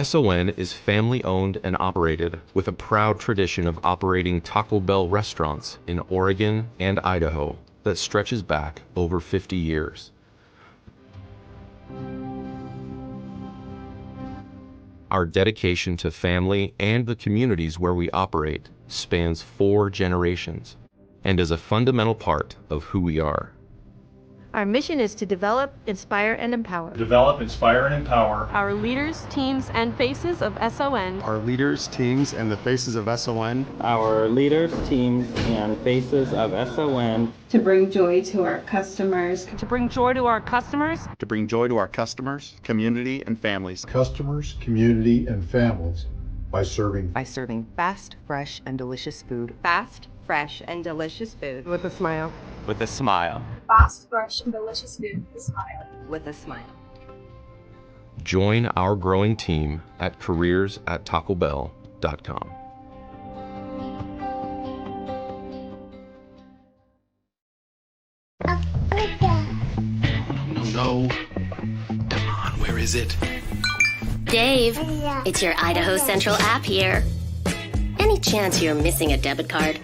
SON is family-owned and operated with a proud tradition of operating Taco Bell restaurants in Oregon and Idaho that stretches back over 50 years. Our dedication to family and the communities where we operate spans 4 generations and is a fundamental part of who we are. Our mission is to develop, inspire, and empower. Develop, inspire, and empower our leaders, teams, and faces of SON. Our leaders, teams, and the faces of SON. Our leaders, teams, and faces of SON. To bring joy to our customers. To bring joy to our customers. To bring joy to our customers, community, and families. Customers, community, and families by serving fast, fresh, and delicious food. Fast, fresh, and delicious food. With a smile. With a smile. Fast, fresh, and delicious food with a smile. With a smile. Join our growing team at careers@tacobell.com. No. Come on, where is it? Dave, it's your Idaho Central app here. Any chance you're missing a debit card?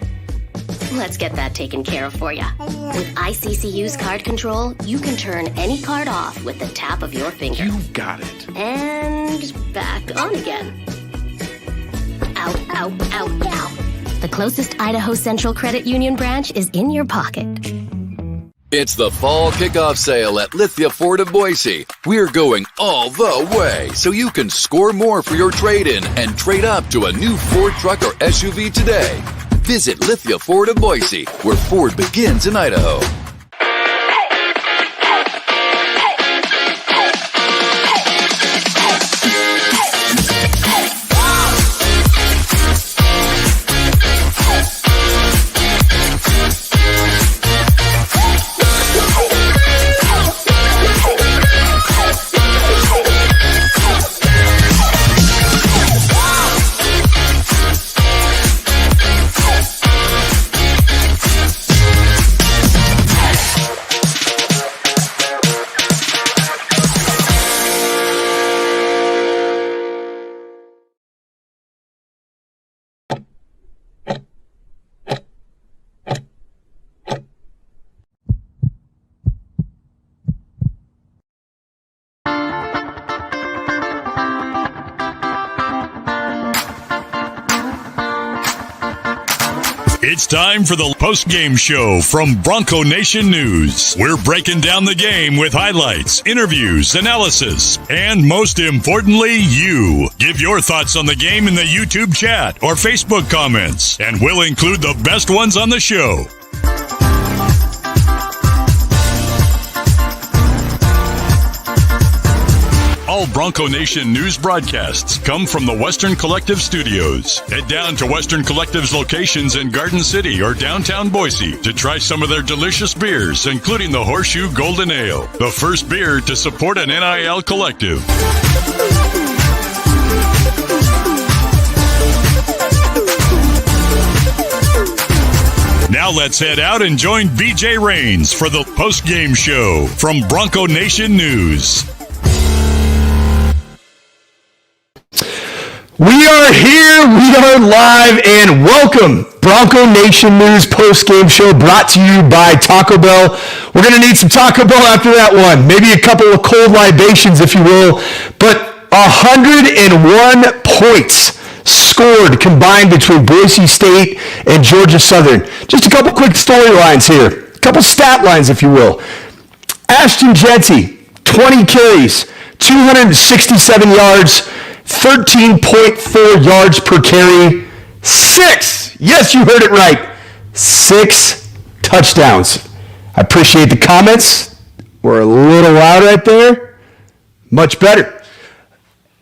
Let's get that taken care of for you. With ICCU's card control, you can turn any card off with the tap of your finger. You got it. And back on again. Out, out, out, out. The closest Idaho Central Credit Union branch is in your pocket. It's the fall kickoff sale at Lithia Ford of Boise. We're going all the way so you can score more for your trade-in and trade up to a new Ford truck or SUV today. Visit Lithia Ford of Boise, where Ford begins in Idaho. It's time for the Postgame Show from Bronco Nation News. We're breaking down the game with highlights, interviews, analysis, and most importantly, you. Give your thoughts on the game in the YouTube chat or Facebook comments, and we'll include the best ones on the show. All Bronco Nation news broadcasts come from the Western Collective Studios. Head down to Western Collective's locations in Garden City or downtown Boise to try some of their delicious beers, including the Horseshoe Golden Ale, the first beer to support an NIL collective. Now let's head out and join BJ Rains for the Postgame Show from Bronco Nation News. We are here, we are live, and welcome. Bronco Nation News post-game show brought to you by Taco Bell. We're going to need some Taco Bell after that one. Maybe a couple of cold libations, if you will. But 101 points scored combined between Boise State and Georgia Southern. Just a couple quick storylines here. A couple stat lines, if you will. Ashton Jeanty, 20 carries, 267 yards, 13.4 yards per carry, 6, yes, you heard it right, 6 touchdowns. I appreciate the comments. We're a little loud right there. Much better.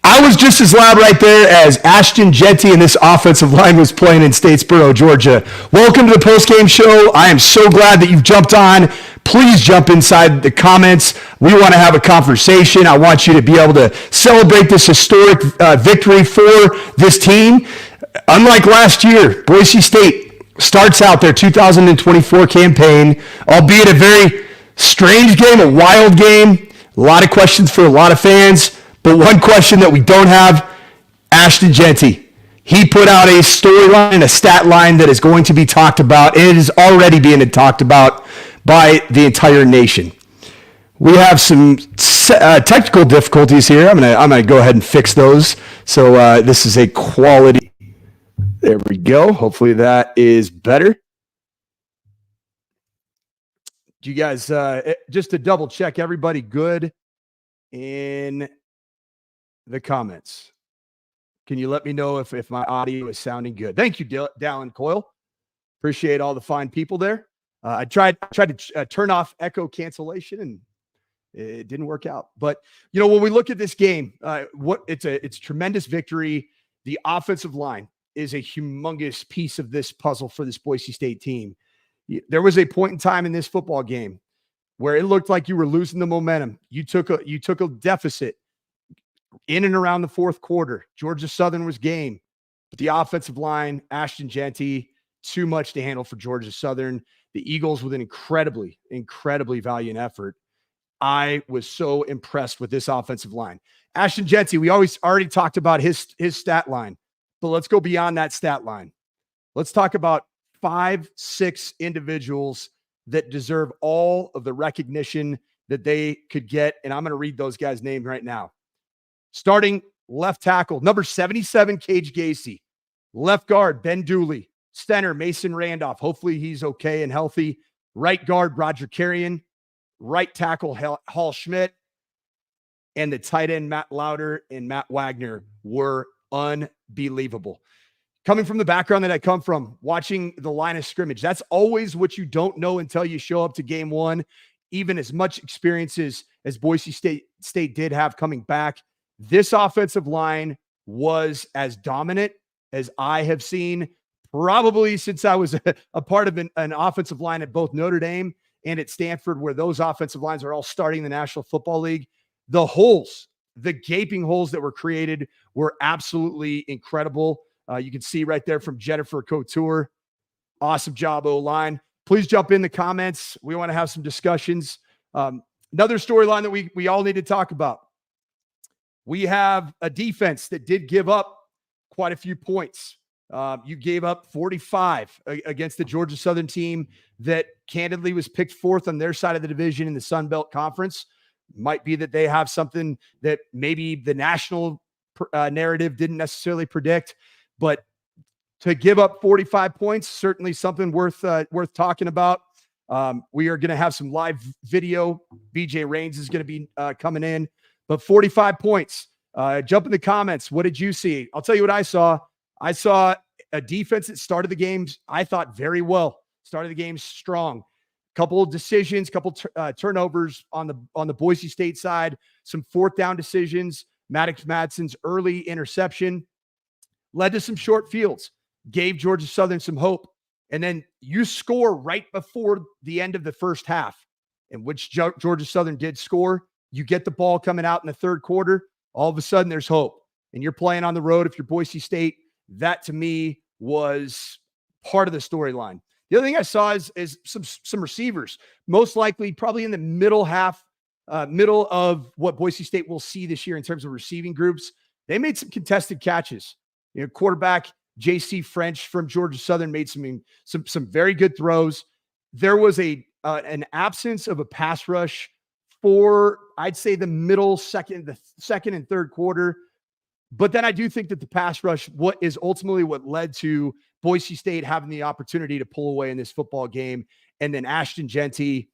I was just as loud right there as Ashton Jeanty and this offensive line was playing in Statesboro, Georgia. Welcome to the postgame show. I am so glad that you've jumped on. Please jump inside the comments. We want to have a conversation. I want you to be able to celebrate this historic victory for this team. Unlike last year, Boise State starts out their 2024 campaign, albeit a very strange game, a wild game. A lot of questions for a lot of fans. But one question that we don't have Ashton Jeanty. He put out a storyline and a stat line that is going to be talked about. It is already being talked about by the entire nation. We have some technical difficulties here. I'm gonna go ahead and fix those. So this is a quality. There we go. Hopefully that is better. Do you guys just to double check? Everybody good in the comments? Can you let me know if my audio is sounding good? Thank you, Dallin Coyle. Appreciate all the fine people there. I tried to turn off echo cancellation, and it didn't work out. But when we look at this game, it's a tremendous victory. The offensive line is a humongous piece of this puzzle for this Boise State team. There was a point in time in this football game where it looked like you were losing the momentum. You took a deficit in and around the fourth quarter. Georgia Southern was game, but the offensive line, Ashton Jeanty, too much to handle for Georgia Southern. The Eagles with an incredibly valiant effort. I was so impressed with this offensive line. Ashton Jeanty, we already talked about his stat line, but let's go beyond that stat line. Let's talk about 5-6 individuals that deserve all of the recognition that they could get, and I'm going to read those guys' names right now. Starting left tackle, number 77, Cage Gacy. Left guard, Ben Dooley. Center, Mason Randolph. Hopefully he's okay and healthy. Right guard, Roger Carrion. Right tackle, Hall Schmidt. And the tight end, Matt Lauder and Matt Wagner were unbelievable. Coming from the background that I come from, watching the line of scrimmage, that's always what you don't know until you show up to game one. Even as much experiences as Boise State did have coming back, this offensive line was as dominant as I have seen probably since I was a part of an offensive line at both Notre Dame and at Stanford, where those offensive lines are all starting the National Football League. The holes, the gaping holes that were created were absolutely incredible. You can see right there from Jennifer Couture. Awesome job, O-line. Please jump in the comments. We want to have some discussions. Another storyline that we all need to talk about. We have a defense that did give up quite a few points. You gave up 45 against the Georgia Southern team that candidly was picked fourth on their side of the division in the Sun Belt Conference. Might be that they have something that maybe the national narrative didn't necessarily predict, but to give up 45 points, certainly something worth talking about. We are going to have some live video. BJ Rains is going to be coming in, but 45 points. Jump in the comments. What did you see? I'll tell you what I saw. I saw a defense that started the games, I thought, very well. Started the game strong. Couple of decisions, couple turnovers on the Boise State side. Some fourth down decisions. Maddox Madsen's early interception led to some short fields. Gave Georgia Southern some hope. And then you score right before the end of the first half, in which Georgia Southern did score. You get the ball coming out in the third quarter. All of a sudden, there's hope. And you're playing on the road if you're Boise State. That, to me, was part of the storyline. The other thing I saw is some receivers, most likely probably in the middle of what Boise State will see this year in terms of receiving groups. They made some contested catches. Quarterback J.C. French from Georgia Southern made some very good throws. There was an absence of a pass rush for, I'd say, the second and third quarter. But then I do think that the pass rush, what led to Boise State having the opportunity to pull away in this football game. And then Ashton Jeanty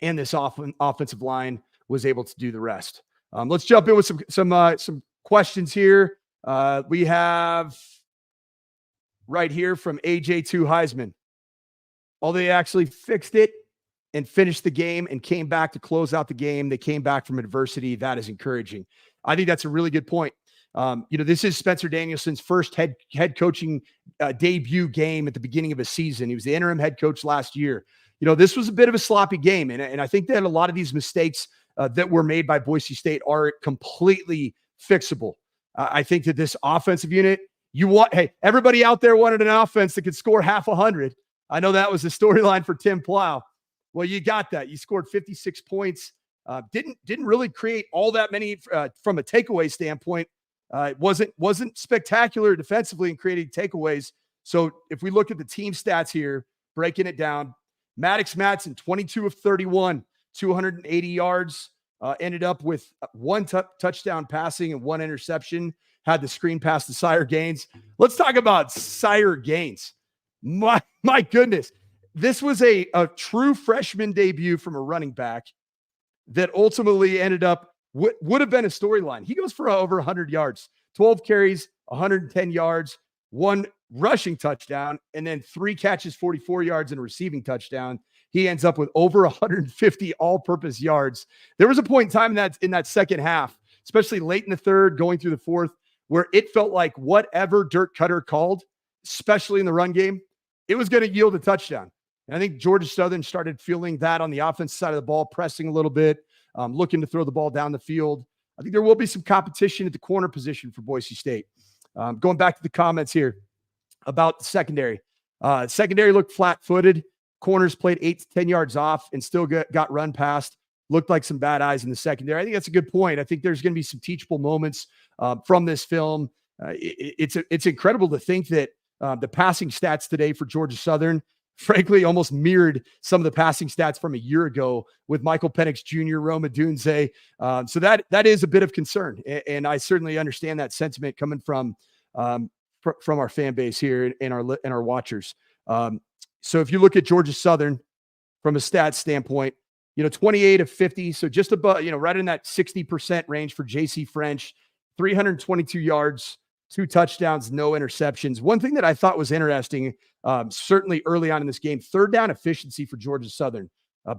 and this offensive line was able to do the rest. Let's jump in with some questions here. We have right here from AJ2 Heisman. Although they actually fixed it and finished the game and came back to close out the game, they came back from adversity. That is encouraging. I think that's a really good point. This is Spencer Danielson's first head coaching debut game at the beginning of a season. He was the interim head coach last year. This was a bit of a sloppy game. And I think that a lot of these mistakes that were made by Boise State are completely fixable. I think that this offensive unit, everybody out there wanted an offense that could score half 100. I know that was the storyline for Tim Plow. Well, you got that. You scored 56 points. Didn't really create all that many from a takeaway standpoint. It wasn't spectacular defensively in creating takeaways. So if we look at the team stats here, breaking it down, Maddox Madsen, 22 of 31, 280 yards, ended up with one touchdown passing and one interception, had the screen pass to Sire Gaines. Let's talk about Sire Gaines. My goodness. This was a true freshman debut from a running back that ultimately ended up would have been a storyline. He goes for over 100 yards, 12 carries, 110 yards, one rushing touchdown, and then 3 catches, 44 yards, and a receiving touchdown. He ends up with over 150 all-purpose yards. There was a point in time in that second half, especially late in the third, going through the fourth, where it felt like whatever Dirk Cutter called, especially in the run game, it was going to yield a touchdown. And I think Georgia Southern started feeling that on the offensive side of the ball, pressing a little bit, looking to throw the ball down the field. I think there will be some competition at the corner position for Boise State. Going back to the comments here about the secondary. Secondary looked flat-footed. Corners played 8 to 10 yards off and still got run past. Looked like some bad eyes in the secondary. I think that's a good point. I think there's going to be some teachable moments from this film. It's incredible to think that the passing stats today for Georgia Southern, frankly, almost mirrored some of the passing stats from a year ago with Michael Penix Jr., Roma Dunze. So that is a bit of concern. And I certainly understand that sentiment coming from our fan base here and our watchers. So if you look at Georgia Southern from a stats standpoint, 28 of 50. So just above, right in that 60% range for JC French, 322 yards, 2 touchdowns, no interceptions. One thing that I thought was interesting, certainly early on in this game, third down efficiency for Georgia Southern.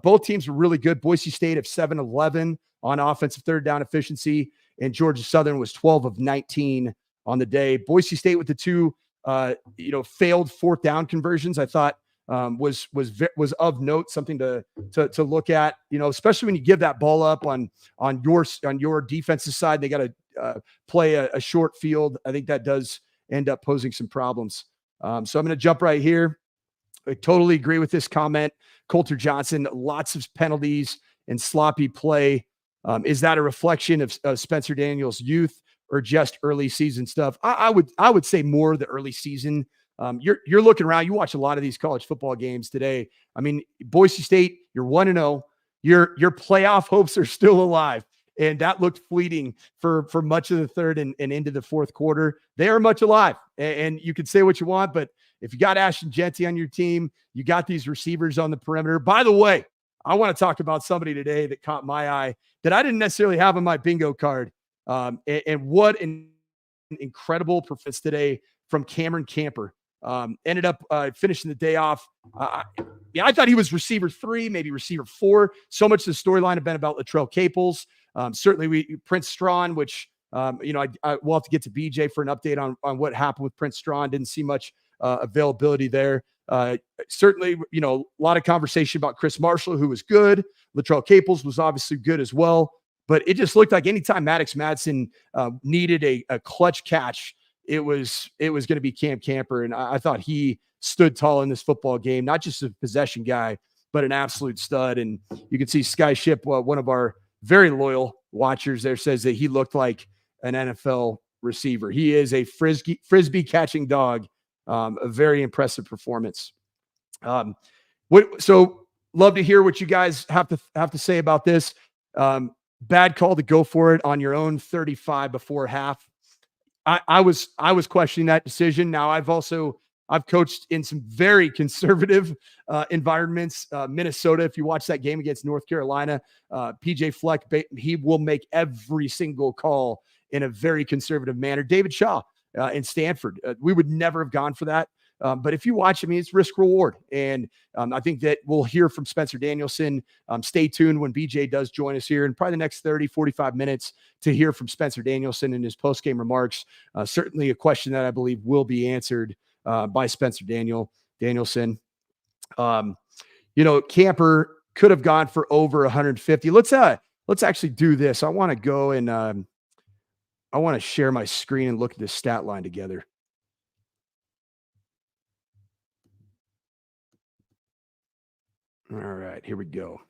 Both teams were really good. Boise State of 7-11 on offensive third down efficiency, and Georgia Southern was 12 of 19 on the day. Boise State with the 2, failed fourth down conversions, I thought was of note, something to look at. Especially when you give that ball up on your defensive side, they got to play a short field. I think that does end up posing some problems. So I'm going to jump right here. I totally agree with this comment. Coulter Johnson, lots of penalties and sloppy play. Is that a reflection of Spencer Daniels' youth or just early season stuff? I would say more the early season. You're looking around. You watch a lot of these college football games today. I mean, Boise State, you're 1-0. Your playoff hopes are still alive. And that looked fleeting for much of the third and into the fourth quarter. They are much alive. And you can say what you want, but if you got Ashton Jeanty on your team, you got these receivers on the perimeter. By the way, I want to talk about somebody today that caught my eye that I didn't necessarily have on my bingo card. And what an incredible performance today from Cameron Camper. Ended up finishing the day off. I thought he was receiver 3, maybe receiver 4. So much of the storyline have been about Latrell Caples. Certainly Prince Strawn, which, I we'll have to get to BJ for an update on what happened with Prince Strawn. Didn't see much availability there. Certainly, a lot of conversation about Chris Marshall, who was good. Latrell Caples was obviously good as well. But it just looked like anytime Maddox Madsen needed a clutch catch, it was going to be Cam Camper. And I thought he stood tall in this football game, not just a possession guy, but an absolute stud. And you can see Sky Ship, one of our very loyal watchers there, says that he looked like an NFL receiver. He is a frisbee catching dog. A very impressive performance. So love to hear what you guys have to say about this. Bad call to go for it on your own 35 before half. I was questioning that decision. Now I've coached in some very conservative environments. Minnesota, if you watch that game against North Carolina, PJ Fleck, he will make every single call in a very conservative manner. David Shaw in Stanford, we would never have gone for that. But if you watch, it's risk reward. And I think that we'll hear from Spencer Danielson. Stay tuned when BJ does join us here in probably the next 30, 45 minutes to hear from Spencer Danielson in his postgame remarks. Certainly a question that I believe will be answered by Spencer Danielson. Camper could have gone for over 150. Let's actually do this. I want to go and I want to share my screen and look at this stat line together. All right, here we go.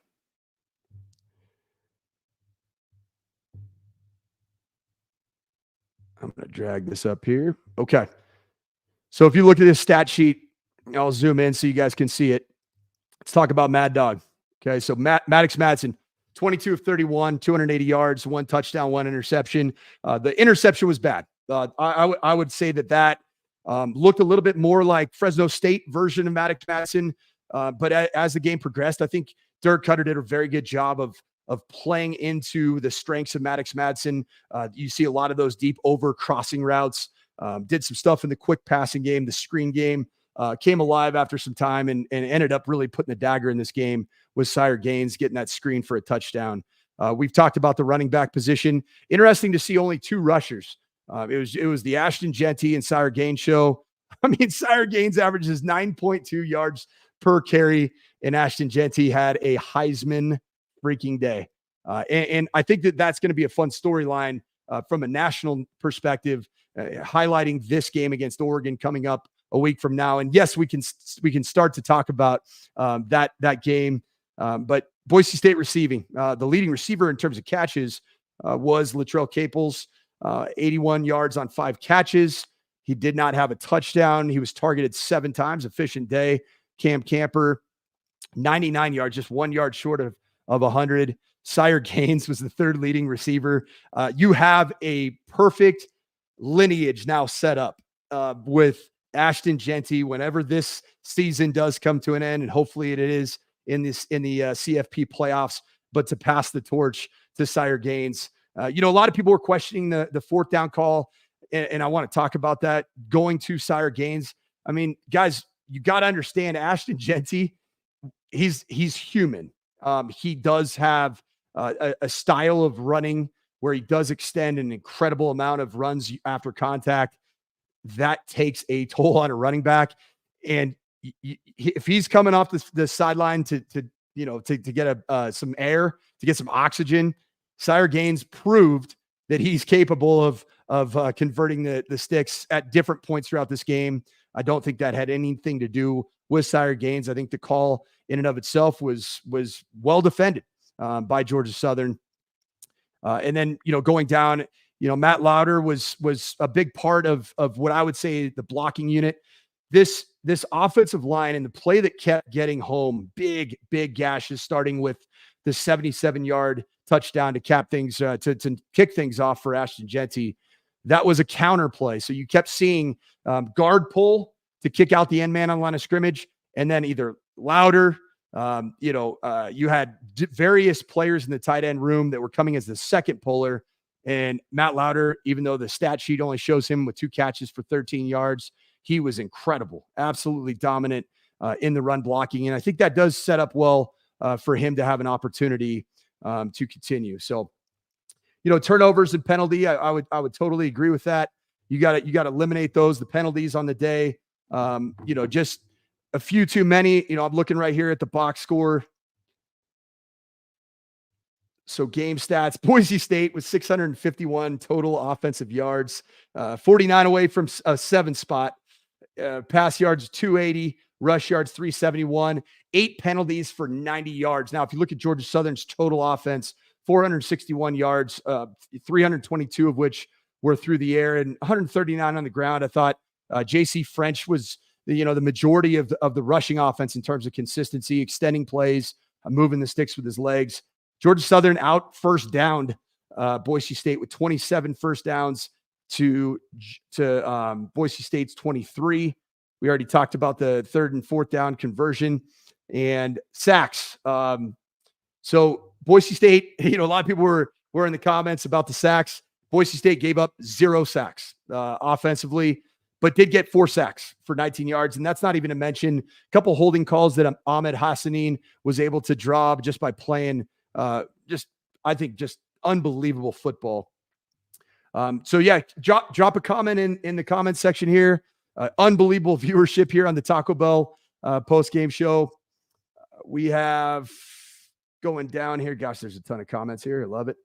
I'm going to drag this up here. Okay. So if you look at this stat sheet, I'll zoom in so you guys can see it. Let's talk about Mad Dog. Okay. So Maddox Madsen, 22 of 31, 280 yards, 1 touchdown, 1 interception. The interception was bad. I would say that looked a little bit more like Fresno State version of Maddox Madsen. But as the game progressed, I think Dirk Cutter did a very good job of playing into the strengths of Maddox Madsen. You see a lot of those deep over crossing routes. Did some stuff in the quick passing game, the screen game. Came alive after some time and ended up really putting the dagger in this game with Sire Gaines getting that screen for a touchdown. We've talked about the running back position. Interesting to see only 2 rushers. It was the Ashton Jeanty and Sire Gaines show. I mean, Sire Gaines averages 9.2 yards per carry, and Ashton Jeanty had a Heisman freaking day. And I think that's going to be a fun storyline from a national perspective, highlighting this game against Oregon coming up a week from now. And yes, we can start to talk about that game. But Boise State receiving, the leading receiver in terms of catches was Latrell Caples, 81 yards on 5 catches. He did not have a touchdown. He was targeted 7 times, efficient day. Cam Camper, 99 yards, just 1 yard short of 100. Sire Gaines was the 3rd leading receiver. You have a perfect lineage now set up with Ashton Jeanty whenever this season does come to an end, and hopefully it is in the CFP playoffs, but to pass the torch to Sire Gaines. A lot of people were questioning the 4th down call, and I want to talk about that going to Sire Gaines. I mean, guys, you got to understand Ashton Jeanty, he's human. He does have a style of running where he does extend an incredible amount of runs after contact. That takes a toll on a running back. And if he's coming off the sideline to get some air, to get some oxygen, Sire Gaines proved that he's capable of converting the sticks at different points throughout this game. I don't think that had anything to do with Sire Gaines. I think the call in and of itself was well defended by Georgia Southern. And then, going down, Matt Lauder was a big part of what I would say the blocking unit. This offensive line and the play that kept getting home, big gashes, starting with the 77-yard touchdown to cap things, to kick things off for Ashton Jeanty. That was a counter play. So you kept seeing guard pull to kick out the end man on line of scrimmage, and then either Lauder, you had various players in the tight end room that were coming as the second puller. And Matt Lauder, even though the stat sheet only shows him with 2 catches for 13 yards, he was incredible, absolutely dominant in the run blocking. And I think that does set up well for him to have an opportunity to continue. So, turnovers and penalty, I would totally agree with that. You got to eliminate those, the penalties on the day. Just a few too many. I'm looking right here at the box score. So game stats, Boise State with 651 total offensive yards, 49 away from a 7th spot, pass yards 280, rush yards 371, 8 penalties for 90 yards. Now, if you look at Georgia Southern's total offense, 461 yards, 322 of which were through the air and 139 on the ground. I thought J.C. French was the majority of the rushing offense in terms of consistency, extending plays, moving the sticks with his legs. Georgia Southern out first downed Boise State with 27 first downs to Boise State's 23. We already talked about the 3rd and 4th down conversion and sacks. So Boise State, a lot of people were in the comments about the sacks. Boise State gave up 0 sacks offensively, but did get 4 sacks for 19 yards. And that's not even to mention a couple holding calls that Ahmed Hassanin was able to draw just by playing just unbelievable football. So yeah, drop a comment in the comment section here. Unbelievable viewership here on the Taco Bell post-game show. We have going down here. Gosh, there's a ton of comments here. I love it.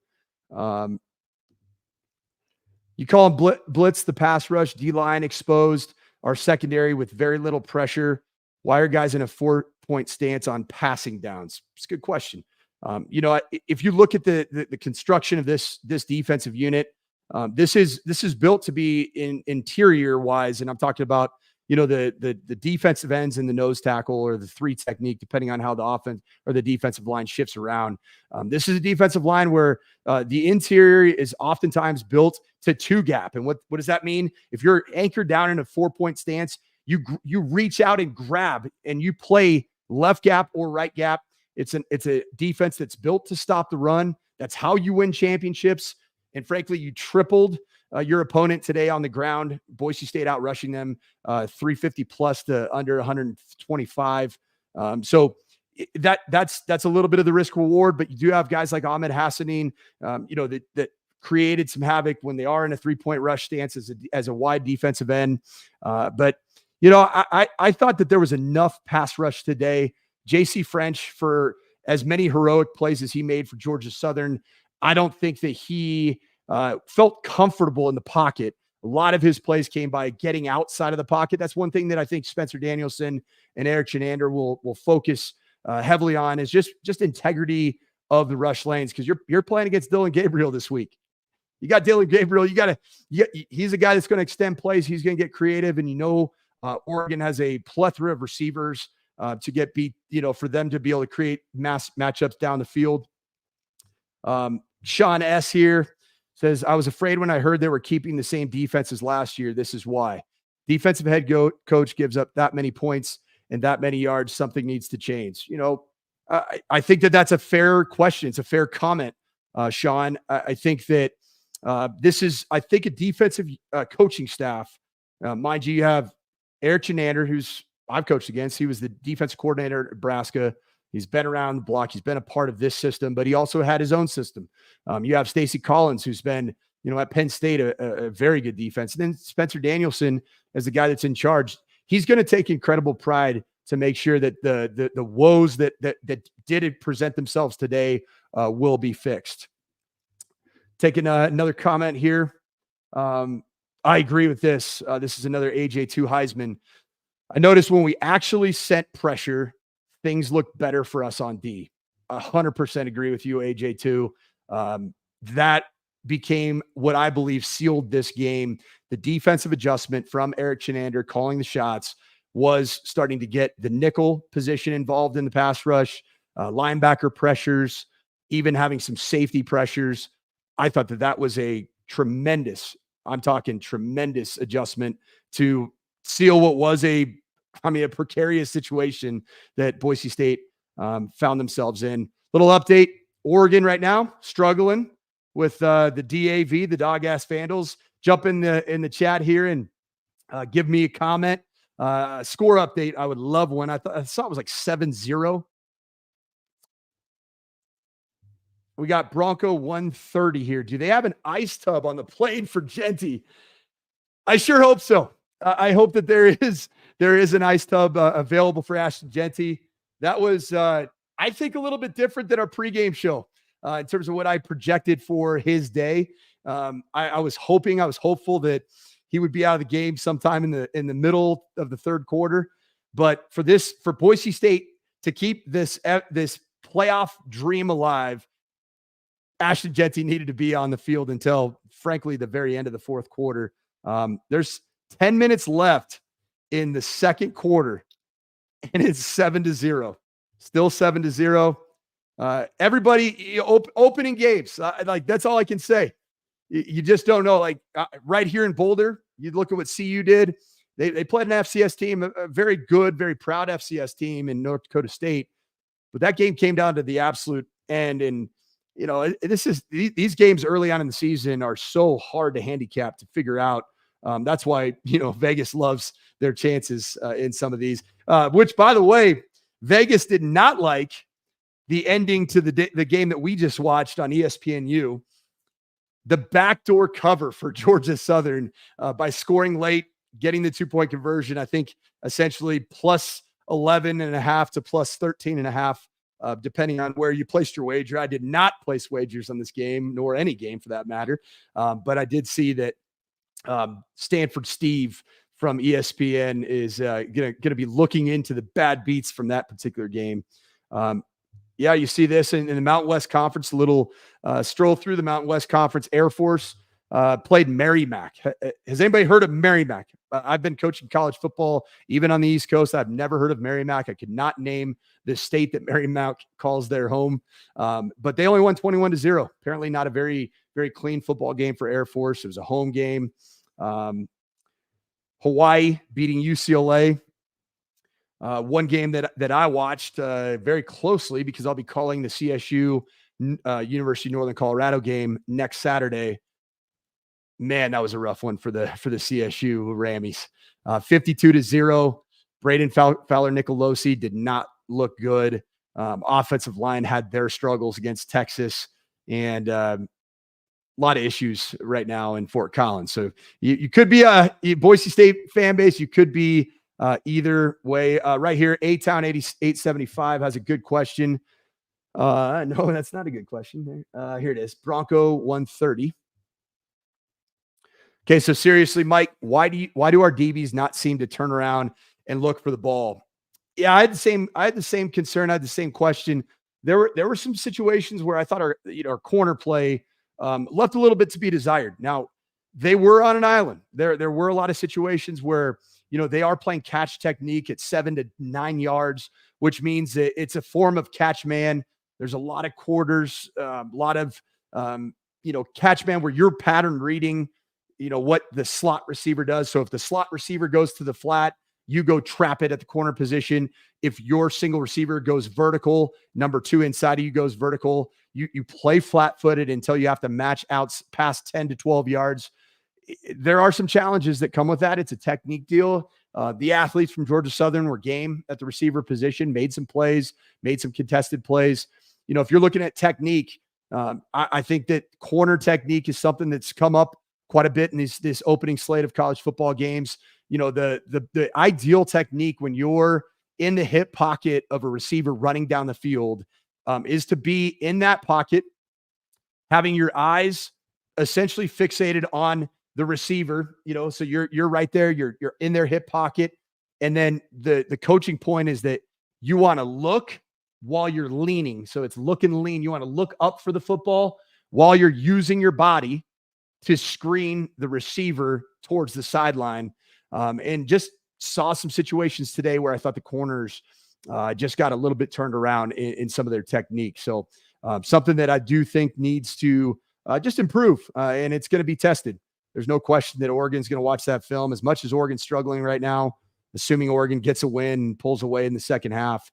You call them blitz, the pass rush, D-line exposed, our secondary with very little pressure. Why are guys in a 4-point stance on passing downs? It's a good question. If you look at the construction of this defensive unit, This is built to be interior wise, and I'm talking about the defensive ends and the nose tackle or the three technique, depending on how the offense or the defensive line shifts around. This is a defensive line where the interior is oftentimes built to two gap. And what does that mean? If you're anchored down in a 4-point stance, you reach out and grab and you play left gap or right gap. It's a defense that's built to stop the run. That's how you win championships. And frankly, you tripled your opponent today on the ground. Boise State out rushing them 350 plus to under 125. So that's a little bit of the risk reward, but you do have guys like Ahmed Hassanin, that created some havoc when they are in a 3-point rush stance as a wide defensive end. But I thought that there was enough pass rush today. JC French, for as many heroic plays as he made for Georgia Southern, I don't think that he felt comfortable in the pocket. A lot of his plays came by getting outside of the pocket. That's one thing that I think Spencer Danielson and Eric Chenander will focus heavily on, is just integrity of the rush lanes, because you're playing against Dylan Gabriel this week. You got Dylan Gabriel. He's a guy that's going to extend plays. He's going to get creative, and Oregon has a plethora of receivers to get beat. For them to be able to create mass matchups down the field. Sean S. here says, I was afraid when I heard they were keeping the same defense as last year. This is why. Defensive head coach gives up that many points and that many yards. Something needs to change. I think that's a fair question. It's a fair comment, Sean. I think that this is, a defensive coaching staff. Mind you have Eric Chenander, who's I've coached against. He was the defensive coordinator at Nebraska. He's been around the block. He's been a part of this system, but he also had his own system. You have Stacy Collins, who's been, at Penn State, a very good defense. And then Spencer Danielson, as the guy that's in charge, he's going to take incredible pride to make sure that the woes that did present themselves today will be fixed. Taking another comment here. I agree with this. This is another AJ2 Heisman. I noticed when we actually sent pressure, things looked better for us on D. 100% agree with you, AJ2. That became what I believe sealed this game. The defensive adjustment from Eric Chenander calling the shots was starting to get the nickel position involved in the pass rush, linebacker pressures, even having some safety pressures. I thought that was a tremendous adjustment to seal what was a precarious situation that Boise State found themselves in. Little update. Oregon right now struggling with the DAV, the Dog Ass Vandals. Jump in the chat here and give me a comment. Score update. I would love one. I saw it was like 7-0. We got Bronco 130 here. Do they have an ice tub on the plane for Jeanty? I sure hope so. I hope that there is an ice tub available for Ashton Jeanty. That was, I think, a little bit different than our pregame show in terms of what I projected for his day. I was hopeful that he would be out of the game sometime in the middle of the third quarter. But for Boise State to keep this playoff dream alive, Ashton Jeanty needed to be on the field until, frankly, the very end of the fourth quarter. There's 10 minutes left in the second quarter, and it's 7-0. Still 7-0. Everybody opening games. That's all I can say. You just don't know. Right here in Boulder, you look at what CU did. They played an FCS team, a very good, very proud FCS team in North Dakota State. But that game came down to the absolute end. And, these games early on in the season are so hard to handicap, to figure out. That's why, Vegas loves their chances in some of these, which, by the way, Vegas did not like the ending to the game that we just watched on ESPNU, the backdoor cover for Georgia Southern by scoring late, getting the 2-point conversion. I think essentially plus 11.5 to plus 13.5, depending on where you placed your wager. I did not place wagers on this game, nor any game for that matter. But I did see that Stanford Steve from ESPN is going to be looking into the bad beats from that particular game. You see this in the Mountain West Conference, a little stroll through the Mountain West Conference. Air Force played Merrimack. Has anybody heard of Merrimack? I've been coaching college football, even on the East Coast. I've never heard of Merrimack. I could not name the state that Merrimack calls their home. But they only won 21-0. Apparently not a very, very clean football game for Air Force. It was a home game. Hawaii beating UCLA. One game that I watched very closely because I'll be calling the CSU University of Northern Colorado game next Saturday. Man, that was a rough one for the CSU Rammies. 52-0. Braden Fowler-Nicolosi did not look good. Offensive line had their struggles against Texas, and a lot of issues right now in Fort Collins. So you could be a Boise State fan base. You could be either way. Right here, A-Town 875 has a good question. No, that's not a good question. Here it is. Bronco 130. Okay, so seriously, Mike, why do our DBs not seem to turn around and look for the ball? Yeah, I had the same concern. I had the same question. There were some situations where I thought our corner play left a little bit to be desired. Now, they were on an island. There were a lot of situations where they are playing catch technique at 7 to 9 yards, which means that it's a form of catch man. There's a lot of quarters, a lot of catch man where you're pattern reading what the slot receiver does. So if the slot receiver goes to the flat, you go trap it at the corner position. If your single receiver goes vertical, number 2 inside of you goes vertical. You play flat-footed until you have to match out past 10 to 12 yards. There are some challenges that come with that. It's a technique deal. The athletes from Georgia Southern were game at the receiver position, made some plays, made some contested plays. If you're looking at technique, I think that corner technique is something that's come up quite a bit in this opening slate of college football games. The ideal technique when you're in the hip pocket of a receiver running down the field is to be in that pocket, having your eyes essentially fixated on the receiver, so you're right there, you're in their hip pocket. And then the coaching point is that you want to look while you're leaning. So it's look and lean. You want to look up for the football while you're using your body to screen the receiver towards the sideline. And just saw some situations today where I thought the corners just got a little bit turned around in some of their technique. So something that I do think needs to just improve, and it's going to be tested. There's no question that Oregon's going to watch that film. As much as Oregon's struggling right now, assuming Oregon gets a win and pulls away in the second half.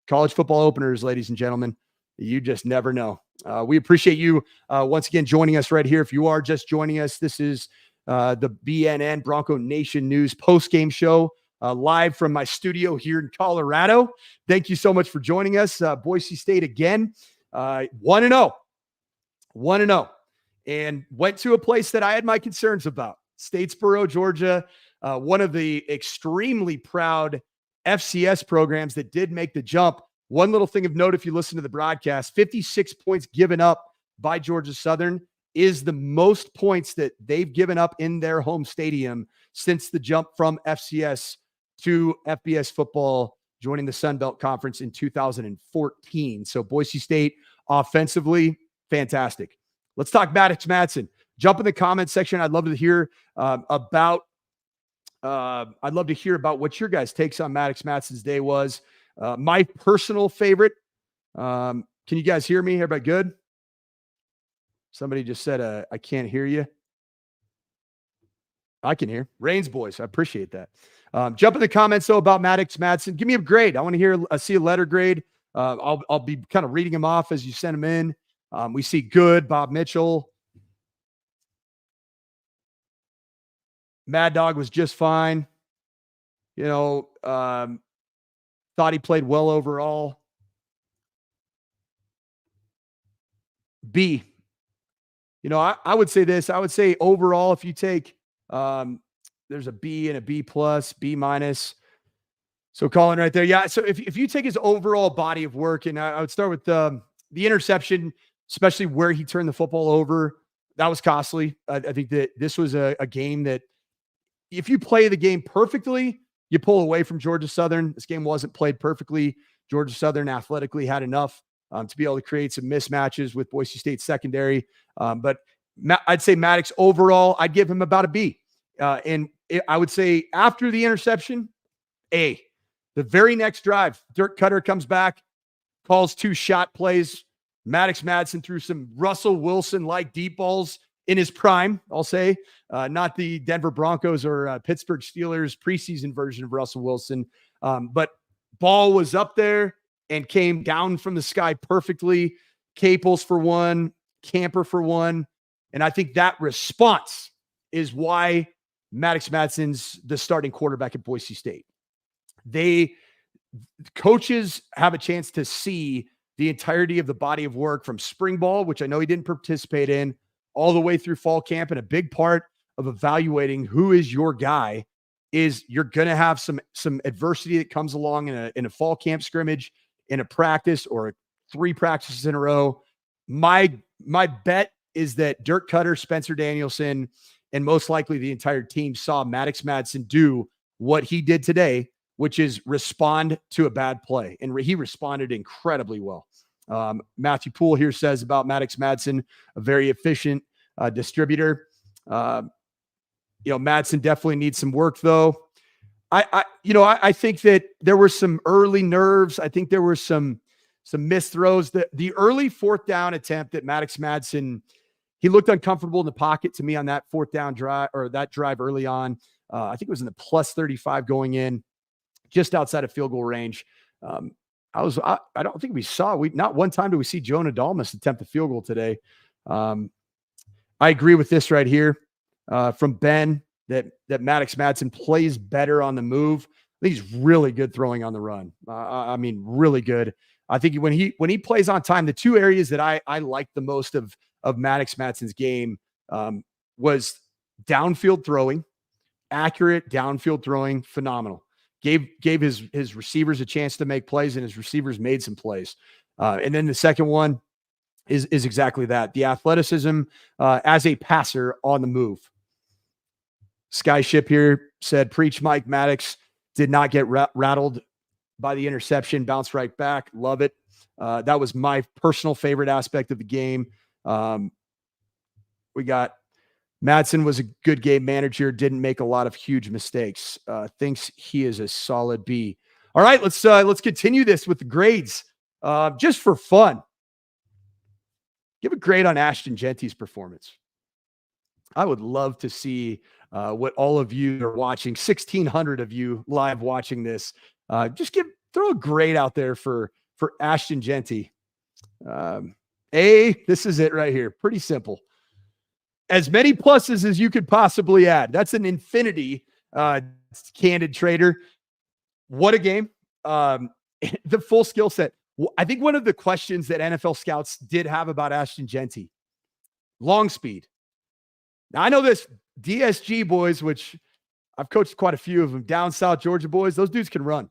College football openers, ladies and gentlemen, you just never know. We appreciate you once again joining us right here. If you are just joining us, this is the BNN Bronco Nation News post-game show live from my studio here in Colorado. Thank you so much for joining us. Boise State again, 1-0. 1-0. And went to a place that I had my concerns about. Statesboro, Georgia, one of the extremely proud FCS programs that did make the jump. One little thing of note, if you listen to the broadcast, 56 points given up by Georgia Southern is the most points that they've given up in their home stadium since the jump from FCS to FBS football, joining the Sun Belt Conference in 2014. So Boise State offensively, fantastic. Let's talk Maddox Madsen. Jump in the comments section. I'd love to hear about what your guys' takes on Maddox Madsen's day was. My personal favorite. Can you guys hear me? Everybody good? Somebody just said, I can't hear you. I can hear. Rain's boys. I appreciate that. Jump in the comments, though, about Maddox Madsen. Give me a grade. I want to see a letter grade. I'll be kind of reading them off as you send them in. We see good, Bob Mitchell. Mad Dog was just fine. Thought he played well overall. B. I would say this. I would say overall, if you take, there's a B and a B plus, B minus. So Colin right there. Yeah. So if you take his overall body of work, and I would start with the interception, especially where he turned the football over, that was costly. I think that this was a game that if you play the game perfectly, you pull away from Georgia Southern. This game wasn't played perfectly. Georgia Southern athletically had enough to be able to create some mismatches with Boise State secondary. But I'd say Maddox overall, I'd give him about a B. I would say after the interception, A. The very next drive, Dirk Cutter comes back, calls 2 shot plays. Maddox Madsen threw some Russell Wilson-like deep balls in his prime, I'll say. Not the Denver Broncos or Pittsburgh Steelers preseason version of Russell Wilson. But ball was up there and came down from the sky perfectly. Caples for one, Camper for one. And I think that response is why Maddox Madsen's the starting quarterback at Boise State. Coaches have a chance to see the entirety of the body of work from spring ball, which I know he didn't participate in, all the way through fall camp. And a big part of evaluating who is your guy is you're going to have some adversity that comes along in a fall camp scrimmage, in a practice, or 3 practices in a row. My bet is that Dirk Cutter, Spencer Danielson, and most likely the entire team saw Maddox Madsen do what he did today, which is respond to a bad play. And he responded incredibly well. Matthew Poole here says about Maddox Madsen, a very efficient distributor. Madsen definitely needs some work though. I think that there were some early nerves. I think there were some missed throws. The early 4th down attempt that Maddox Madsen, he looked uncomfortable in the pocket to me on that 4th down drive, or that drive early on. I think it was in the plus 35 going in, just outside of field goal range. I don't think not one time did we see Jonah Dalmas attempt a field goal today. I agree with this right here from Ben that Maddox Madsen plays better on the move. I think he's really good throwing on the run. I mean, really good. I think when he plays on time, the 2 areas that I like the most of Maddox Madsen's game was downfield throwing, accurate downfield throwing, phenomenal. Gave his receivers a chance to make plays, and his receivers made some plays. And then the second one is exactly that. The athleticism as a passer on the move. Skyship here said, preach Mike. Maddox did not get rattled by the interception, bounced right back. Love it. That was my personal favorite aspect of the game. We got Madsen was a good game manager, didn't make a lot of huge mistakes. Thinks he is a solid B. All right, let's continue this with the grades. Just for fun, give a grade on Ashton Jeanty's performance. I would love to see what all of you are watching, 1,600 of you live watching this. Just throw a grade out there for Ashton Jeanty. This is it right here. Pretty simple. As many pluses as you could possibly add. That's an infinity, Candid Trader. What a game. The full skill set. I think one of the questions that NFL scouts did have about Ashton Jeanty, long speed. Now, I know this DSG boys, which I've coached quite a few of them, down South Georgia boys, those dudes can run.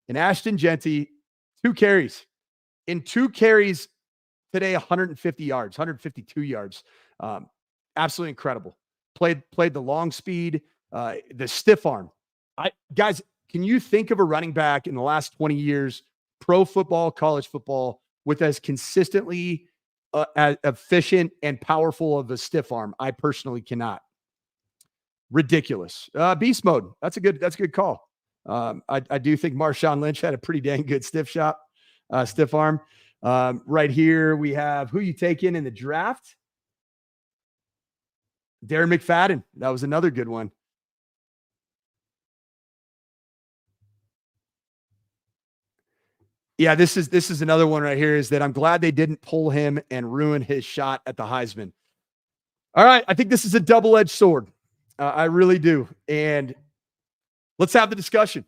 And Ashton Jeanty, 2 carries. In 2 carries today, 150 yards, 152 yards. Absolutely incredible. Played the long speed, the stiff arm. Guys, can you think of a running back in the last 20 years, pro football, college football, with as consistently as efficient and powerful of a stiff arm? I personally cannot. Ridiculous. Beast mode. That's a good call. I do think Marshawn Lynch had a pretty dang good stiff arm. Right here we have who you take in the draft. Darren McFadden. That was another good one. Yeah, this is another one right here, is that I'm glad they didn't pull him and ruin his shot at the Heisman. All right, I think this is a double-edged sword. I really do. And let's have the discussion.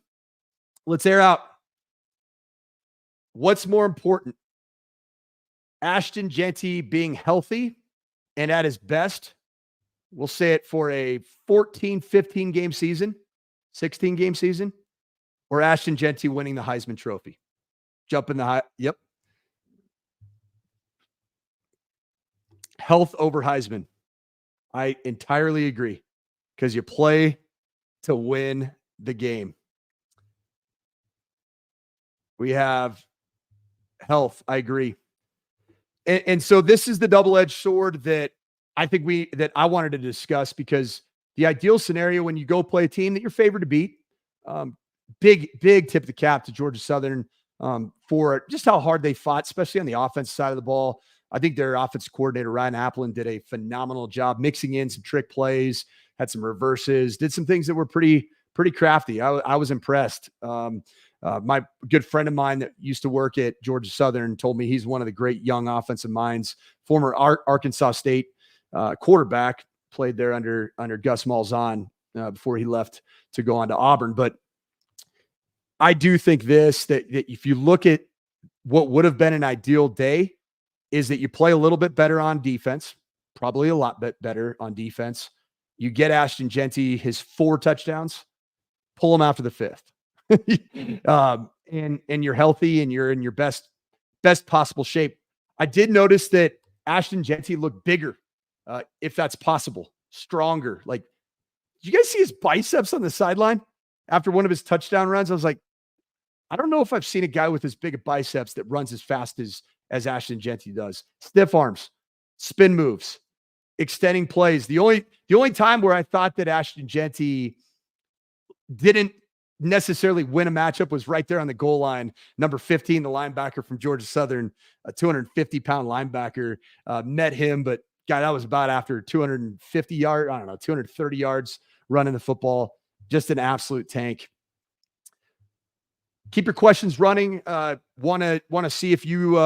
Let's air out. What's more important? Ashton Jeanty being healthy and at his best, we'll say it for a 14, 15 game season, 16 game season, or Ashton Jeanty winning the Heisman Trophy. Jump in the high. Yep. Health over Heisman. I entirely agree, because you play to win the game. We have health. I agree. And so this is the double-edged sword that I think I wanted to discuss, because the ideal scenario when you go play a team that you're favored to beat, big tip of the cap to Georgia Southern for just how hard they fought, especially on the offensive side of the ball. I think their offensive coordinator, Ryan Applin, did a phenomenal job mixing in some trick plays, had some reverses, did some things that were pretty crafty. I was impressed. My good friend of mine that used to work at Georgia Southern told me he's one of the great young offensive minds, former Arkansas State quarterback, played there under Gus Malzahn before he left to go on to Auburn. But I do think that if you look at what would have been an ideal day, is that you play a little bit better on defense, probably a lot better on defense. You get Ashton Jeanty his 4 touchdowns, pull him after the 5th. And you're healthy and you're in your best possible shape. I did notice that Ashton Jeanty looked bigger, if that's possible, stronger. Like, did you guys see his biceps on the sideline after one of his touchdown runs? I was like, I don't know if I've seen a guy with as big a biceps that runs as fast as Ashton Jeanty does. Stiff arms, spin moves, extending plays. The only time where I thought that Ashton Jeanty didn't necessarily win a matchup was right there on the goal line. Number 15, the linebacker from Georgia Southern, a 250-pound linebacker, met him, but guy, that was about after 250 yards, 230 yards running the football. Just an absolute tank. Keep your questions running. Want to see if you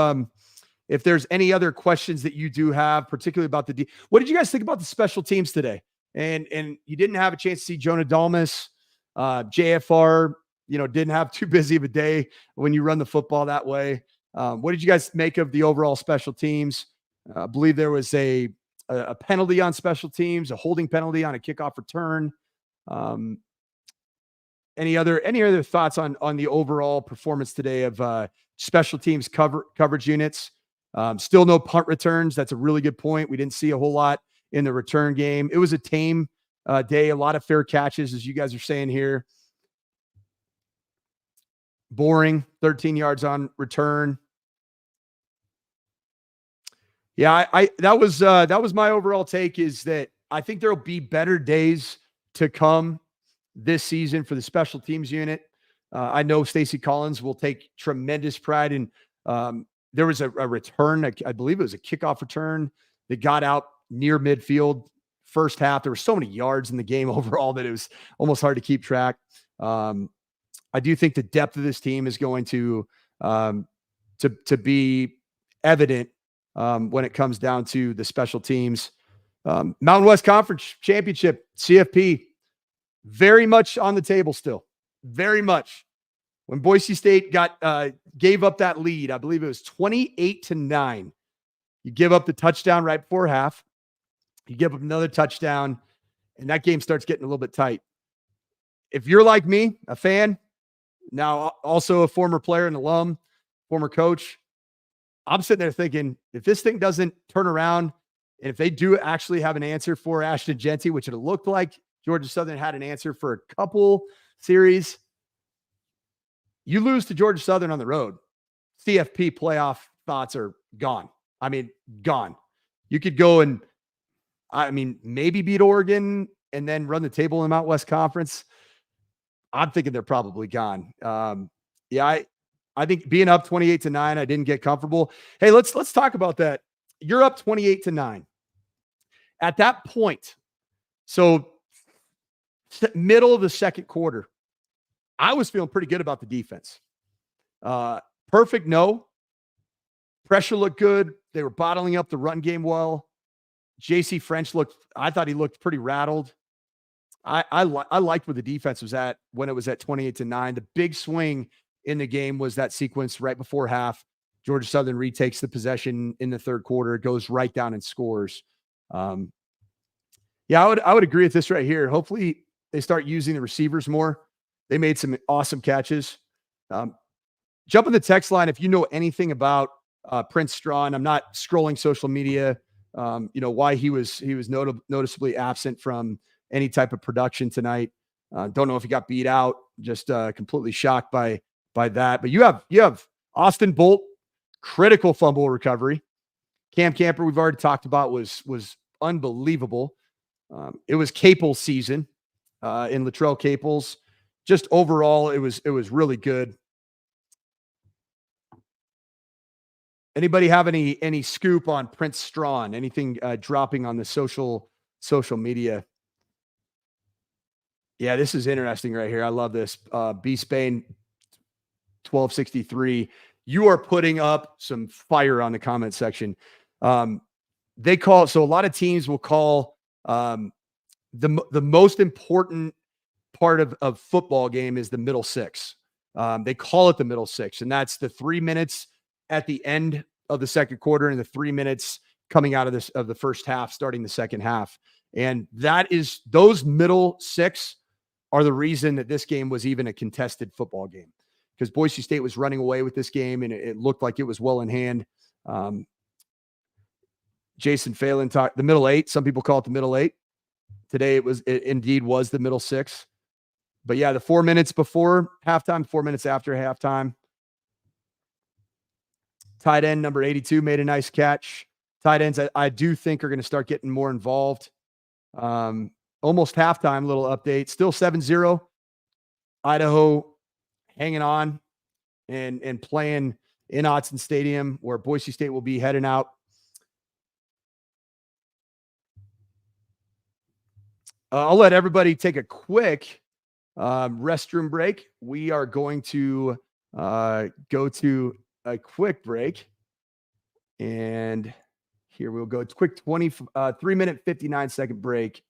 if there's any other questions that you do have, particularly about what did you guys think about the special teams today? And you didn't have a chance to see Jonah Dalmas, JFR. Didn't have too busy of a day when you run the football that way. What did you guys make of the overall special teams? I believe there was a penalty on special teams, a holding penalty on a kickoff return. Any other thoughts on the overall performance today of special teams coverage units? Still no punt returns. That's a really good point. We didn't see a whole lot in the return game. It was a tame day. A lot of fair catches, as you guys are saying here. Boring. 13 yards on return. Yeah, that was my overall take, is that I think there'll be better days to come this season for the special teams unit. I know Stacey Collins will take tremendous pride in. There was a return, I believe it was a kickoff return that got out near midfield first half. There were so many yards in the game overall that it was almost hard to keep track. I do think the depth of this team is going to be evident when it comes down to the special teams. Mountain West Conference Championship, CFP, very much on the table still. Very much. When Boise State gave up that lead, I believe it was 28-9. You give up the touchdown right before half. You give up another touchdown, and that game starts getting a little bit tight. If you're like me, a fan, now also a former player and alum, former coach, I'm sitting there thinking, if this thing doesn't turn around, and if they do actually have an answer for Ashton Jeanty, which it looked like Georgia Southern had an answer for a couple series, you lose to Georgia Southern on the road, CFP playoff thoughts are gone. I mean, gone. You could go and, maybe beat Oregon and then run the table in the Mountain West Conference. I'm thinking they're probably gone. I think being up 28-9, I didn't get comfortable. Hey, let's talk about that. You're up 28-9. At that point, so middle of the second quarter, I was feeling pretty good about the defense. Perfect, no. Pressure looked good. They were bottling up the run game well. JC French I thought he looked pretty rattled. I liked where the defense was at when it was at 28-9. The big swing in the game was that sequence right before half. Georgia Southern retakes the possession in the third quarter. It goes right down and scores. I would agree with this right here. Hopefully they start using the receivers more. They made some awesome catches. Jump in the text line if you know anything about Prince Strawn. I'm not scrolling social media. Why he was noticeably absent from any type of production tonight. Don't know if he got beat out. Just completely shocked by that. But you have Austin Bolt, critical fumble recovery. Cam Camper, we've already talked about, was unbelievable. It was Caples season in Latrell Caples. Just overall, it was really good. Anybody have any scoop on Prince Strawn? Anything dropping on the social media? Yeah, this is interesting right here. I love this. B Spain 1263. You are putting up some fire on the comment section. They call it, so a lot of teams will call the most important part of football game is the middle six. They call it the middle six, and that's the 3 minutes at the end of the second quarter and the 3 minutes coming out of the first half, starting the second half. And those middle six are the reason that this game was even a contested football game, because Boise State was running away with this game and it looked like it was well in hand. Jason Phelan talked the middle eight. Some people call it the middle eight. Today it indeed was the middle six. But yeah, the 4 minutes before halftime, 4 minutes after halftime. Tight end number 82 made a nice catch. Tight ends, I do think, are going to start getting more involved. Almost halftime, little update. Still 7-0. Idaho hanging on and playing in Autzen Stadium, where Boise State will be heading out. I'll let everybody take a quick restroom break. We are going to go to a quick break. And here we'll go. It's quick 3-minute, 59-second break.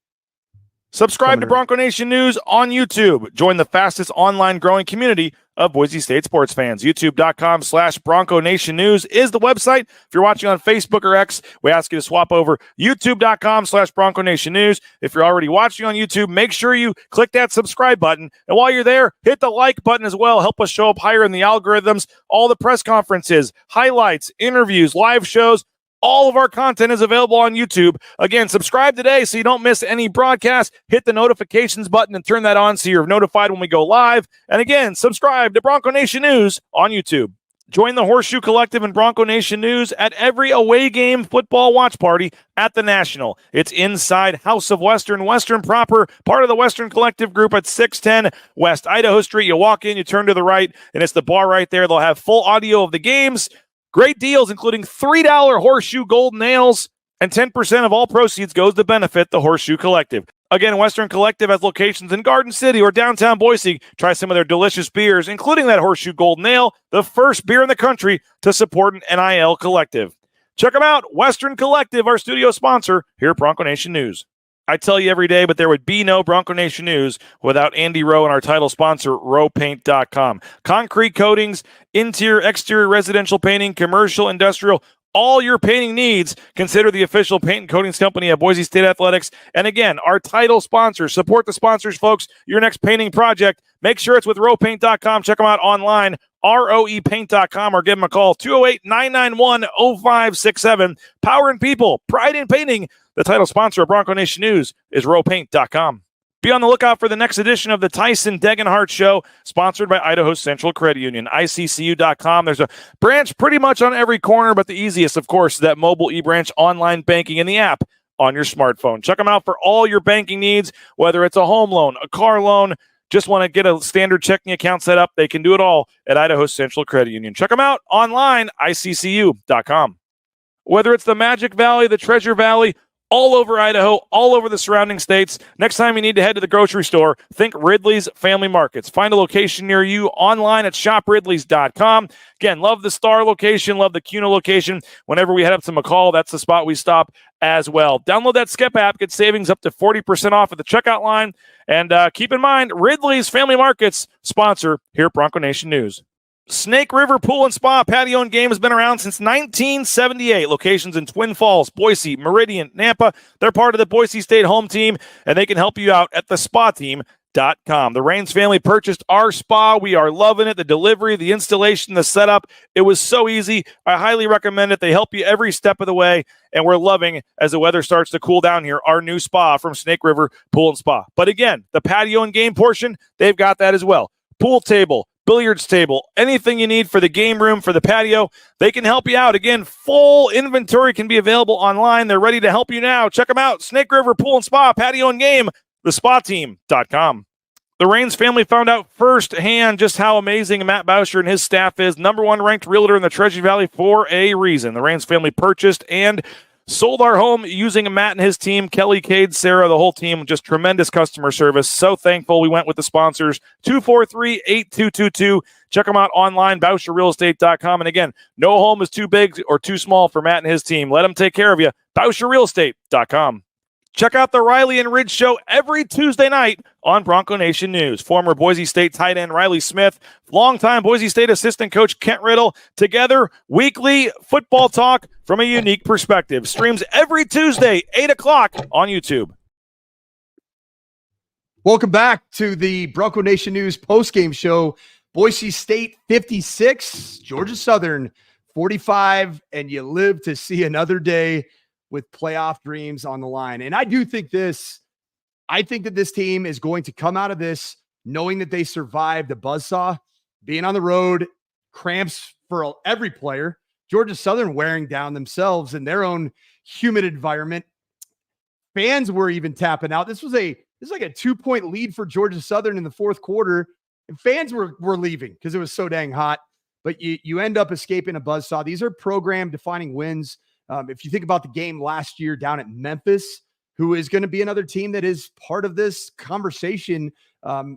Subscribe to Bronco Nation News on YouTube. Join the fastest online growing community of Boise State sports fans. YouTube.com/Bronco Nation News is the website. If you're watching on Facebook or X, we ask you to swap over YouTube.com/Bronco Nation News. If you're already watching on YouTube, make sure you click that subscribe button. And while you're there, hit the like button as well. Help us show up higher in the algorithms. All the press conferences, highlights, interviews, live shows, all of our content is available on YouTube. Again, subscribe today so you don't miss any broadcast. Hit the notifications button and turn that on so you're notified when we go live. And again, subscribe to Bronco Nation News on YouTube. Join the Horseshoe Collective and Bronco Nation News at every away game football watch party at the National. It's inside House of Western proper, part of the Western Collective group at 610 West Idaho Street. You walk in, you turn to the right, and it's the bar right there. They'll have full audio of the games. Great deals, including $3 Horseshoe Gold Nails, and 10% of all proceeds goes to benefit the Horseshoe Collective. Again, Western Collective has locations in Garden City or downtown Boise. Try some of their delicious beers, including that Horseshoe Gold Nail, the first beer in the country to support an NIL collective. Check them out, Western Collective, our studio sponsor here at Bronco Nation News. I tell you every day, but there would be no Bronco Nation News without Andy Rowe and our title sponsor, rowpaint.com. Concrete coatings, interior, exterior residential painting, commercial, industrial, all your painting needs. Consider the official paint and coatings company at Boise State Athletics. And again, our title sponsor. Support the sponsors, folks. Your next painting project, make sure it's with rowpaint.com. Check them out online, roepaint.com, or give them a call, 208-991-0567. Power and people, pride in painting. The title sponsor of Bronco Nation News is rowpaint.com. Be on the lookout for the next edition of the Tyson Degenhart Show, sponsored by Idaho Central Credit Union, ICCU.com. There's a branch pretty much on every corner, but the easiest, of course, is that mobile e-branch online banking in the app on your smartphone. Check them out for all your banking needs, whether it's a home loan, a car loan, just want to get a standard checking account set up. They can do it all at Idaho Central Credit Union. Check them out online, ICCU.com. Whether it's the Magic Valley, the Treasure Valley, all over Idaho, all over the surrounding states. Next time you need to head to the grocery store, think Ridley's Family Markets. Find a location near you online at shopridleys.com. Again, love the Star location, love the CUNA location. Whenever we head up to McCall, that's the spot we stop as well. Download that Skep app, get savings up to 40% off at the checkout line. And keep in mind, Ridley's Family Markets sponsor here at Bronco Nation News. Snake River Pool and Spa Patio and Game has been around since 1978. Locations in Twin Falls, Boise, Meridian, Nampa. They're part of the Boise State home team, and they can help you out at thespateam.com. The Raines family purchased our spa. We are loving it. The delivery, the installation, the setup. It was so easy. I highly recommend it. They help you every step of the way, and we're loving, as the weather starts to cool down here, our new spa from Snake River Pool and Spa. But again, the patio and game portion, they've got that as well. Pool table, billiards table, anything you need for the game room, for the patio, they can help you out. Again, full inventory can be available online. They're ready to help you now. Check them out. Snake River Pool and Spa, Patio and Game, thespateam.com. The Raines family found out firsthand just how amazing Matt Bauscher and his staff is. Number one ranked realtor in the Treasure Valley for a reason. The Raines family purchased and sold our home using Matt and his team, Kelly, Cade, Sarah, the whole team, just tremendous customer service. So thankful we went with the sponsors, 243-8222. Check them out online, BauscherRealEstate.com. And again, no home is too big or too small for Matt and his team. Let them take care of you, BauscherRealEstate.com. Check out the Riley and Ridge Show every Tuesday night on Bronco Nation News. Former Boise State tight end Riley Smith, longtime Boise State assistant coach Kent Riddle, together weekly football talk from a unique perspective. Streams every Tuesday, 8 o'clock on YouTube. Welcome back to the Bronco Nation News postgame show. Boise State 56, Georgia Southern 45, and you live to see another day with playoff dreams on the line. And I think that this team is going to come out of this knowing that they survived the buzzsaw, being on the road, cramps for every player, Georgia Southern wearing down themselves in their own humid environment. Fans were even tapping out. This was like a 2-point lead for Georgia Southern in the fourth quarter, and fans were leaving because it was so dang hot. But you end up escaping a buzzsaw. These are program-defining wins. If you think about the game last year down at Memphis, who is going to be another team that is part of this conversation,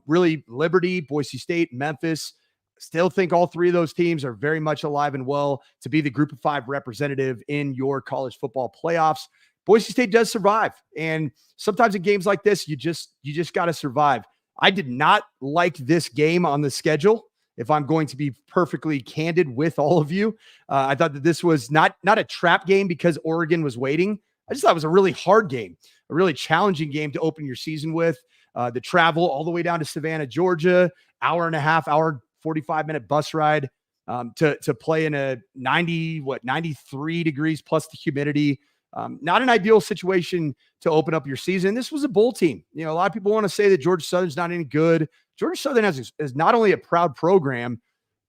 really Liberty, Boise State, Memphis, still think all three of those teams are very much alive and well to be the group of 5 representative in your college football playoffs. Boise State does survive. And sometimes in games like this, you just got to survive. I did not like this game on the schedule. If I'm going to be perfectly candid with all of you, I thought that this was not a trap game because Oregon was waiting. I just thought it was a really hard game, a really challenging game to open your season with. The travel all the way down to Savannah, Georgia, hour and a half, 45-minute bus ride to play in a 93 degrees plus the humidity. Not an ideal situation to open up your season. This was a bowl team. A lot of people want to say that Georgia Southern's not any good. Georgia Southern is not only a proud program,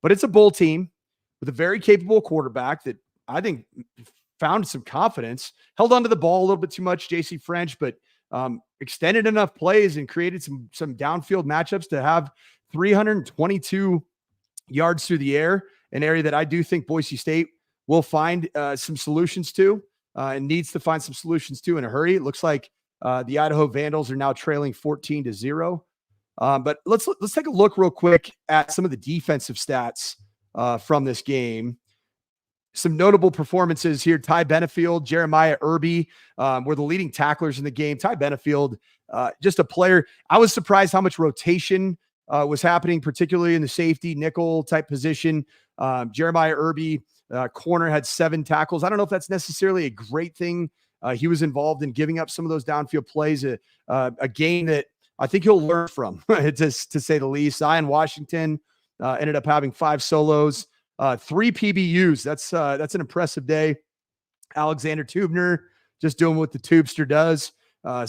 but it's a bowl team with a very capable quarterback that I think found some confidence, held onto the ball a little bit too much, J.C. French, but extended enough plays and created some downfield matchups to have 322 yards through the air, an area that I do think Boise State will find some solutions to and needs to find some solutions to in a hurry. It looks like the Idaho Vandals are now trailing 14-0. But let's take a look real quick at some of the defensive stats from this game. Some notable performances here. Ty Benefield, Jeremiah Irby were the leading tacklers in the game. Ty Benefield, just a player. I was surprised how much rotation was happening, particularly in the safety nickel type position. Jeremiah Irby, corner, had 7 tackles. I don't know if that's necessarily a great thing. He was involved in giving up some of those downfield plays, a game that I think he'll learn from, to say the least. Zion Washington ended up having 5 solos, 3 PBUs. That's an impressive day. Alexander Tubner just doing what the Tubester does.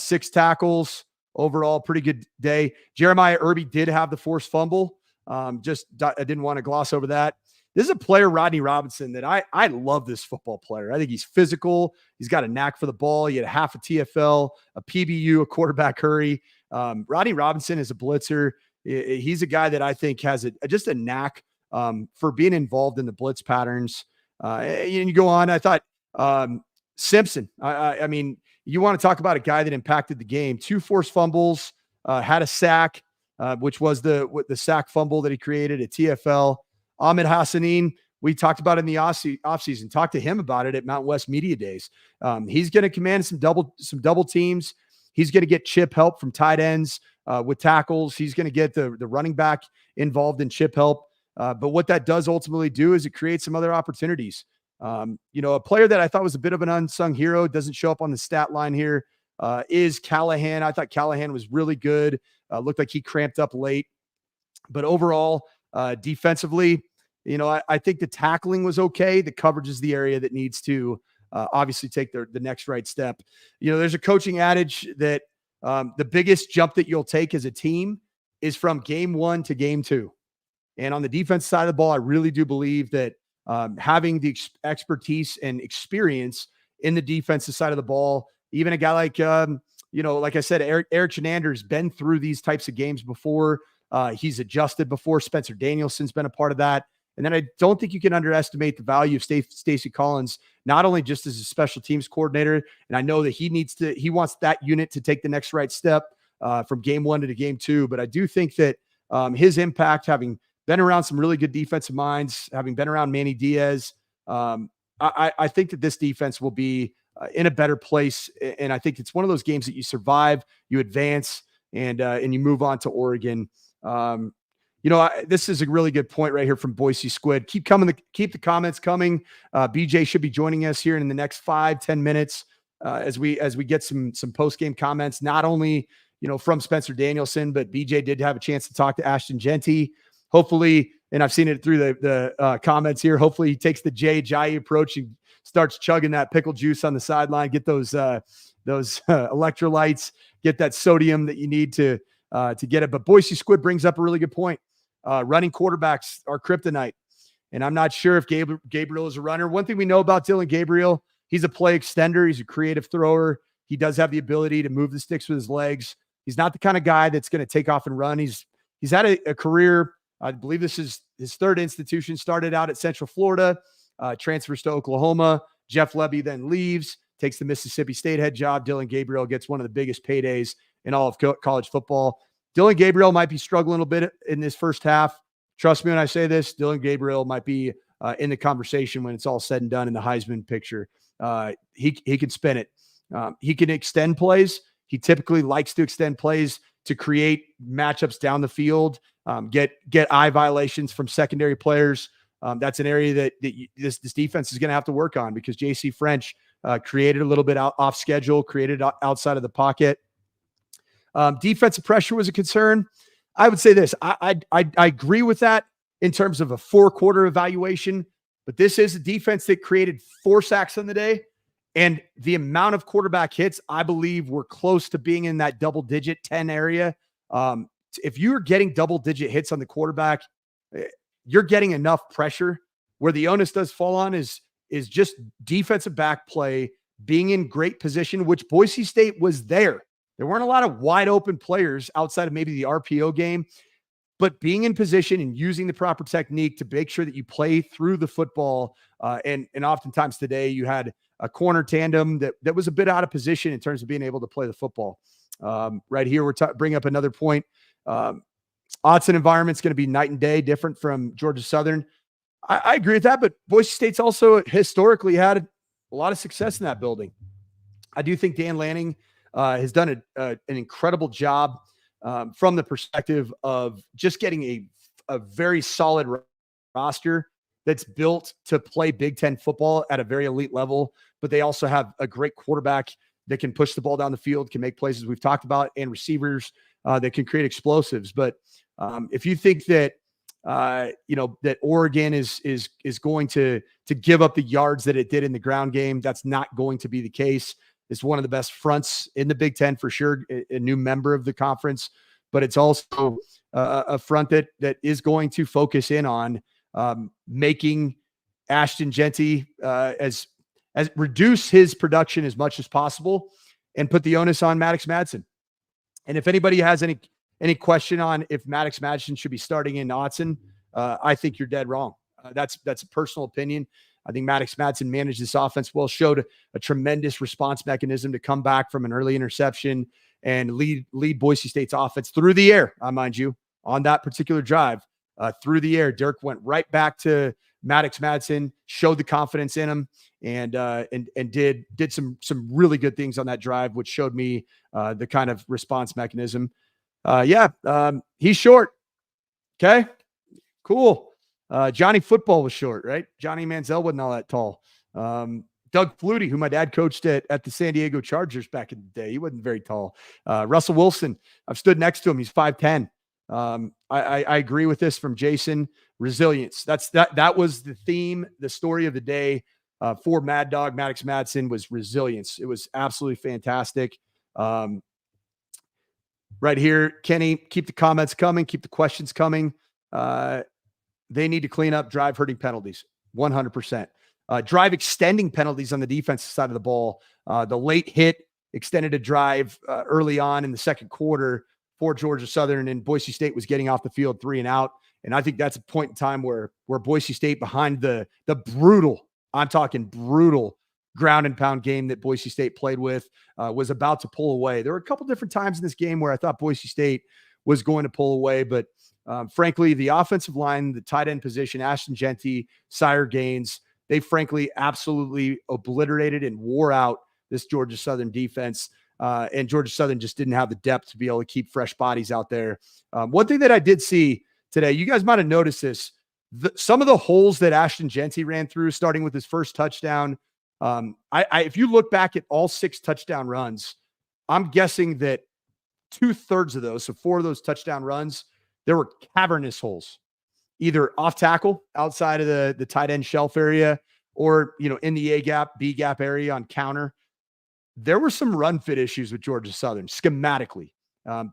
6 tackles. Overall, pretty good day. Jeremiah Irby did have the forced fumble. I didn't want to gloss over that. This is a player, Rodney Robinson, that I love this football player. I think he's physical. He's got a knack for the ball. He had half a TFL, a PBU, a quarterback hurry. Rodney Robinson is a blitzer. He's a guy that I think has just a knack for being involved in the blitz patterns. And you go on. I thought Simpson, I mean, you want to talk about a guy that impacted the game. 2 forced fumbles, had a sack, which was the sack fumble that he created at TFL. Ahmed Hassanin, we talked about in the offseason, talked to him about it at Mountain West Media Days. He's going to command some double teams. He's going to get chip help from tight ends with tackles. He's going to get the running back involved in chip help. But what that does ultimately do is it creates some other opportunities. A player that I thought was a bit of an unsung hero, doesn't show up on the stat line here, is Callahan. I thought Callahan was really good. Looked like he cramped up late. But overall, defensively, I think the tackling was okay. The coverage is the area that needs to obviously take the next right step. There's a coaching adage that the biggest jump that you'll take as a team is from game 1 to game 2. And on the defense side of the ball, I really do believe that having the expertise and experience in the defensive side of the ball, even a guy like, like I said, Eric Chenander's been through these types of games before. He's adjusted before. Spencer Danielson's been a part of that. And then I don't think you can underestimate the value of Stacey Collins, not only just as a special teams coordinator, and I know that he wants that unit to take the next right step from game 1 to game 2. But I do think that his impact, having been around some really good defensive minds, having been around Manny Diaz, I think that this defense will be in a better place. And I think it's one of those games that you survive, you advance, and you move on to Oregon. This is a really good point right here from Boise Squid. Keep the comments coming. BJ should be joining us here in the next 5-10 minutes as we get some post-game comments, not only, from Spencer Danielson, but BJ did have a chance to talk to Ashton Jeanty. Hopefully, and I've seen it through the comments here, hopefully he takes the Jai approach and starts chugging that pickle juice on the sideline, get those electrolytes, get that sodium that you need to get it. But Boise Squid brings up a really good point. Running quarterbacks are kryptonite. And I'm not sure if Gabriel is a runner. One thing we know about Dylan Gabriel, he's a play extender. He's a creative thrower. He does have the ability to move the sticks with his legs. He's not the kind of guy that's going to take off and run. He's had a career. I believe this is his third institution. Started out at Central Florida, transfers to Oklahoma. Jeff Levy then leaves, takes the Mississippi State head job. Dylan Gabriel gets one of the biggest paydays in all of college football. Dylan Gabriel might be struggling a bit in this first half. Trust me when I say this, Dylan Gabriel might be in the conversation when it's all said and done in the Heisman picture. He can spin it. He can extend plays. He typically likes to extend plays to create matchups down the field, get eye violations from secondary players. That's an area that this defense is going to have to work on, because J.C. French created a little bit off schedule, created outside of the pocket. Defensive pressure was a concern. I would say this. I agree with that in terms of a 4-quarter evaluation, but this is a defense that created 4 sacks on the day, and the amount of quarterback hits, I believe, were close to being in that double-digit 10 area. If you're getting double-digit hits on the quarterback, you're getting enough pressure. Where the onus does fall on is just defensive back play, being in great position, which Boise State was there. There weren't a lot of wide open players outside of maybe the RPO game, but being in position and using the proper technique to make sure that you play through the football. And oftentimes today you had a corner tandem that was a bit out of position in terms of being able to play the football. Right here, we're bring up another point. Autzen environment's going to be night and day different from Georgia Southern. I agree with that, but Boise State's also historically had a lot of success in that building. I do think Dan Lanning has done an incredible job from the perspective of just getting a very solid roster that's built to play Big Ten football at a very elite level, but they also have a great quarterback that can push the ball down the field, can make plays as we've talked about, and receivers that can create explosives. But if you think that that Oregon is going to give up the yards that it did in the ground game, that's not going to be the case. It's one of the best fronts in the Big Ten for sure, a new member of the conference, but it's also a front that is going to focus in on making Ashton Jeanty as reduce his production as much as possible and put the onus on Maddox Madsen. And if anybody has any question on if Maddox Madsen should be starting in Autzen, I think you're dead wrong. That's a personal opinion. I think Maddox Madsen managed this offense well, showed a tremendous response mechanism to come back from an early interception and lead Boise State's offense through the air. Mind you, on that particular drive, through the air, Dirk went right back to Maddox Madsen, showed the confidence in him, and did some really good things on that drive, which showed me the kind of response mechanism. He's short. Okay, cool. Johnny Football was short, right? Johnny Manziel wasn't all that tall. Doug Flutie, who my dad coached at the San Diego Chargers back in the day, he wasn't very tall. Russell Wilson, I've stood next to him. He's 5'10". I agree with this from Jason. Resilience. That was the theme, the story of the day for Mad Dog Maddox Madsen was resilience. It was absolutely fantastic. Right here, Kenny, keep the comments coming, keep the questions coming. they need to clean up drive hurting penalties, 100%. Drive extending penalties on the defensive side of the ball. The late hit extended a drive early on in the second quarter for Georgia Southern, and Boise State was getting off the field 3 and out. And I think that's a point in time where Boise State, behind the brutal, I'm talking brutal, ground and pound game that Boise State played with, was about to pull away. There were a couple different times in this game where I thought Boise State was going to pull away, but frankly, the offensive line, the tight end position, Ashton Jeanty, Sire Gaines, they frankly absolutely obliterated and wore out this Georgia Southern defense. And Georgia Southern just didn't have the depth to be able to keep fresh bodies out there. One thing that I did see today, you guys might have noticed this, some of the holes that Ashton Jeanty ran through, starting with his first touchdown. If you look back at all 6 touchdown runs, I'm guessing that 2/3 of those, so 4 of those touchdown runs, there were cavernous holes, either off tackle outside of the tight end shelf area, or, in the A gap, B gap area on counter. There were some run fit issues with Georgia Southern schematically.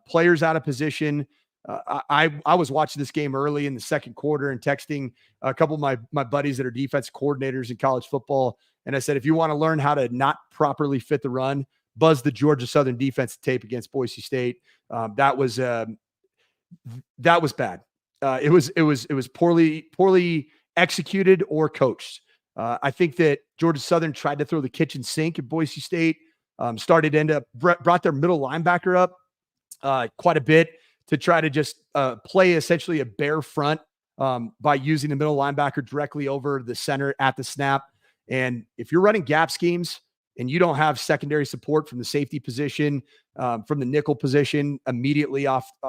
Players out of position. I was watching this game early in the second quarter and texting a couple of my buddies that are defense coordinators in college football. And I said, if you want to learn how to not properly fit the run, buzz the Georgia Southern defense tape against Boise State. That was bad. It was poorly executed or coached. I think that Georgia Southern tried to throw the kitchen sink at Boise State. Brought their middle linebacker up quite a bit to try to just play essentially a bare front by using the middle linebacker directly over the center at the snap. And if you're running gap schemes and you don't have secondary support from the safety position, from the nickel position immediately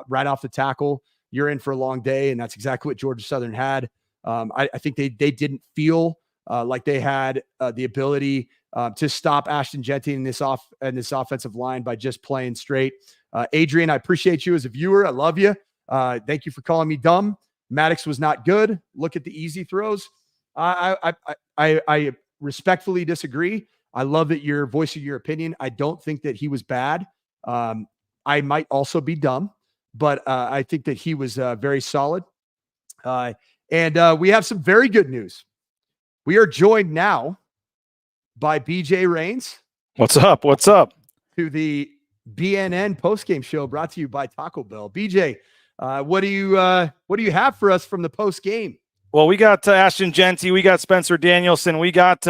right off the tackle, you're in for a long day. And that's exactly what Georgia Southern had. I think they didn't feel like they had the ability to stop Ashton Jeanty in this offensive line by just playing straight. Adrian, I appreciate you as a viewer. I love you. Thank you for calling me dumb. Maddox was not good. Look at the easy throws. I respectfully disagree. I love that you're voicing your opinion. I don't think that he was bad. I might also be dumb, but I think that he was very solid. And we have some very good news. We are joined now by BJ Rains. What's up? What's up? To the BNN postgame show brought to you by Taco Bell. BJ, what do you have for us from the postgame? Well, we got Ashton Jeanty, we got Spencer Danielson, we got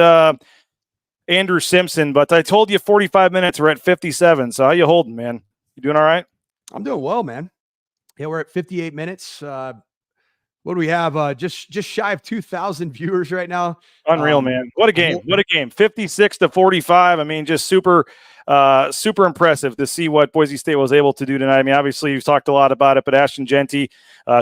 Andrew Simpson, but I told you 45 minutes, we're at 57. So how you holding, man? You doing all right? I'm doing well, man. Yeah, we're at 58 minutes. What do we have? Just shy of 2,000 viewers right now. Unreal, man. What a game. What a game. 56-45. I mean, just super impressive to see what Boise State was able to do tonight. I mean, obviously, you've talked a lot about it, but Ashton Jeanty,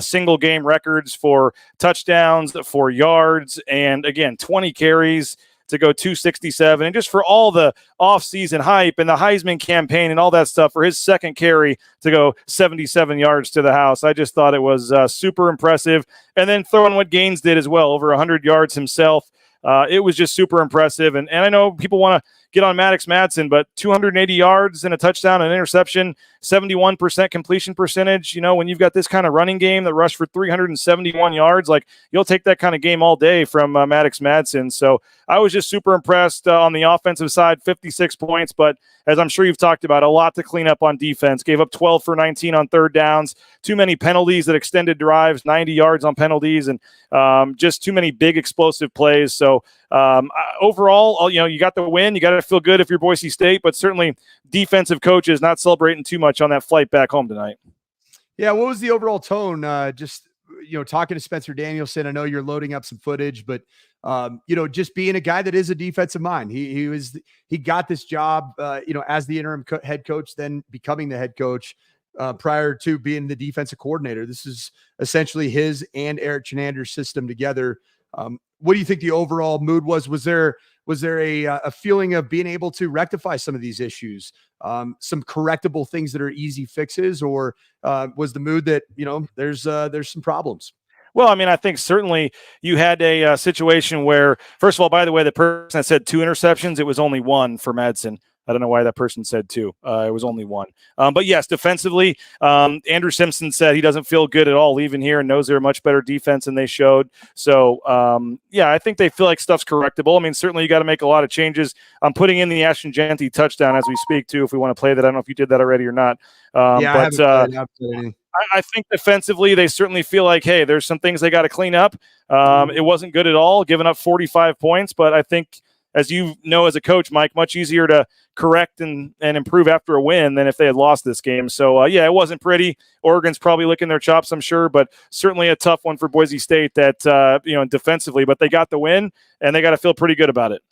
single game records for touchdowns, for yards, and again, 20 carries to go 267. And just for all the offseason hype and the Heisman campaign and all that stuff, for his second carry to go 77 yards to the house, I just thought it was super impressive. And then throwing what Gaines did as well, over 100 yards himself. It was just super impressive. And I know people want to get on Maddox Madsen, but 280 yards and a touchdown and interception, 71% completion percentage. You know, when you've got this kind of running game that rushed for 371 yards, like, you'll take that kind of game all day from Maddox Madsen. So I was just super impressed on the offensive side, 56 points. But as I'm sure you've talked about, a lot to clean up on defense. Gave up 12 for 19 on third downs, too many penalties that extended drives, 90 yards on penalties, and just too many big explosive plays. So overall, you know, you got the win. You got to feel good if you're Boise State, but certainly defensive coaches not celebrating too much on that flight back home tonight. Yeah, what was the overall tone? Just, you know, talking to Spencer Danielson, I know you're loading up some footage, but you know, just being a guy that is a defensive mind, he got this job, you know, as the interim head coach, then becoming the head coach prior to being the defensive coordinator. This is essentially his and Eric Chenander's system together. What do you think the overall mood was? Was there a feeling of being able to rectify some of these issues, some correctable things that are easy fixes, or was the mood that, you know, there's some problems? Well, I mean, I think certainly you had a situation where, first of all, by the way, the person that said 2 interceptions, it was only 1 for Madsen. I don't know why that person said 2. It was only 1. But yes, defensively, Andrew Simpson said he doesn't feel good at all leaving here and knows they're a much better defense than they showed. So, I think they feel like stuff's correctable. I mean, certainly you got to make a lot of changes. I'm putting in the Ashton Jeanty touchdown as we speak, too, if we want to play that. I don't know if you did that already or not. I think defensively, they certainly feel like, hey, there's some things they got to clean up. It wasn't good at all, giving up 45 points, but I think, as you know as a coach, Mike, much easier to correct and improve after a win than if they had lost this game. So, it wasn't pretty. Oregon's probably licking their chops, I'm sure, but certainly a tough one for Boise State that, defensively. But they got the win, and they got to feel pretty good about it.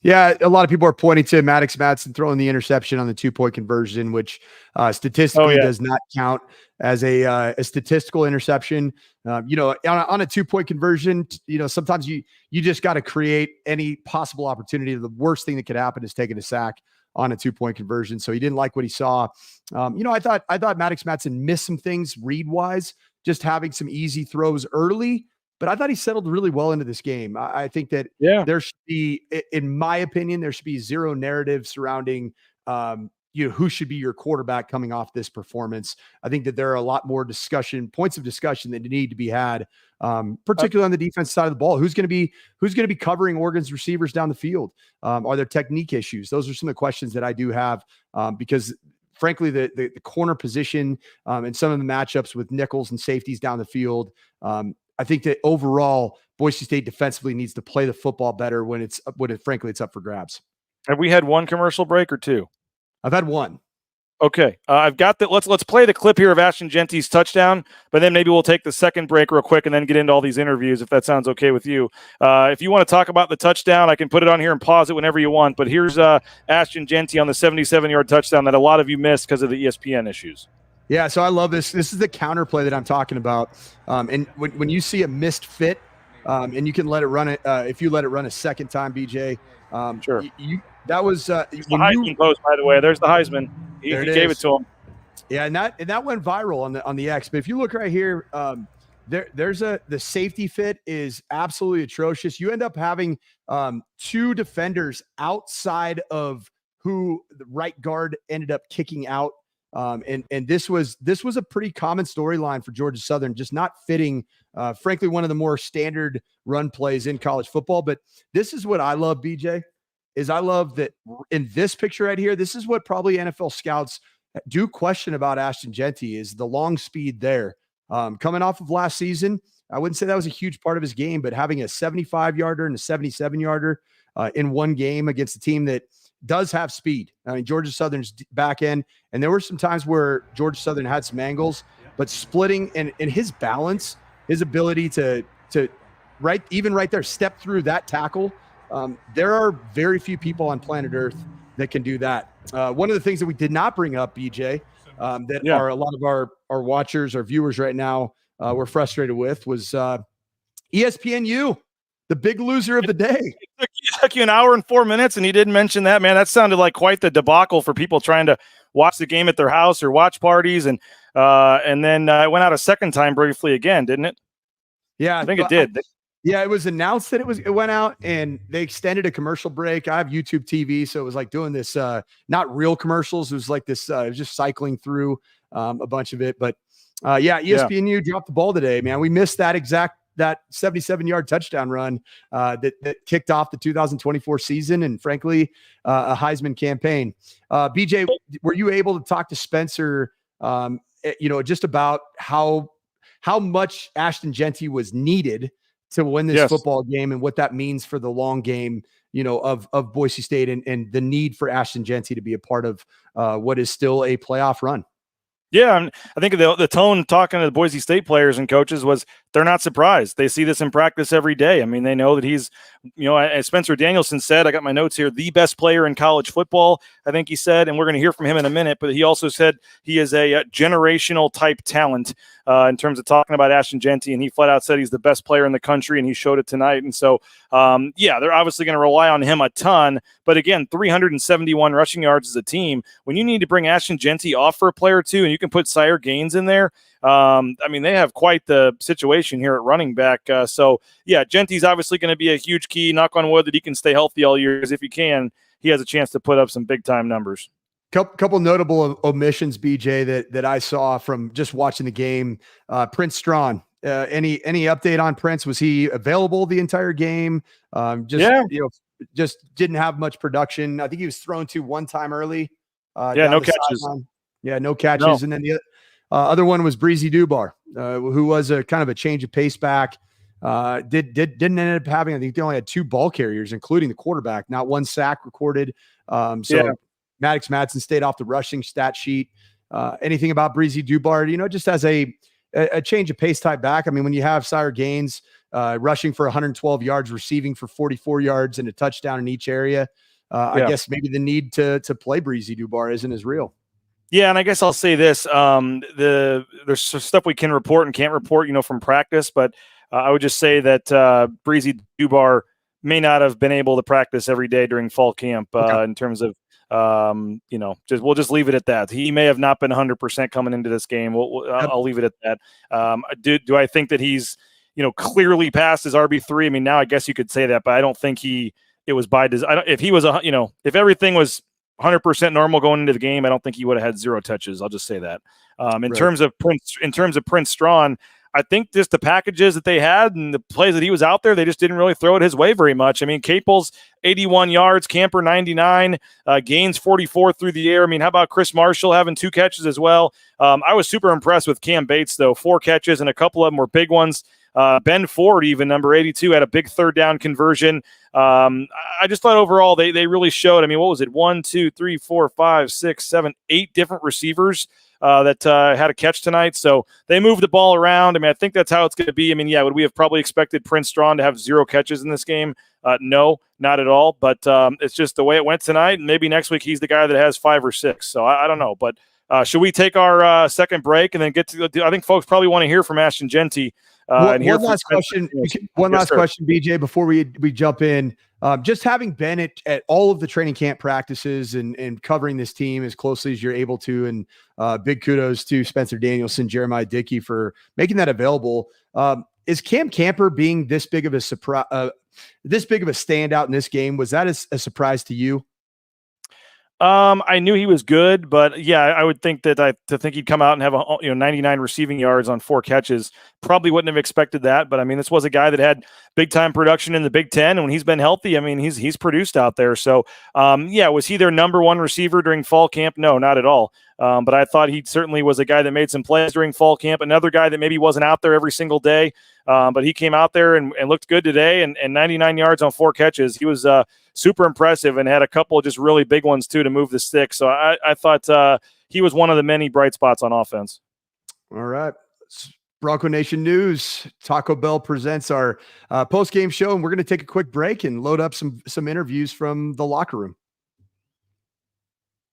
Yeah, a lot of people are pointing to Maddox Madsen throwing the interception on the 2-point conversion, which statistically does not count as a statistical interception. On a 2-point conversion, sometimes you just got to create any possible opportunity. The worst thing that could happen is taking a sack on a 2-point conversion. So he didn't like what he saw. I thought Maddox Madsen missed some things read-wise, just having some easy throws early. But I thought he settled really well into this game. I think that there should be, in my opinion, there should be zero narrative surrounding who should be your quarterback coming off this performance. I think that there are a lot more points of discussion that need to be had, particularly on the defense side of the ball. Who's going to be covering Oregon's receivers down the field? Are there technique issues? Those are some of the questions that I do have because frankly, the corner position and some of the matchups with nickels and safeties down the field. I think that overall, Boise State defensively needs to play the football better when it's up for grabs. Have we had 1 commercial break or 2? I've had 1. Okay, I've got that. Let's play the clip here of Ashton Jeanty's touchdown, but then maybe we'll take the second break real quick and then get into all these interviews if that sounds okay with you. If you want to talk about the touchdown, I can put it on here and pause it whenever you want. But here's Ashton Jeanty on the 77-yard touchdown that a lot of you missed because of the ESPN issues. Yeah, so I love this. This is the counter play that I'm talking about. And when you see a missed fit, and you can let it run it, if you let it run a second time, BJ. Sure. That was the Heisman post, by the way. There's the Heisman. He gave it to him. Yeah, and that went viral on the X. But if you look right here, the safety fit is absolutely atrocious. You end up having 2 defenders outside of who the right guard ended up kicking out. And this was a pretty common storyline for Georgia Southern, just not fitting, frankly, one of the more standard run plays in college football. But this is what I love, BJ, is I love that in this picture right here, this is what probably NFL scouts do question about Ashton Jeanty is the long speed there. Coming off of last season, I wouldn't say that was a huge part of his game, but having a 75-yarder and a 77-yarder in one game against a team that does have speed. I mean, Georgia Southern's back end, and there were some times where Georgia Southern had some angles, but splitting and his balance, his ability to right there, step through that tackle. There are very few people on planet Earth that can do that. One of the things that we did not bring up, BJ, are a lot of our watchers, our viewers right now were frustrated with was ESPNU. The big loser of the day. It took you an hour and 4 minutes, and he didn't mention that, man. That sounded like quite the debacle for people trying to watch the game at their house or watch parties. And then it went out a second time briefly again, didn't it? Yeah, I think it did. Yeah, it was announced that it went out, and they extended a commercial break. I have YouTube TV, so it was like doing this, not real commercials. It was like this, it was just cycling through a bunch of it. But ESPNU dropped the ball today, man. We missed that 77-yard touchdown run that kicked off the 2024 season and, frankly, a Heisman campaign. BJ, were you able to talk to Spencer, just about how much Ashton Jeanty was needed to win this football game and what that means for the long game, of Boise State and the need for Ashton Jeanty to be a part of what is still a playoff run? Yeah, I think the tone talking to the Boise State players and coaches was they're not surprised. They see this in practice every day. I mean, they know that he's, as Spencer Danielson said, I got my notes here, the best player in college football, I think he said, and we're going to hear from him in a minute, but he also said he is a generational type talent in terms of talking about Ashton Jeanty, and he flat out said he's the best player in the country, and he showed it tonight. And so, they're obviously going to rely on him a ton, but again, 371 rushing yards as a team. When you need to bring Ashton Jeanty off for a player or two, and you can put Sire Gaines in there, they have quite the situation here at running back. Jeanty's obviously going to be a huge key. Knock on wood that he can stay healthy all year, because if he can, he has a chance to put up some big time numbers. Couple notable omissions, BJ, that I saw from just watching the game. Prince Strawn. Any update on Prince? Was he available the entire game? Just didn't have much production. I think he was thrown to one time early. No catches. No catches. No. And then the other one was Breezy Dubar, who was a kind of a change of pace back. Didn't end up having, I think they only had 2 ball carriers, including the quarterback, not 1 sack recorded. Maddox Madsen stayed off the rushing stat sheet. Anything about Breezy Dubar, just as a change of pace type back. I mean, when you have Sire Gaines rushing for 112 yards, receiving for 44 yards and a touchdown in each area, I guess maybe the need to play Breezy Dubar isn't as real. Yeah, and I guess I'll say this. There's stuff we can report and can't report, from practice, but I would just say that Breezy Dubar may not have been able to practice every day during fall camp in terms of, we'll just leave it at that. He may have not been 100% coming into this game. I'll leave it at that. Do I think that he's, clearly past his RB3? I mean, now I guess you could say that, but I don't think it was by design. If he was, if everything was 100% normal going into the game, I don't think he would have had 0 touches. I'll just say that. In terms of Prince Strawn, I think just the packages that they had and the plays that he was out there, they just didn't really throw it his way very much. I mean, Caples, 81 yards, Camper, 99, Gaines, 44 through the air. I mean, how about Chris Marshall having 2 catches as well? I was super impressed with Cam Bates, though. 4 catches, and a couple of them were big ones. Ben Ford, even number 82, had a big 3rd down conversion. I just thought overall they really showed. I mean, what was it? 1, 2, 3, 4, 5, 6, 7, 8 different receivers that had a catch tonight. So they moved the ball around. I mean, I think that's how it's going to be. I mean, would we have probably expected Prince Strawn to have 0 catches in this game? No, not at all. But it's just the way it went tonight. And maybe next week he's the guy that has 5 or 6. So I don't know. But should we take our second break and then get to I think folks probably want to hear from Ashton Jeanty. One last question, BJ, before we jump in. Just having been at all of the training camp practices and covering this team as closely as you're able to, and big kudos to Spencer Danielson, Jeremiah Dickey for making that available. Is Cam Camper being this big of a surprise, this big of a standout in this game? Was that a surprise to you? I knew he was good, but I would think that to think he'd come out and have 99 receiving yards on 4 catches, probably wouldn't have expected that. But I mean, this was a guy that had big time production in the Big Ten, and when he's been healthy, I mean, he's produced out there. So was he their number 1 receiver during fall camp? No, not at all. But I thought he certainly was a guy that made some plays during fall camp. Another guy that maybe wasn't out there every single day, but he came out there and looked good today, and 99 yards on 4 catches. He was super impressive and had a couple of just really big ones too to move the stick. So I thought he was one of the many bright spots on offense. All right. Bronco Nation News. Taco Bell presents our post-game show, and we're going to take a quick break and load up some interviews from the locker room.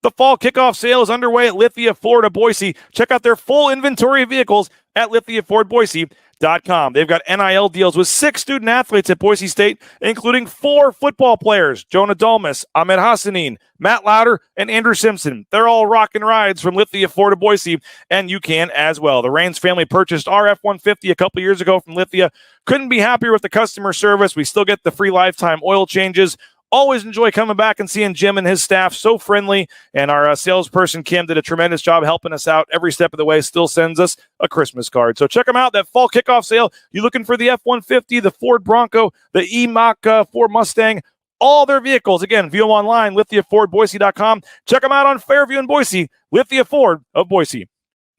The fall kickoff sale is underway at Lithia Ford of Boise. Check out their full inventory of vehicles at lithiafordboise.com. They've got NIL deals with 6 student athletes at Boise State, including 4 football players, Jonah Dalmas, Ahmed Hassanin, Matt Lauder, and Andrew Simpson. They're all rocking rides from Lithia Ford of Boise, and you can as well. The Raines family purchased our F-150 a couple years ago from Lithia. Couldn't be happier with the customer service. We still get the free lifetime oil changes. Always enjoy coming back and seeing Jim and his staff, so friendly. And our salesperson, Kim, did a tremendous job helping us out every step of the way, still sends us a Christmas card. So check them out, that fall kickoff sale. You looking for the F-150, the Ford Bronco, the E-Mach Ford Mustang, all their vehicles. Again, view them online, lithiafordboise.com. Check them out on Fairview and Boise, Lithia Ford of Boise.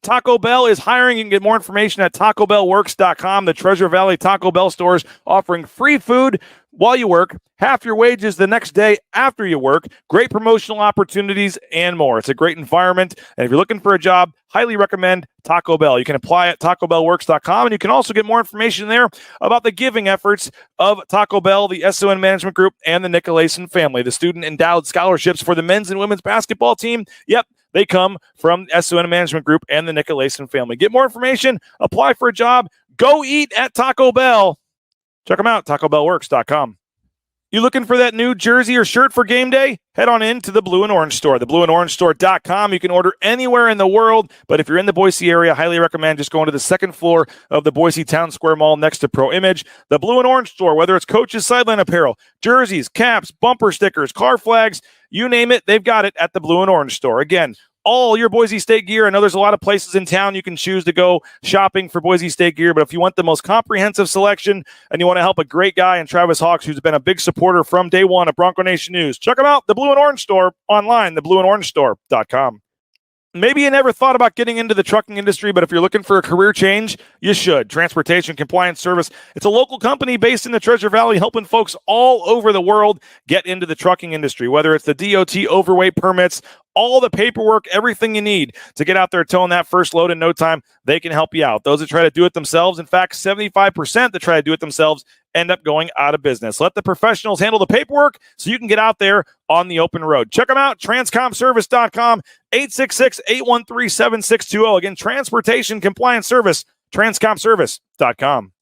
Taco Bell is hiring. You can get more information at TacoBellWorks.com. The Treasure Valley Taco Bell stores offering free food while you work, half your wages the next day after you work, great promotional opportunities, and more. It's a great environment, and if you're looking for a job, highly recommend Taco Bell. You can apply at TacoBellWorks.com, and you can also get more information there about the giving efforts of Taco Bell, the SON Management Group, and the Nicolason family. The student endowed scholarships for the men's and women's basketball team, they come from SON Management Group and the Nicolason family. Get more information, apply for a job, go eat at Taco Bell. Check them out, TacoBellWorks.com. You looking for that new jersey or shirt for game day? Head on in to the Blue and Orange Store, theblueandorangestore.com. You can order anywhere in the world, but if you're in the Boise area, I highly recommend just going to the second floor of the Boise Town Square Mall next to Pro Image. The Blue and Orange Store, whether it's coaches' sideline apparel, jerseys, caps, bumper stickers, car flags, you name it, they've got it at the Blue and Orange Store. Again, all your Boise State gear. I know there's a lot of places in town you can choose to go shopping for Boise State gear, but if you want the most comprehensive selection and you want to help a great guy in Travis Hawks, who's been a big supporter from day one of Bronco Nation News, check them out, the Blue and Orange Store, online, theblueandorangestore.com. Maybe you never thought about getting into the trucking industry, but if you're looking for a career change, you should. Transportation Compliance Service. It's a local company based in the Treasure Valley, helping folks all over the world get into the trucking industry, whether it's the DOT overweight permits, all the paperwork, everything you need to get out there towing that first load in no time, they can help you out. Those that try to do it themselves, in fact, 75% that try to do it themselves end up going out of business. Let the professionals handle the paperwork so you can get out there on the open road. Check them out, transcomservice.com, 866-813-7620. Again, Transportation Compliance Service, transcomservice.com.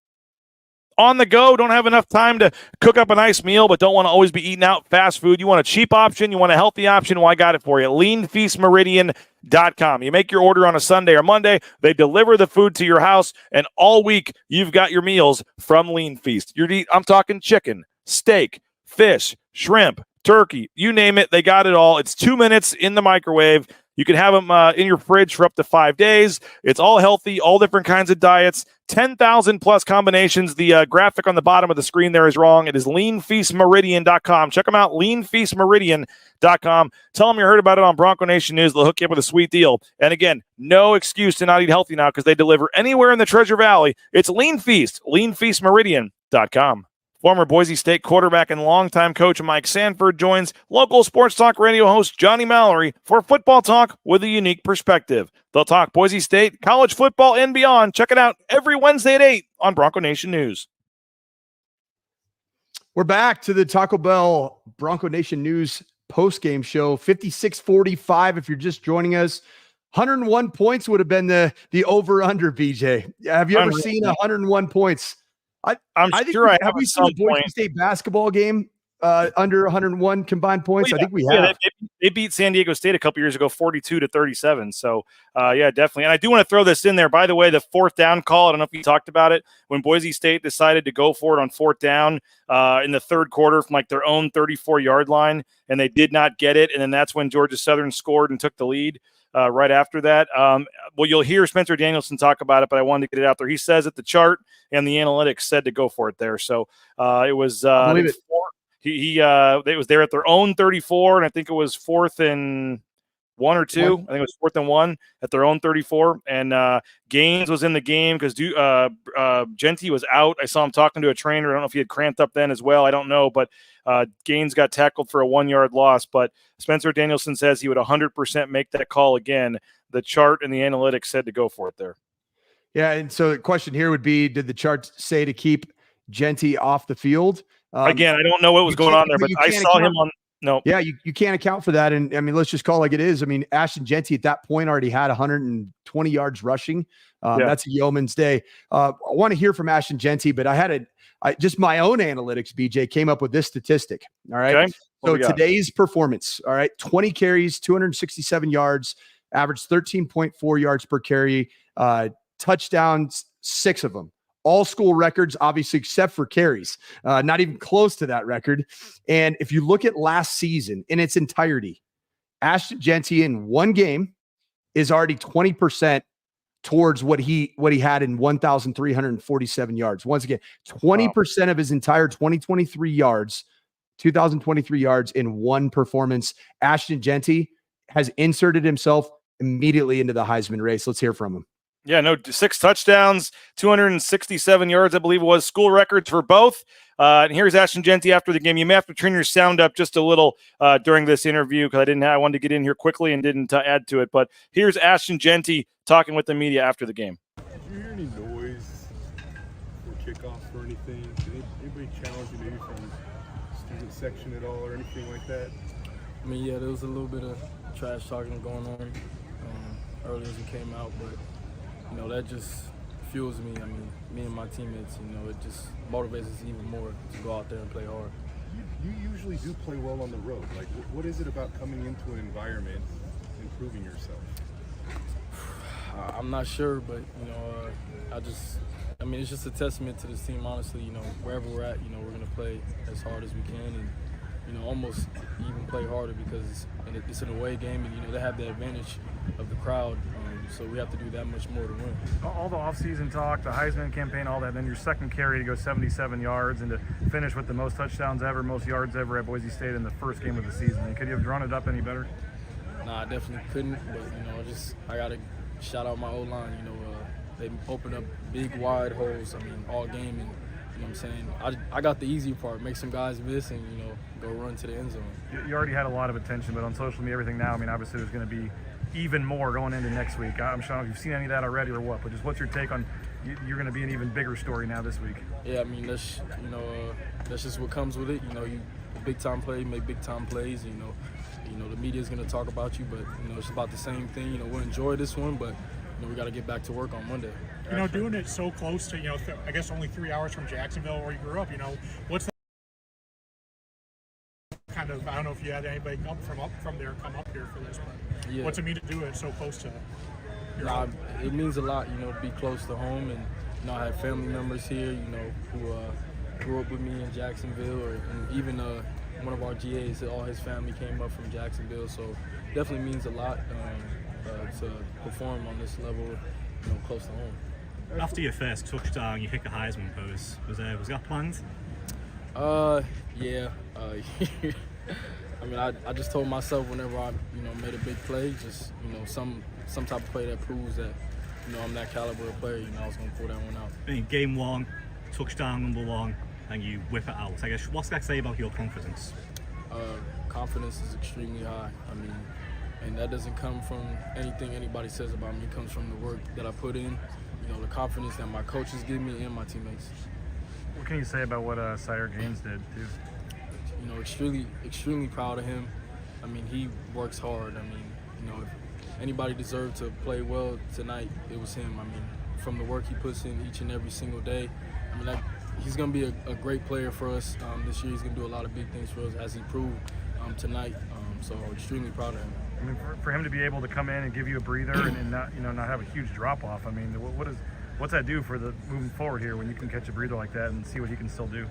On the go, don't have enough time to cook up a nice meal, but don't want to always be eating out fast food. You want a cheap option, you want a healthy option, well, I got it for you. LeanFeastMeridian.com. You make your order on a Sunday or Monday, they deliver the food to your house, and all week you've got your meals from Lean Feast. I'm talking chicken, steak, fish, shrimp, turkey, you name it, they got it all. It's 2 minutes in the microwave. You can have them in your fridge for up to 5 days. It's all healthy, all different kinds of diets, 10,000 plus combinations. The graphic on the bottom of the screen there is wrong. It is leanfeastmeridian.com. Check them out, leanfeastmeridian.com. Tell them you heard about it on Bronco Nation News. They'll hook you up with a sweet deal. And again, no excuse to not eat healthy now because they deliver anywhere in the Treasure Valley. It's Lean Feast, leanfeastmeridian.com. Former Boise State quarterback and longtime coach Mike Sanford joins local sports talk radio host Johnny Mallory for football talk with a unique perspective. They'll talk Boise State, college football, and beyond. Check it out every Wednesday at 8 on Bronco Nation News. We're back to the Taco Bell Bronco Nation News postgame show. 56-45 if you're just joining us. 101 points would have been the over-under, BJ. Have you ever seen 101 points? I'm sure I have. We seen a Boise State basketball game under 101 combined points? Well, yeah. I think we have. They beat San Diego State a couple years ago, 42-37. So, yeah, definitely. And I do want to throw this in there. By the way, the fourth down call, I don't know if you talked about it, when Boise State decided to go for it on fourth down in the third quarter from like their own 34-yard line, and they did not get it. And then that's when Georgia Southern scored and took the lead. Right after that. Well, you'll hear Spencer Danielson talk about it, but I wanted to get it out there. He says that the chart and the analytics said to go for it there. So it was it was there at their own 34, and I think it was 4th and 1 or 2. I think it was 4th and 1 at their own 34. And Gaines was in the game because Jeanty was out. I saw him talking to a trainer. I don't know if he had cramped up then as well. I don't know, but Gaines got tackled for a 1-yard loss. But Spencer Danielson says he would 100% make that call again. The chart and the analytics said to go for it there. Yeah, and so the question here would be, did the chart say to keep Jeanty off the field? Again, I don't know what was going on there, but I saw him on – no. Yeah, you can't account for that. And, I mean, let's just call it like it is. I mean, Ashton Jeanty at that point already had 120 yards rushing. That's a yeoman's day. I want to hear from Ashton Jeanty, but I had just my own analytics, BJ, came up with this statistic. All right. Okay. So today's performance, all right, 20 carries, 267 yards, averaged 13.4 yards per carry, touchdowns, 6 of them. All school records, obviously, except for carries, not even close to that record. And if you look at last season in its entirety, Ashton Jeanty in one game is already 20% towards what he had in 1,347 yards. Once again, 20% of his entire 2023 yards in one performance. Ashton Jeanty has inserted himself immediately into the Heisman race. Let's hear from him. Yeah, no, 6 touchdowns, 267 yards, I believe it was, school records for both. And here's Ashton Jeanty after the game. You may have to turn your sound up just a little during this interview because I wanted to get in here quickly and didn't add to it. But here's Ashton Jeanty talking with the media after the game. Did you hear any noise or kickoff or anything? Did anybody challenge you maybe from student section at all or anything like that? I mean, yeah, there was a little bit of trash talking going on earlier as we came out, but you know, that just fuels me. I mean, me and my teammates, you know, it just motivates us even more to go out there and play hard. you usually do play well on the road. Like, what is it about coming into an environment and proving yourself? I'm not sure, but I mean, it's just a testament to this team. Honestly, wherever we're at, we're gonna play as hard as we can, and almost even play harder because it's an away game, and they have the advantage of the crowd. So we have to do that much more to win. All the offseason talk, the Heisman campaign, all that, then your second carry to go 77 yards and to finish with the most touchdowns ever, most yards ever at Boise State in the first game of the season. Could you have drawn it up any better? Nah, I definitely couldn't, but I gotta shout out my O-line. They opened up big, wide holes, all game, and what I'm saying? I got the easy part, make some guys miss and, go run to the end zone. You already had a lot of attention, but on social media, everything now, obviously there's going to be even more going into next week. I'm sure if you've seen any of that already or what, but just what's your take on you're going to be an even bigger story now this week? Yeah, that's just what comes with it. You big time play, make big time plays. The media's going to talk about you, but it's about the same thing. We'll enjoy this one, but we got to get back to work on Monday. Doing it so close to I guess only 3 hours from Jacksonville where you grew up. What's that kind of? I don't know if you had anybody come from there come up here for this, but yeah. What's it mean to do it so close to? It means a lot, to be close to home, and I have family members here, who grew up with me in Jacksonville, and even one of our GAs, all his family came up from Jacksonville, so definitely means a lot to perform on this level, close to home. After your first touchdown, you hit the Heisman pose. Was that planned? Yeah. I just told myself whenever I, made a big play, just, some type of play that proves that, I'm that caliber of player, I was going to pull that one out. Game one, touchdown number one, and you whip it out. I guess, what's that say about your confidence? Confidence is extremely high. And that doesn't come from anything anybody says about me. It comes from the work that I put in, the confidence that my coaches give me and my teammates. What can you say about what Sire James did, too? Extremely proud of him. He works hard. If anybody deserved to play well tonight, it was him. From the work he puts in each and every single day, he's going to be a great player for us this year. He's going to do a lot of big things for us, as he proved tonight. So extremely proud of him. For him to be able to come in and give you a breather and not not have a huge drop off. What's that do for the moving forward here when you can catch a breather like that and see what he can still do?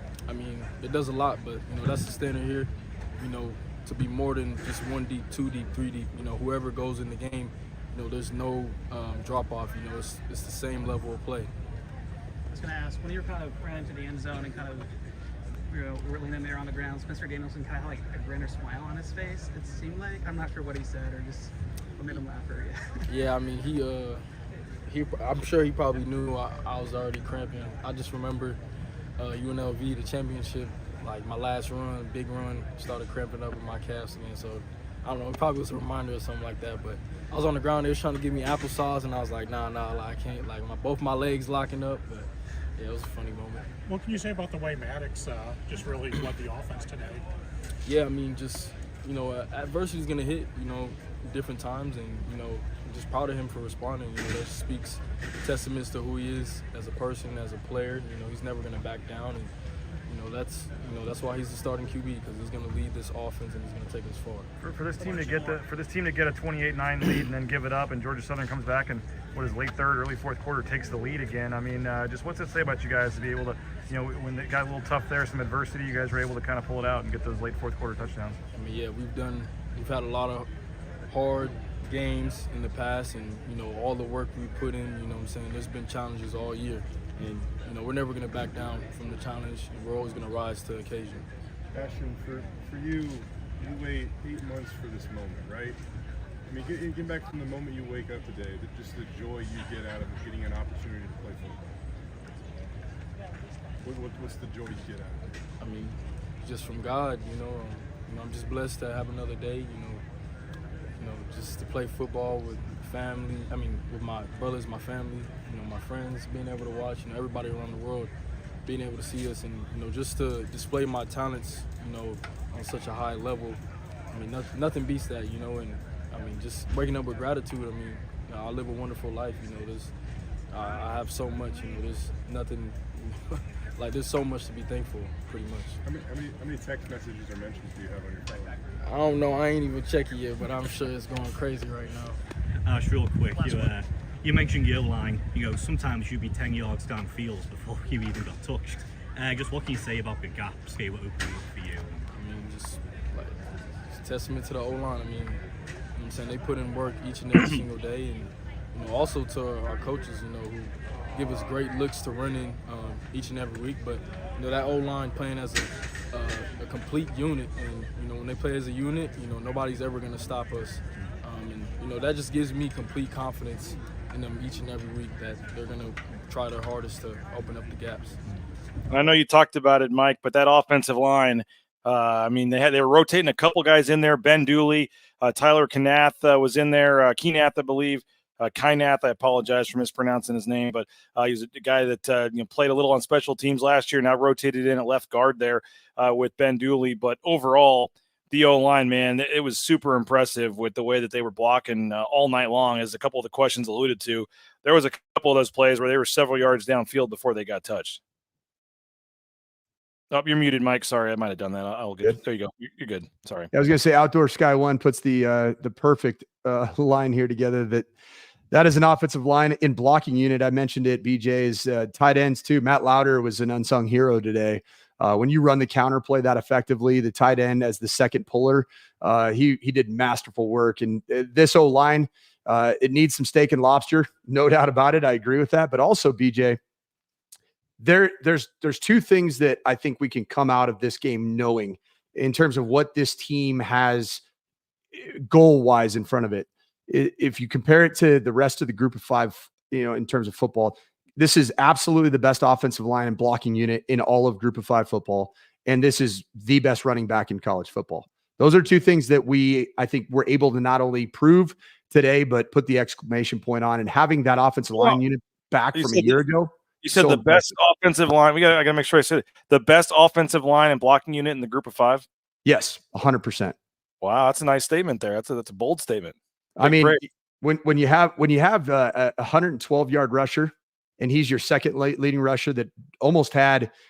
It does a lot, but that's the standard here. To be more than just 1 deep, 2 deep, 3 deep. Whoever goes in the game, there's no drop off. It's the same level of play. I was going to ask, when you kind of ran into the end zone and kind of whirling in there on the ground, Spencer Danielson kind of had like a grin or smile on his face. It seemed like, I'm not sure what he said or just what made him laugh. Or yeah, I'm sure he probably knew I was already cramping. I just remember UNLV, the championship, like my last run, big run, started cramping up with my calves again. So I don't know, it probably was a reminder or something like that. But I was on the ground, they was trying to give me applesauce, and I was like, nah, I can't. Like both my legs locking up. But yeah, it was a funny moment. What can you say about the way Maddox just really led the offense today? Yeah, adversity is gonna hit, different times, and I'm just proud of him for responding. That speaks testaments to who he is as a person, as a player. He's never gonna back down, and that's why he's the starting QB, because he's gonna lead this offense and he's gonna take us far. For this team to get a 28-9 lead and then give it up, and Georgia Southern comes back and late third, early fourth quarter takes the lead again. Just what's it say about you guys to be able to, when it got a little tough there, some adversity, you guys were able to kind of pull it out and get those late fourth quarter touchdowns? Yeah, we've had a lot of hard games in the past, and all the work we put in, there's been challenges all year, and we're never going to back down from the challenge, and we're always going to rise to the occasion. Ashton, for you, you wait 8 months for this moment, right? Getting back from the moment you wake up today, just the joy you get out of getting an opportunity to play football. What's the joy you get out of it? Just from God, I'm just blessed to have another day, just to play football with family, with my brothers, my family, my friends, being able to watch, everybody around the world being able to see us, and just to display my talents, on such a high level. Nothing beats that, and just waking up with gratitude. I live a wonderful life, I have so much, there's nothing like there's so much to be thankful, pretty much. How many text messages or mentions do you have on your phone? I don't know. I ain't even checked it yet, but I'm sure it's going crazy right now. Just real quick, you mentioned your line. Sometimes you'd be 10 yards downfield before you even got touched. Just what can you say about the gaps they were opening up for you? I mean, just like it's a testament to the O-line. I mean, you know what I'm saying, they put in work each and every single day, and also to our coaches, who give us great looks to run in each and every week. But that O-line playing as a complete unit, and when they play as a unit, nobody's ever going to stop us. And that just gives me complete confidence in them each and every week that they're going to try their hardest to open up the gaps. I know you talked about it, Mike, but that offensive line, they were rotating a couple guys in there. Ben Dooley, Tyler Knath was in there. Keenath, I believe. Kynath, I apologize for mispronouncing his name, but he's a guy that played a little on special teams last year, now rotated in at left guard there with Ben Dooley. But overall, the O-line, man, it was super impressive with the way that they were blocking all night long, as a couple of the questions alluded to. There was a couple of those plays where they were several yards downfield before they got touched. Oh, you're muted, Mike. Sorry, I might have done that. I'll get. There you go. You're good. Sorry. I was going to say Outdoor Sky One puts the perfect line here together. That is an offensive line in blocking unit. I mentioned it. BJ's tight ends too. Matt Lauder was an unsung hero today. When you run the counter play that effectively, the tight end as the second puller, he did masterful work. And this O-line, it needs some steak and lobster, no doubt about it. I agree with that. But also, BJ, there's two things that I think we can come out of this game knowing in terms of what this team has goal-wise in front of it. If you compare it to the rest of the group of five, in terms of football, this is absolutely the best offensive line and blocking unit in all of group of five football. And this is the best running back in college football. Those are two things that I think we're able to not only prove today, but put the exclamation point on. And having that offensive line unit back from a year ago. You said the best offensive line. I got to make sure I said it. The best offensive line and blocking unit in the group of five? Yes, 100%. Wow, that's a nice statement there. That's a bold statement. I mean, when you have a 112-yard rusher, and he's your second leading rusher that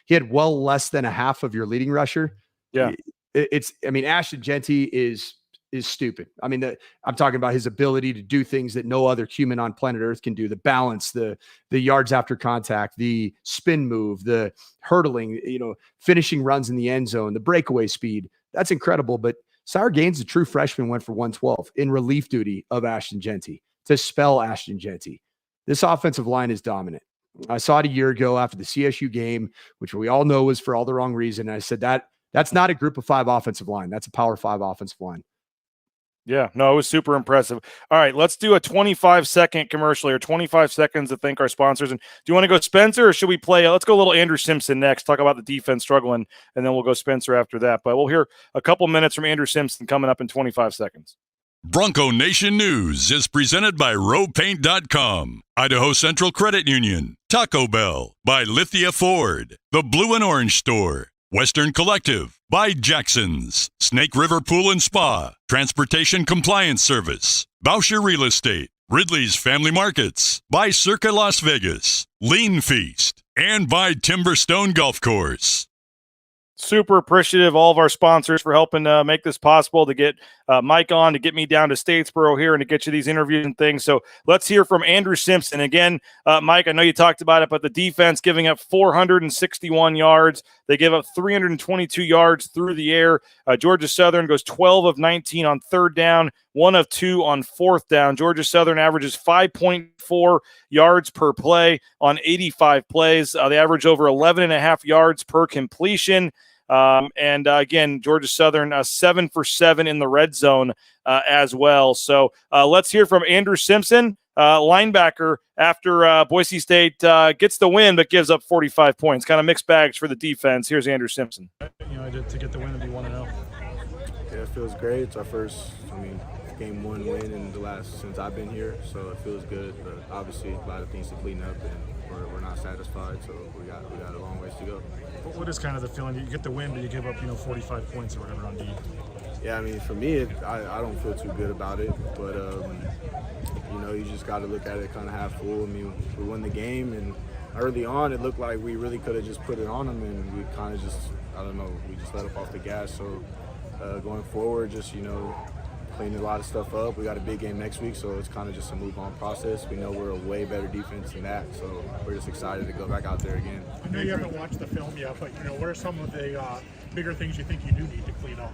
he had well less than a half of your leading rusher. Yeah. Ashton Jeanty is stupid. I'm talking about his ability to do things that no other human on planet Earth can do. The balance, the yards after contact, the spin move, the hurdling, finishing runs in the end zone, the breakaway speed. That's incredible. But Sire Gaines, a true freshman, went for 112 in relief duty of Ashton Jeanty to spell Ashton Jeanty. This offensive line is dominant. I saw it a year ago after the CSU game, which we all know was for all the wrong reason. I said that's not a group of five offensive line. That's a power five offensive line. Yeah, no, it was super impressive. All right, let's do a 25-second commercial here, 25 seconds to thank our sponsors. And do you want to go Spencer, or should we play? Let's go a little Andrew Simpson next, talk about the defense struggling, and then we'll go Spencer after that. But we'll hear a couple minutes from Andrew Simpson coming up in 25 seconds. Bronco Nation News is presented by RowPaint.com, Idaho Central Credit Union, Taco Bell, by Lithia Ford, The Blue and Orange Store, Western Collective, by Jackson's, Snake River Pool and Spa, Transportation Compliance Service, Bauscher Real Estate, Ridley's Family Markets, by Circa Las Vegas, Lean Feast, and by Timberstone Golf Course. Super appreciative of all of our sponsors for helping make this possible, to get Mike on, to get me down to Statesboro here, and to get you these interviews and things. So let's hear from Andrew Simpson. Again, Mike, I know you talked about it, but the defense giving up 461 yards. They give up 322 yards through the air. Georgia Southern goes 12 of 19 on third down, 1 of 2 on fourth down. Georgia Southern averages 5.4 yards per play on 85 plays. They average over 11.5 yards per completion. Again, Georgia Southern 7 for 7 in the red zone as well. So let's hear from Andrew Simpson, linebacker, after Boise State gets the win but gives up 45 points. Kind of mixed bags for the defense. Here's Andrew Simpson. To get the win and be 1-0. Yeah, it feels great. It's our first, game one win in the last since I've been here, so it feels good. But obviously, a lot of things to clean up, and we're not satisfied. So we got a long ways to go. What is kind of the feeling? You get the win, but you give up 45 points or whatever on D. Yeah, for me, I don't feel too good about it, but you just got to look at it kind of half full. We won the game, and early on, it looked like we really could have just put it on them, and we kind of just, I don't know, we just let up off the gas. So going forward, just, cleaning a lot of stuff up. We got a big game next week, so it's kind of just a move-on process. We know we're a way better defense than that, so we're just excited to go back out there again. I know you haven't watched the film yet, but what are some of the bigger things you think you do need to clean up?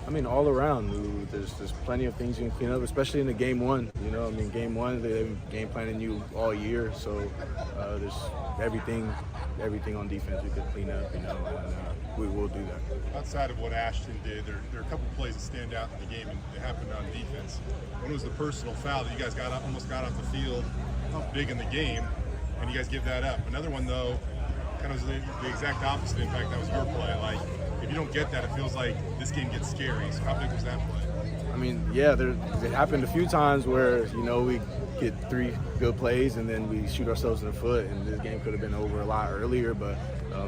I mean, all around, there's plenty of things you can clean up, especially in the game one. Game one, they've been game planning you all year, so there's everything on defense we could clean up, and we will do that. Outside of what Ashton did, there are a couple plays that stand out in the game, and they happened on defense. One was the personal foul that you guys almost got off the field, big in the game, and you guys give that up. Another one, though, kind of was the exact opposite. In fact, that was your play. Like, if you don't get that, it feels like this game gets scary. So how big was that play? I mean, yeah, it happened a few times where, we get 3 good plays and then we shoot ourselves in the foot, and this game could have been over a lot earlier, but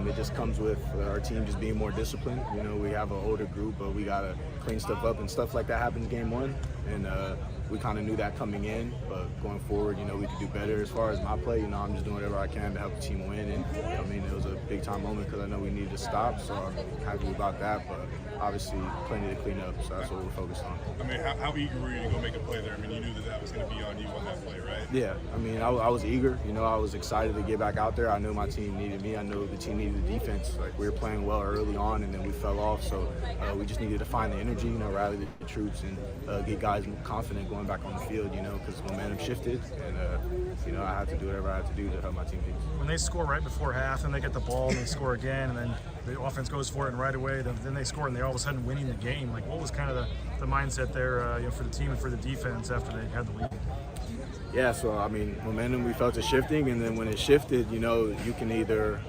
it just comes with our team just being more disciplined. We have an older group, but we got to clean stuff up, and stuff like that happened in game one, and we kind of knew that coming in, but going forward, we could do better. As far as my play, I'm just doing whatever I can to help the team win, and it was a big-time moment because I know we needed to stop, so I'm happy about that, but obviously plenty to clean up, so that's what we're focused on. I mean, how eager were you to go make a play there? I mean, you knew that was going to be on you on that play, right? Yeah, I mean, I was eager. I was excited to get back out there. I knew my team needed me. I knew the team needed the defense. Like, we were playing well early on, and then we fell off, so we just needed to find the energy, rally the troops, and get guys more confident going back on the field, because momentum shifted, and, I had to do whatever I had to do to help my teammates. When they score right before half, and they get the ball, and they score again, and then the offense goes for it, and right away, then they score, and they're all of a sudden winning the game. Like, what was kind of the mindset there, for the team and for the defense after they had the lead? Yeah, so, I mean, momentum, we felt it shifting, and then when it shifted, you can either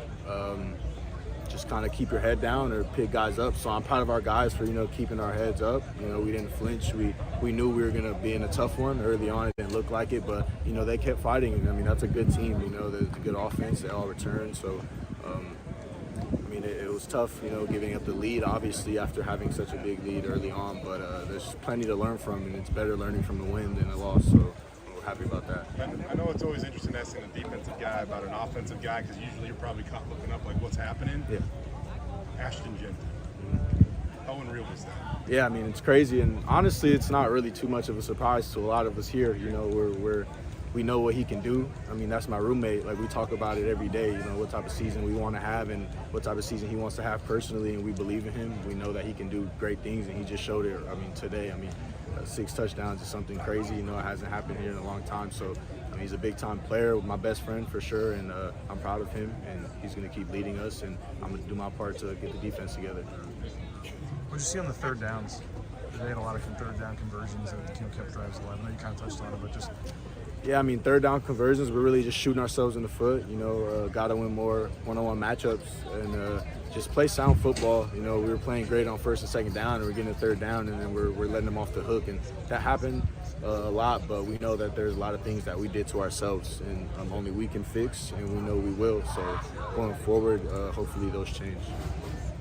just kind of keep your head down or pick guys up. So I'm proud of our guys for, keeping our heads up. We didn't flinch. We knew we were going to be in a tough one early on. It didn't look like it, but, they kept fighting. I mean, that's a good team. There's a good offense. They all returned. So, I mean, it was tough, giving up the lead, obviously, after having such a big lead early on. But there's plenty to learn from, and it's better learning from the win than the loss. So we're happy about that. I know it's always interesting asking a defensive guy about an offensive guy, because usually you're probably caught looking up like what's happening. Yeah. Ashton Jeanty. How unreal was that? Yeah, I mean, it's crazy, and honestly, it's not really too much of a surprise to a lot of us here. We know what he can do. I mean, that's my roommate. Like, we talk about it every day, what type of season we want to have and what type of season he wants to have personally, and we believe in him. We know that he can do great things, and he just showed it, today. 6 touchdowns is something crazy. It hasn't happened here in a long time. So, he's a big-time player, my best friend for sure, and I'm proud of him, and he's going to keep leading us, and I'm going to do my part to get the defense together. What did you see on the third downs? They had a lot of third down conversions that kept drives alive. I know you kind of touched on it, but just... Yeah, I mean, third down conversions, we're really just shooting ourselves in the foot. Got to win more one-on-one matchups and just play sound football. We were playing great on first and second down, and we're getting a third down, and then we're letting them off the hook. And that happened a lot, but we know that there's a lot of things that we did to ourselves, and only we can fix, and we know we will. So going forward, hopefully those change.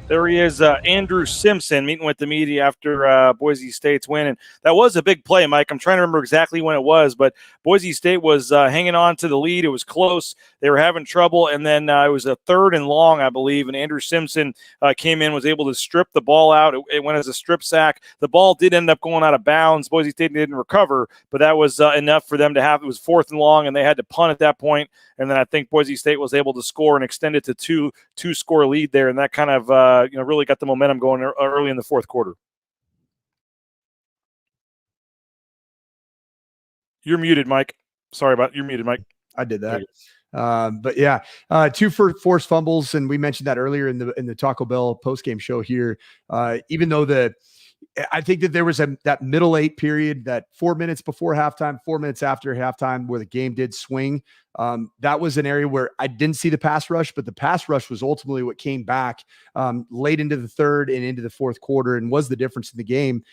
There he is, Andrew Simpson, meeting with the media after Boise State's win. And that was a big play, Mike. I'm trying to remember exactly when it was, but Boise State was hanging on to the lead. It was close. They were having trouble, and then it was a 3rd and long, I believe, and Andrew Simpson came in, was able to strip the ball out. It went as a strip sack. The ball did end up going out of bounds. Boise State didn't recover, but that was enough for them to have. It was 4th and long, and they had to punt at that point. And then I think Boise State was able to score and extend it to two-score lead there, and that kind of really got the momentum going early in the 4th quarter. You're muted, Mike. You're muted, Mike. I did that. But yeah, 2 forced fumbles, and we mentioned that earlier in the Taco Bell postgame show here. Even though I think that there was that middle 8 period, that 4 minutes before halftime, 4 minutes after halftime, where the game did swing. That was an area where I didn't see the pass rush, but the pass rush was ultimately what came back late into the 3rd and into the 4th quarter and was the difference in the game.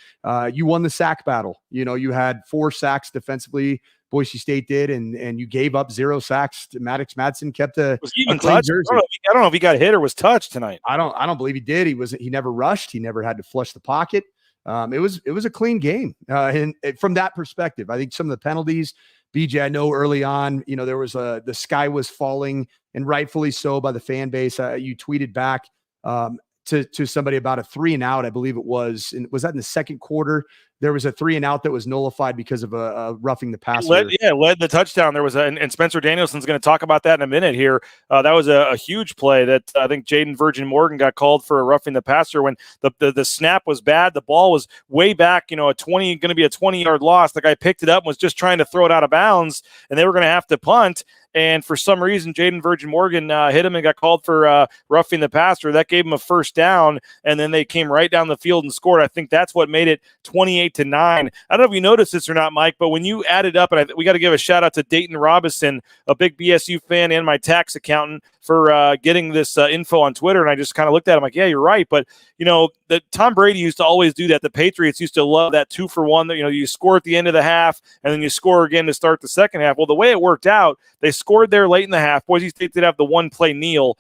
You won the sack battle. You had 4 sacks defensively. Boise State did, and you gave up 0 sacks. Maddox Madsen kept a clean jersey. I don't know if he got hit or was touched tonight. I don't believe he did. He never rushed. He never had to flush the pocket. It was a clean game. And from that perspective, I think some of the penalties, BJ, I know early on, there was the sky was falling, and rightfully so by the fan base. You tweeted back to somebody about a 3-and-out, I believe it was. And was that in the second quarter? There was a 3-and-out that was nullified because of a roughing the passer. Led the touchdown. There was and Spencer Danielson's going to talk about that in a minute here. That was a huge play that I think Jaden Virgin Morgan got called for a roughing the passer when the snap was bad. The ball was way back, going to be a 20-yard loss. The guy picked it up and was just trying to throw it out of bounds, and they were going to have to punt. And for some reason, Jaden Virgin Morgan hit him and got called for roughing the passer. That gave him a first down, and then they came right down the field and scored. I think that's what made it 28-9. I don't know if you noticed this or not, Mike, but when you added up, and we got to give a shout out to Dayton Robinson, a big BSU fan and my tax accountant, for getting this info on Twitter. And I just kind of looked at him like, yeah, you're right. But, that Tom Brady used to always do that. The Patriots used to love that 2-for-1 that, you score at the end of the half and then you score again to start the second half. Well, the way it worked out, they scored there late in the half. Boise State did have the one play kneel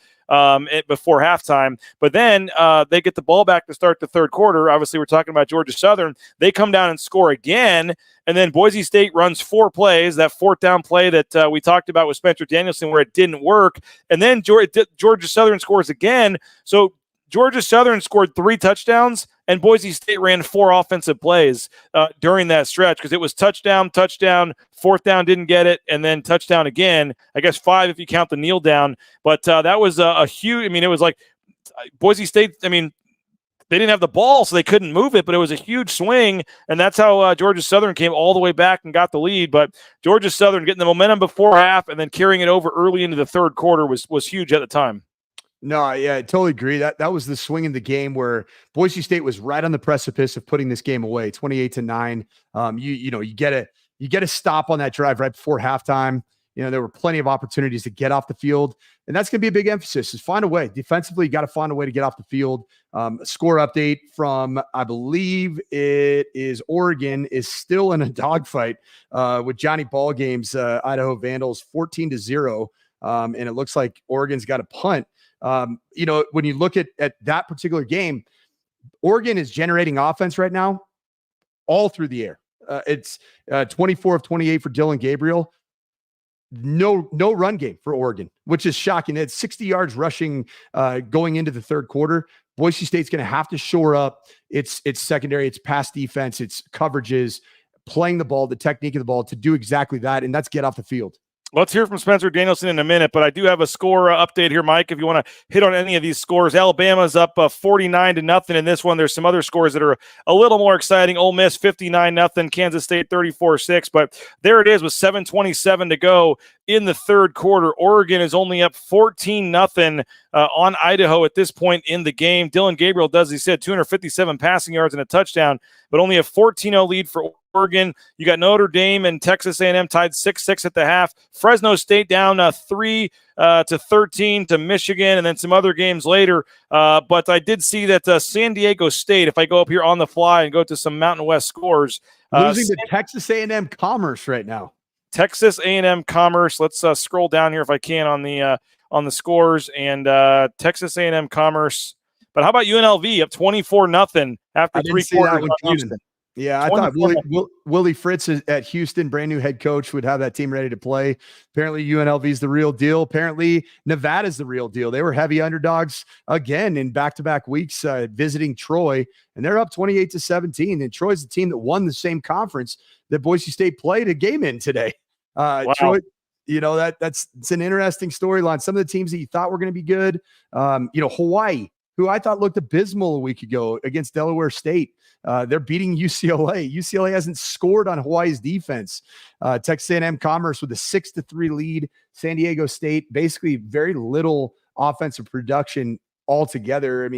before halftime, but then they get the ball back to start the third quarter. Obviously, we're talking about Georgia Southern. They come down and score again, and then Boise State runs 4 plays. That fourth down play that we talked about with Spencer Danielson, where it didn't work, and then Georgia Southern scores again. So Georgia Southern scored 3 touchdowns, and Boise State ran 4 offensive plays during that stretch, because it was touchdown, fourth down, didn't get it, and then touchdown again. I guess 5 if you count the kneel down. But that was a huge – it was like Boise State – they didn't have the ball, so they couldn't move it, but it was a huge swing, and that's how Georgia Southern came all the way back and got the lead. But Georgia Southern getting the momentum before half and then carrying it over early into the third quarter was huge at the time. No, yeah, I totally agree. That was the swing in the game where Boise State was right on the precipice of putting this game away, 28-9. You get a stop on that drive right before halftime. There were plenty of opportunities to get off the field, and that's going to be a big emphasis, is find a way. Defensively, you got to find a way to get off the field. Score update from, I believe it is Oregon, is still in a dogfight with Johnny Ballgame's Idaho Vandals, 14-0, and it looks like Oregon's got a punt. When you look at that particular game, Oregon is generating offense right now all through the air. It's 24 of 28 for Dylan Gabriel. No run game for Oregon, which is shocking. It's 60 yards rushing going into the third quarter. Boise State's going to have to shore up its secondary, its pass defense, its coverages, playing the ball, the technique of the ball to do exactly that, and that's get off the field. Let's hear from Spencer Danielson in a minute, but I do have a score update here, Mike, if you want to hit on any of these scores. Alabama's up 49-0 in this one. There's some other scores that are a little more exciting. Ole Miss 59-0, Kansas State 34-6, but there it is with 7:27 to go in the third quarter. Oregon is only up 14-0 on Idaho at this point in the game. Dylan Gabriel does, he said, 257 passing yards and a touchdown, but only a 14-0 lead for Oregon. You got Notre Dame and Texas A&M tied 6-6 at the half. Fresno State down 3-13 to Michigan, and then some other games later. But I did see that San Diego State, if I go up here on the fly and go to some Mountain West scores. Losing to Texas A&M Commerce right now. Texas A&M Commerce. Let's scroll down here if I can on the scores. And Texas A&M Commerce. But how about UNLV up 24-0 after 3 quarters? Yeah, I thought Willie Fritz at Houston, brand new head coach, would have that team ready to play. Apparently UNLV is the real deal. Apparently Nevada's the real deal. They were heavy underdogs again in back-to-back weeks visiting Troy, and they're up 28-17. And Troy's the team that won the same conference that Boise State played a game in today. Wow. Troy, it's an interesting storyline. Some of the teams that you thought were going to be good, Hawaii, who I thought looked abysmal a week ago against Delaware State. They're beating UCLA. UCLA hasn't scored on Hawaii's defense. Texas A&M Commerce with a 6-3 lead. San Diego State, basically very little offensive production altogether.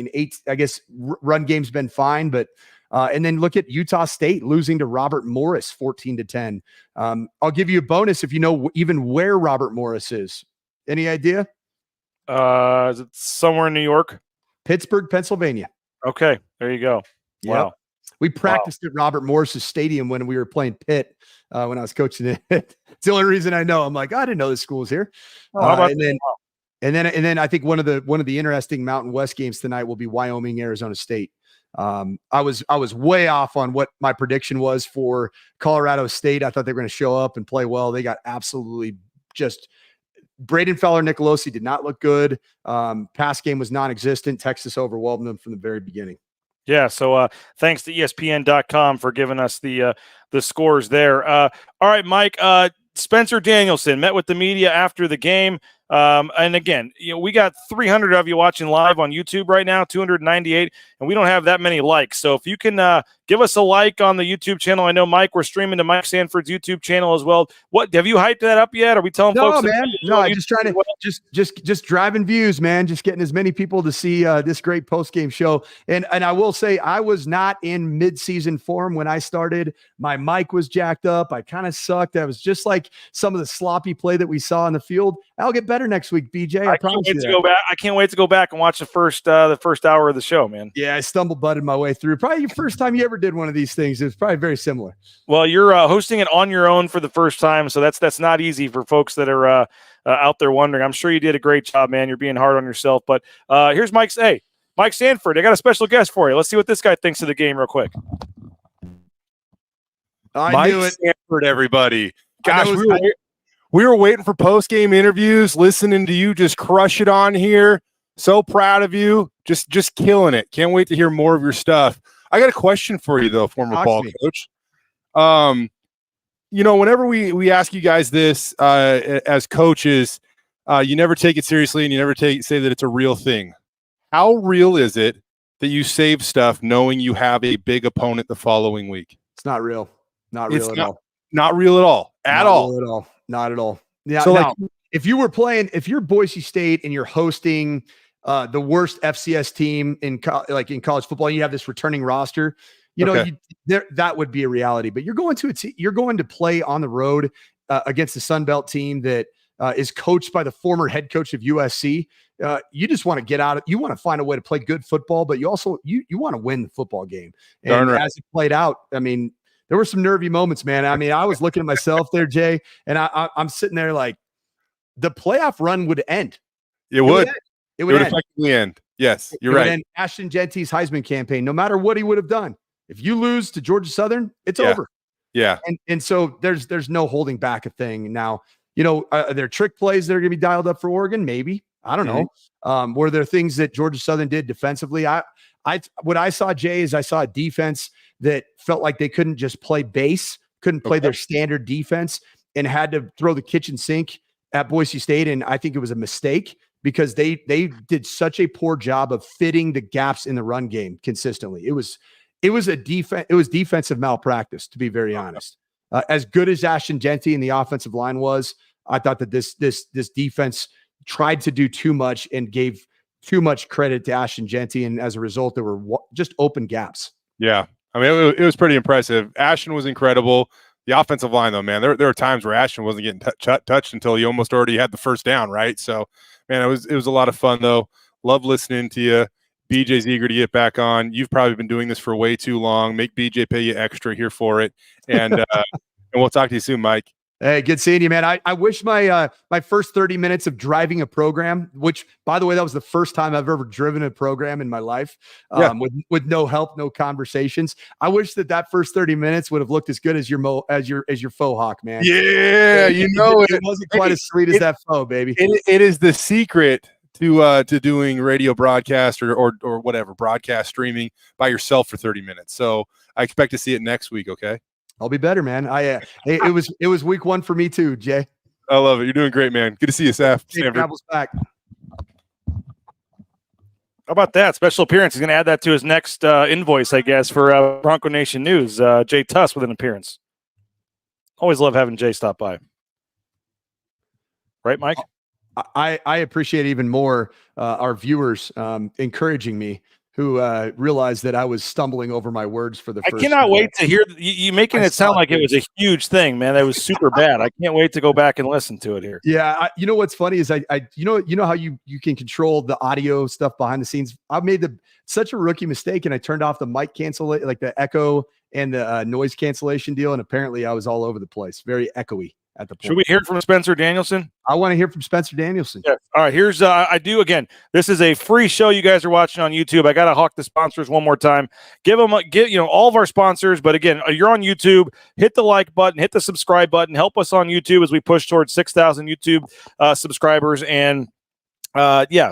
Run game's been fine, but and then look at Utah State losing to Robert Morris 14-10. I'll give you a bonus if you know even where Robert Morris is. Any idea? Is it somewhere in New York? Pittsburgh, Pennsylvania. Okay, there you go. Yep. Wow. We practiced at Robert Morris's stadium when we were playing Pitt when I was coaching it. It's the only reason I know. I'm like, I didn't know this school was here. And then I think one of the interesting Mountain West games tonight will be Wyoming, Arizona State. I was way off on what my prediction was for Colorado State. I thought they were going to show up and play well. They got absolutely just Braden Feller-Nicolosi did not look good. Pass game was non-existent. Texas overwhelmed them from the very beginning. Yeah, so thanks to ESPN.com for giving us the scores there. All right, Mike, Spencer Danielson met with the media after the game. And again, we got 300 of you watching live on YouTube right now, 298, and we don't have that many likes. So if you can give us a like on the YouTube channel. I know, Mike, we're streaming to Mike Sanford's YouTube channel as well. What, have you hyped that up yet? Are we telling folks? No, man. No, I'm just trying to just driving views, man. Just getting as many people to see this great post-game show. And I will say, I was not in mid-season form when I started. My mic was jacked up. I kind of sucked. I was just like some of the sloppy play that we saw in the field. I'll get better next week, BJ. I promise you that. I can't wait to go back and watch the first hour of the show, man. Yeah, I stumble-butted my way through. Probably your first time you ever did one of these things. It's probably very similar. Well, you're hosting it on your own for the first time, so that's not easy for folks that are out there wondering. I'm sure you did a great job, man. You're being hard on yourself. But here's Mike Sanford. I got a special guest for you. Let's see what this guy thinks of the game real quick. Mike Sanford, everybody. Gosh, we were waiting for post-game interviews, listening to you just crush it on here. So proud of you. Just killing it. Can't wait to hear more of your stuff. I got a question for you, though, former ball coach. Whenever we ask you guys this as coaches, you never take it seriously and you never say that it's a real thing. How real is it that you save stuff knowing you have a big opponent the following week? It's not real. Not real at all. Not real at all. Not at all. Yeah. So now, if you're Boise State and you're hosting the worst FCS team in college football, and you have this returning roster, that would be a reality. But you're going to play on the road against the Sun Belt team that is coached by the former head coach of USC. You just want to get out. You want to find a way to play good football, but you also you want to win the football game. And as it played out, I mean, there were some nervy moments, man. I mean, I was looking at myself there, Jay, and I'm sitting there like the playoff run would end. It would effectively end. Yes, you're right. And Ashton Jeanty's Heisman campaign, no matter what he would have done, if you lose to Georgia Southern, it's over. Yeah. And so there's no holding back a thing. Now, are there trick plays that are going to be dialed up for Oregon? Maybe. I don't know. Were there things that Georgia Southern did defensively? What I saw, Jay, is I saw a defense that felt like they couldn't just play base, couldn't play their standard defense, and had to throw the kitchen sink at Boise State. And I think it was a mistake because they did such a poor job of fitting the gaps in the run game consistently. It was defensive malpractice, to be very honest. As good as Ashton Jeanty and the offensive line was, I thought that this defense tried to do too much and gave too much credit to Ashton Jeanty, and as a result, there were just open gaps. Yeah, I mean, it was pretty impressive. Ashton was incredible. The offensive line, though, man, there were times where Ashton wasn't getting touched until he almost already had the first down, right? So, man, it was a lot of fun, though. Love listening to you. BJ's eager to get back on. You've probably been doing this for way too long. Make BJ pay you extra here for it, and and we'll talk to you soon, Mike. Hey, good seeing you, man. I wish my first 30 minutes of driving a program, which, by the way, that was the first time I've ever driven a program in my life, with no help, no conversations. I wish that first 30 minutes would have looked as good as your faux hawk, man. Yeah, it wasn't quite as sweet as that faux, baby. It is the secret to doing radio broadcast or whatever broadcast streaming by yourself for 30 minutes. So I expect to see it next week. Okay. I'll be better, man. It was week one for me too, Jay. I love it. You're doing great, man. Good to see you, Saf. Travels back. How about that special appearance? He's going to add that to his next invoice, I guess, for Bronco Nation News. Jay Tuss with an appearance. Always love having Jay stop by. Right, Mike? I appreciate even more our viewers encouraging me, who realized that I was stumbling over my words for the first. I cannot wait to hear you making it sound like it was a huge thing, man. That was super bad. I can't wait to go back and listen to it here. Yeah, you know what's funny is you know how you can control the audio stuff behind the scenes. I made such a rookie mistake, and I turned off the mic like the echo and the noise cancellation deal, and apparently I was all over the place, very echoey. at the point. Should we hear from Spencer Danielson? I want to hear from Spencer Danielson. Yeah. All right. Here's this is a free show you guys are watching on YouTube. I gotta hawk the sponsors one more time. Give all of our sponsors, but again, you're on YouTube. Hit the like button, hit the subscribe button. Help us on YouTube as we push towards 6,000 YouTube subscribers and.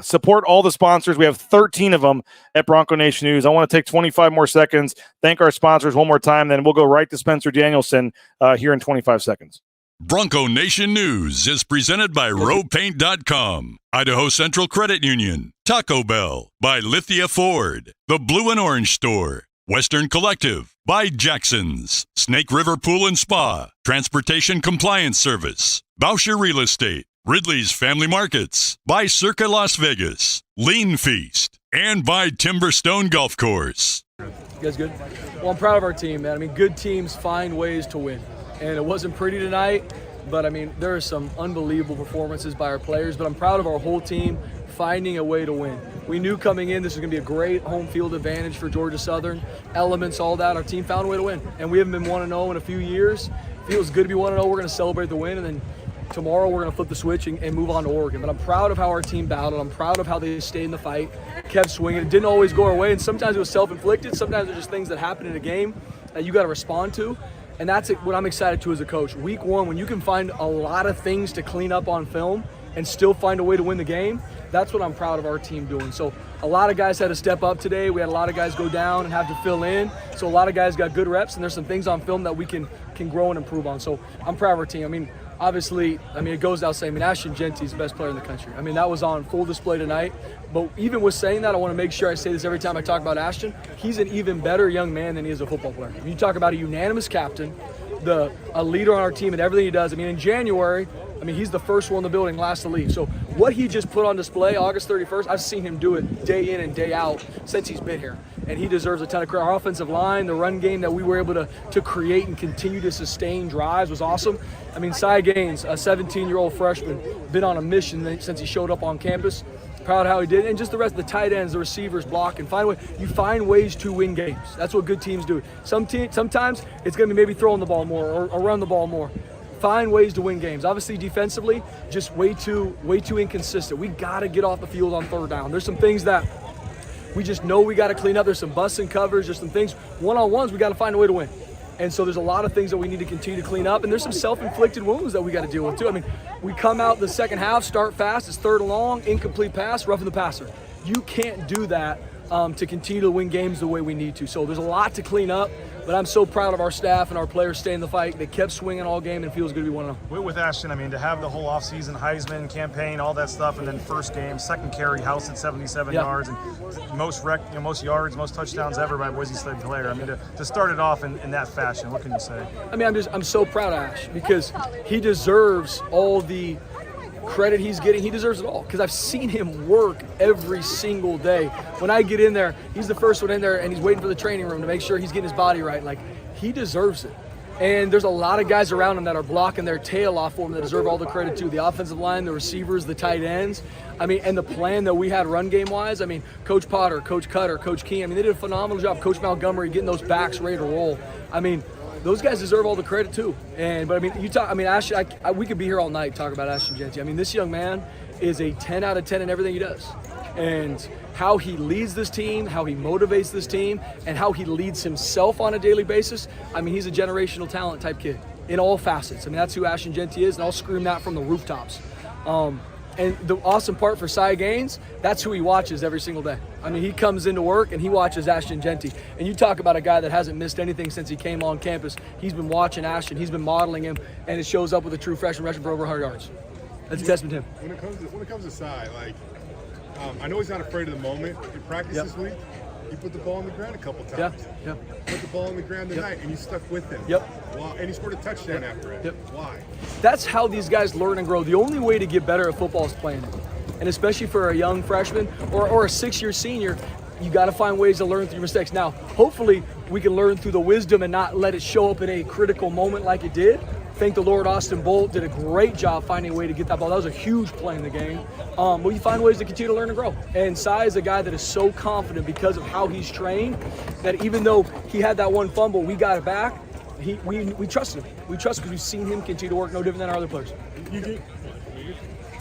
Support all the sponsors. We have 13 of them at Bronco Nation News. I want to take 25 more seconds, thank our sponsors one more time, then we'll go right to Spencer Danielson here in 25 seconds. Bronco Nation News is presented by RowPaint.com, Idaho Central Credit Union, Taco Bell, by Lithia Ford, The Blue and Orange Store, Western Collective, by Jackson's, Snake River Pool and Spa, Transportation Compliance Service, Bauscher Real Estate, Ridley's Family Markets, by Circa Las Vegas, Lean Feast, and by Timberstone Golf Course. You guys good? Well, I'm proud of our team, man. I mean, good teams find ways to win. And it wasn't pretty tonight, but I mean, there are some unbelievable performances by our players, but I'm proud of our whole team finding a way to win. We knew coming in this was going to be a great home field advantage for Georgia Southern. Elements, all that. Our team found a way to win. And we haven't been 1-0 in a few years. Feels good to be 1-0. We're going to celebrate the win, and then tomorrow we're going to flip the switch and move on to Oregon. But I'm proud of how our team battled. I'm proud of how they stayed in the fight, kept swinging. It didn't always go our way, and sometimes it was self-inflicted. Sometimes it's just things that happen in a game that you got to respond to. And that's what I'm excited to as a coach. Week one, when you can find a lot of things to clean up on film and still find a way to win the game, that's what I'm proud of our team doing. So a lot of guys had to step up today. We had a lot of guys go down and have to fill in. So a lot of guys got good reps, and there's some things on film that we can grow and improve on. So I'm proud of our team. I mean, obviously, it goes without saying, Ashton Jeanty is the best player in the country. I mean, that was on full display tonight. But even with saying that, I want to make sure I say this every time I talk about Ashton. He's an even better young man than he is a football player. When you talk about a unanimous captain, a leader on our team and everything he does. I mean, in January, he's the first one in the building, last to leave. So what he just put on display August 31st, I've seen him do it day in and day out since he's been here. And he deserves a ton of credit. Our offensive line, the run game that we were able to create and continue to sustain drives was awesome. I mean, Cy Gaines, a 17-year-old freshman, been on a mission since he showed up on campus. Proud of how he did, and just the rest of the tight ends, the receivers block, and you find ways to win games. That's what good teams do. Sometimes it's going to be maybe throwing the ball more or run the ball more. Find ways to win games. Obviously, defensively, just way too inconsistent. We got to get off the field on third down. There's some things that we just know we got to clean up. There's some busts and covers. There's some things one-on-ones we got to find a way to win. And so there's a lot of things that we need to continue to clean up, and there's some self-inflicted wounds that we got to deal with too. I mean, we come out the second half, start fast, it's third and long, incomplete pass, roughing the passer. You can't do that to continue to win games the way we need to. So there's a lot to clean up, but I'm so proud of our staff and our players staying in the fight. They kept swinging all game, and it feels good to be 1-0. With Ashton, to have the whole offseason, Heisman campaign, all that stuff, and then first game, second carry, house at 77 yards, and most yards, most touchdowns ever by Boise State player. To start it off in that fashion, what can you say? I'm so proud of Ash because he deserves all the credit he's getting. He deserves it all because I've seen him work every single day. When I get in there, he's the first one in there, and he's waiting for the training room to make sure he's getting his body right. He deserves it. And there's a lot of guys around him that are blocking their tail off for him that deserve all the credit too. The offensive line, the receivers, the tight ends. And the plan that we had run game wise. Coach Potter, Coach Cutter, Coach Keen. They did a phenomenal job. Coach Montgomery getting those backs ready to roll. Those guys deserve all the credit too. Ash, we could be here all night talking about Ashton Jeanty. This young man is a 10 out of 10 in everything he does. And how he leads this team, how he motivates this team, and how he leads himself on a daily basis. He's a generational talent type kid in all facets. That's who Ashton Jeanty is, and I'll scream that from the rooftops. And the awesome part for Cy Gaines, that's who he watches every single day. He comes into work and he watches Ashton Jeanty. And you talk about a guy that hasn't missed anything since he came on campus. He's been watching Ashton, he's been modeling him, and it shows up with a true freshman rushing for over 100 yards. That's a testament to him. When it comes to Cy, I know he's not afraid of the moment. In practice this week, he put the ball on the ground a couple times. Put the ball on the ground tonight, and you stuck with him. Wow. And he scored a touchdown after it. Why? That's how these guys learn and grow. The only way to get better at football is playing it. And especially for a young freshman or a 6-year senior, you got to find ways to learn through your mistakes. Now, hopefully, we can learn through the wisdom and not let it show up in a critical moment like it did. Thank the Lord, Austin Bolt did a great job finding a way to get that ball. That was a huge play in the game. But you find ways to continue to learn and grow. And Cy is a guy that is so confident because of how he's trained that even though he had that one fumble, we got it back. we trusted him. We trust because we've seen him continue to work no different than our other players.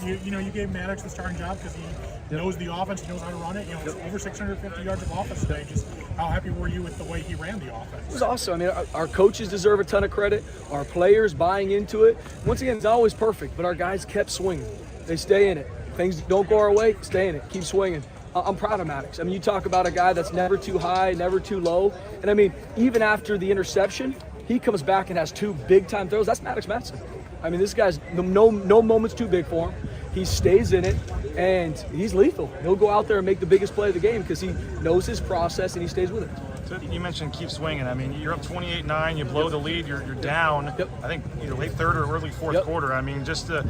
You gave Maddox the starting job because he knows the offense, he knows how to run it. Over 650 yards of offense today. Just how happy were you with the way he ran the offense? It was awesome. I mean, our coaches deserve a ton of credit. Our players buying into it. Once again, it's not always perfect, but our guys kept swinging. They stay in it. Things don't go our way, stay in it. Keep swinging. I'm proud of Maddox. I mean, you talk about a guy that's never too high, never too low. And I mean, even after the interception, he comes back and has 2 big-time throws. That's Maddox Madsen. I mean, this guy's no moment's too big for him. He stays in it, and he's lethal. He'll go out there and make the biggest play of the game because he knows his process and he stays with it. So you mentioned keep swinging. I mean, you're up 28-9. You blow the lead. You're down. I think either late third or early fourth quarter. I mean, just to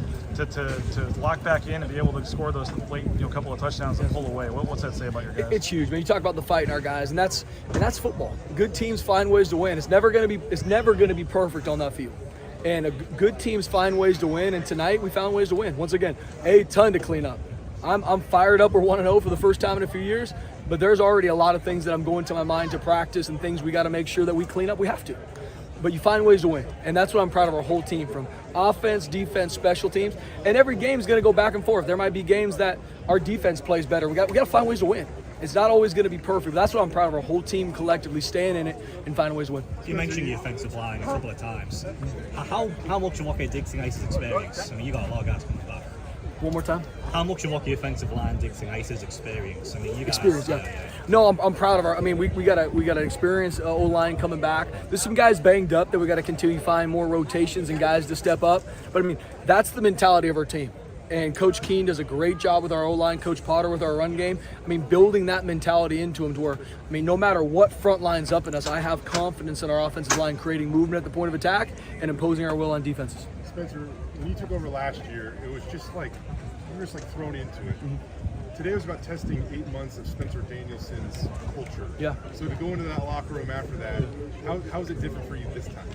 lock back in and be able to score those late couple of touchdowns and pull away. What's that say about your guys? It's huge. I mean, you talk about the fight in our guys, and that's football. Good teams find ways to win. It's never going to be perfect on that field. And good teams find ways to win, and tonight we found ways to win. Once again, a ton to clean up. I'm fired up. We're 1-0 for the first time in a few years, but there's already a lot of things that I'm going to my mind to practice and things we got to make sure that we clean up. We have to. But you find ways to win, and that's what I'm proud of our whole team, from offense, defense, special teams. And every game is going to go back and forth. There might be games that our defense plays better. We got to find ways to win. It's not always going to be perfect, but that's what I'm proud of our whole team collectively staying in it and finding ways to win. You mentioned the offensive line a couple of times. How much of what Dixon Ice's experience? I mean, you got a lot of guys coming back. One more time. How much of what the offensive line Dixon Ice's experience? I mean, you guys. Experience, yeah. No, I'm proud of our. I mean, we got an experienced O-line coming back. There's some guys banged up that we got to continue to find more rotations and guys to step up. But I mean, that's the mentality of our team. And Coach Keene does a great job with our O-line, Coach Potter with our run game. I mean, building that mentality into him to where, I mean, no matter what front line's up in us, I have confidence in our offensive line creating movement at the point of attack and imposing our will on defenses. Spencer, when you took over last year, it was just like, you were just like thrown into it. Today was about testing 8 months of Spencer Danielson's culture. Yeah. So to go into that locker room after that, how is it different for you this time?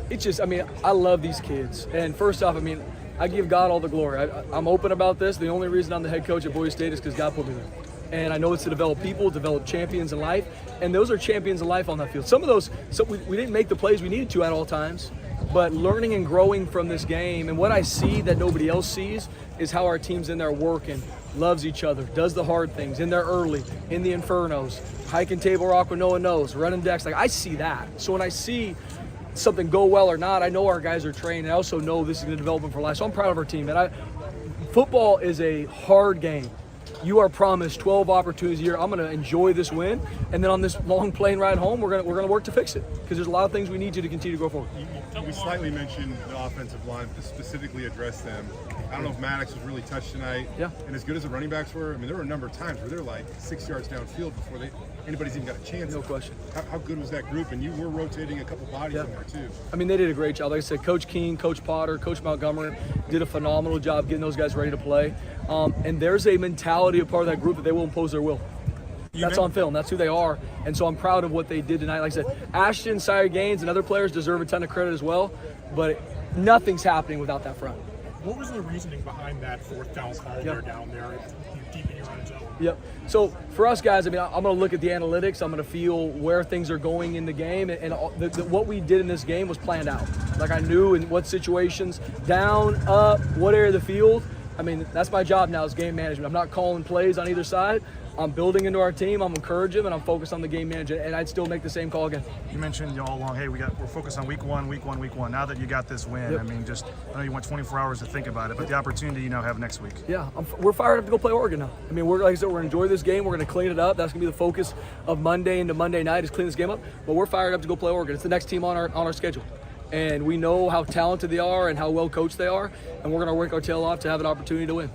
It's just, I mean, I love these kids. And first off, I mean, I give God all the glory. I'm open about this. The only reason I'm the head coach at Boise State is because God put me there. And I know it's to develop people, develop champions in life. And those are champions in life on that field. Some of those, we didn't make the plays we needed to at all times. But learning and growing from this game, and what I see that nobody else sees, is how our team's in there working, loves each other, does the hard things, in there early, in the infernos, hiking Table Rock when no one knows, running decks. Like, I see that. So when I see something go well or not, I know our guys are trained. I also know this is going to develop them for life. So I'm proud of our team. And football is a hard game. You are promised 12 opportunities a year. I'm going to enjoy this win, and then on this long plane ride home, we're going to work to fix it, because there's a lot of things we need to continue to go forward. We slightly mentioned the offensive line to specifically address them. I don't know if Maddox was really touched tonight. Yeah. And as good as the running backs were, I mean, there were a number of times where they're like 6 yards downfield before anybody's even got a chance. No question. How good was that group? And you were rotating a couple bodies in there too. I mean, they did a great job. Like I said, Coach Keene, Coach Potter, Coach Montgomery did a phenomenal job getting those guys ready to play. And there's a mentality of part of that group that they will impose their will. That's on film. That's who they are. And so I'm proud of what they did tonight. Like I said, Ashton, Sire Gaines, and other players deserve a ton of credit as well. But nothing's happening without that front. What was the reasoning behind that fourth down call there down there deep in your own zone? Yep. So for us guys, I mean, I'm going to look at the analytics. I'm going to feel where things are going in the game. And what we did in this game was planned out. Like, I knew in what situations, down, up, what area of the field. I mean, that's my job now, is game management. I'm not calling plays on either side. I'm building into our team. I'm encouraging them, and I'm focused on the game management. And I'd still make the same call again. You mentioned all along, hey, we're focused on week one. Now that you got this win, I mean, I know you went 24 hours to think about it, but the opportunity you now have next week. Yeah, we're fired up to go play Oregon now. I mean, like I said, we're going to enjoy this game. We're going to clean it up. That's going to be the focus of Monday into Monday night, is clean this game up. But we're fired up to go play Oregon. It's the next team on our schedule. And we know how talented they are and how well coached they are, and we're going to work our tail off to have an opportunity to win.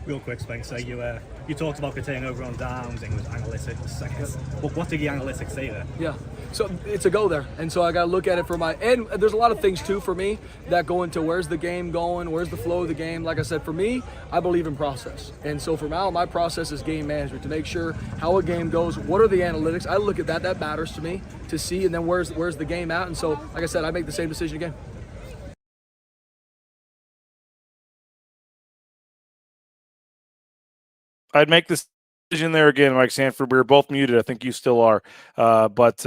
Real quick, Spencer, you talked about getting over on downs and with analytics. But what did the analytics say there? Yeah, so it's a go there, and so I got to look at it and there's a lot of things too for me that go into where's the game going, where's the flow of the game. Like I said, for me, I believe in process, and so for now, my process is game management, to make sure how a game goes. What are the analytics? I look at that matters to me to see, and then where's the game at. And so, like I said, I make the same decision again. I'd make this decision there again, Mike Sanford. We were both muted. I think you still are. But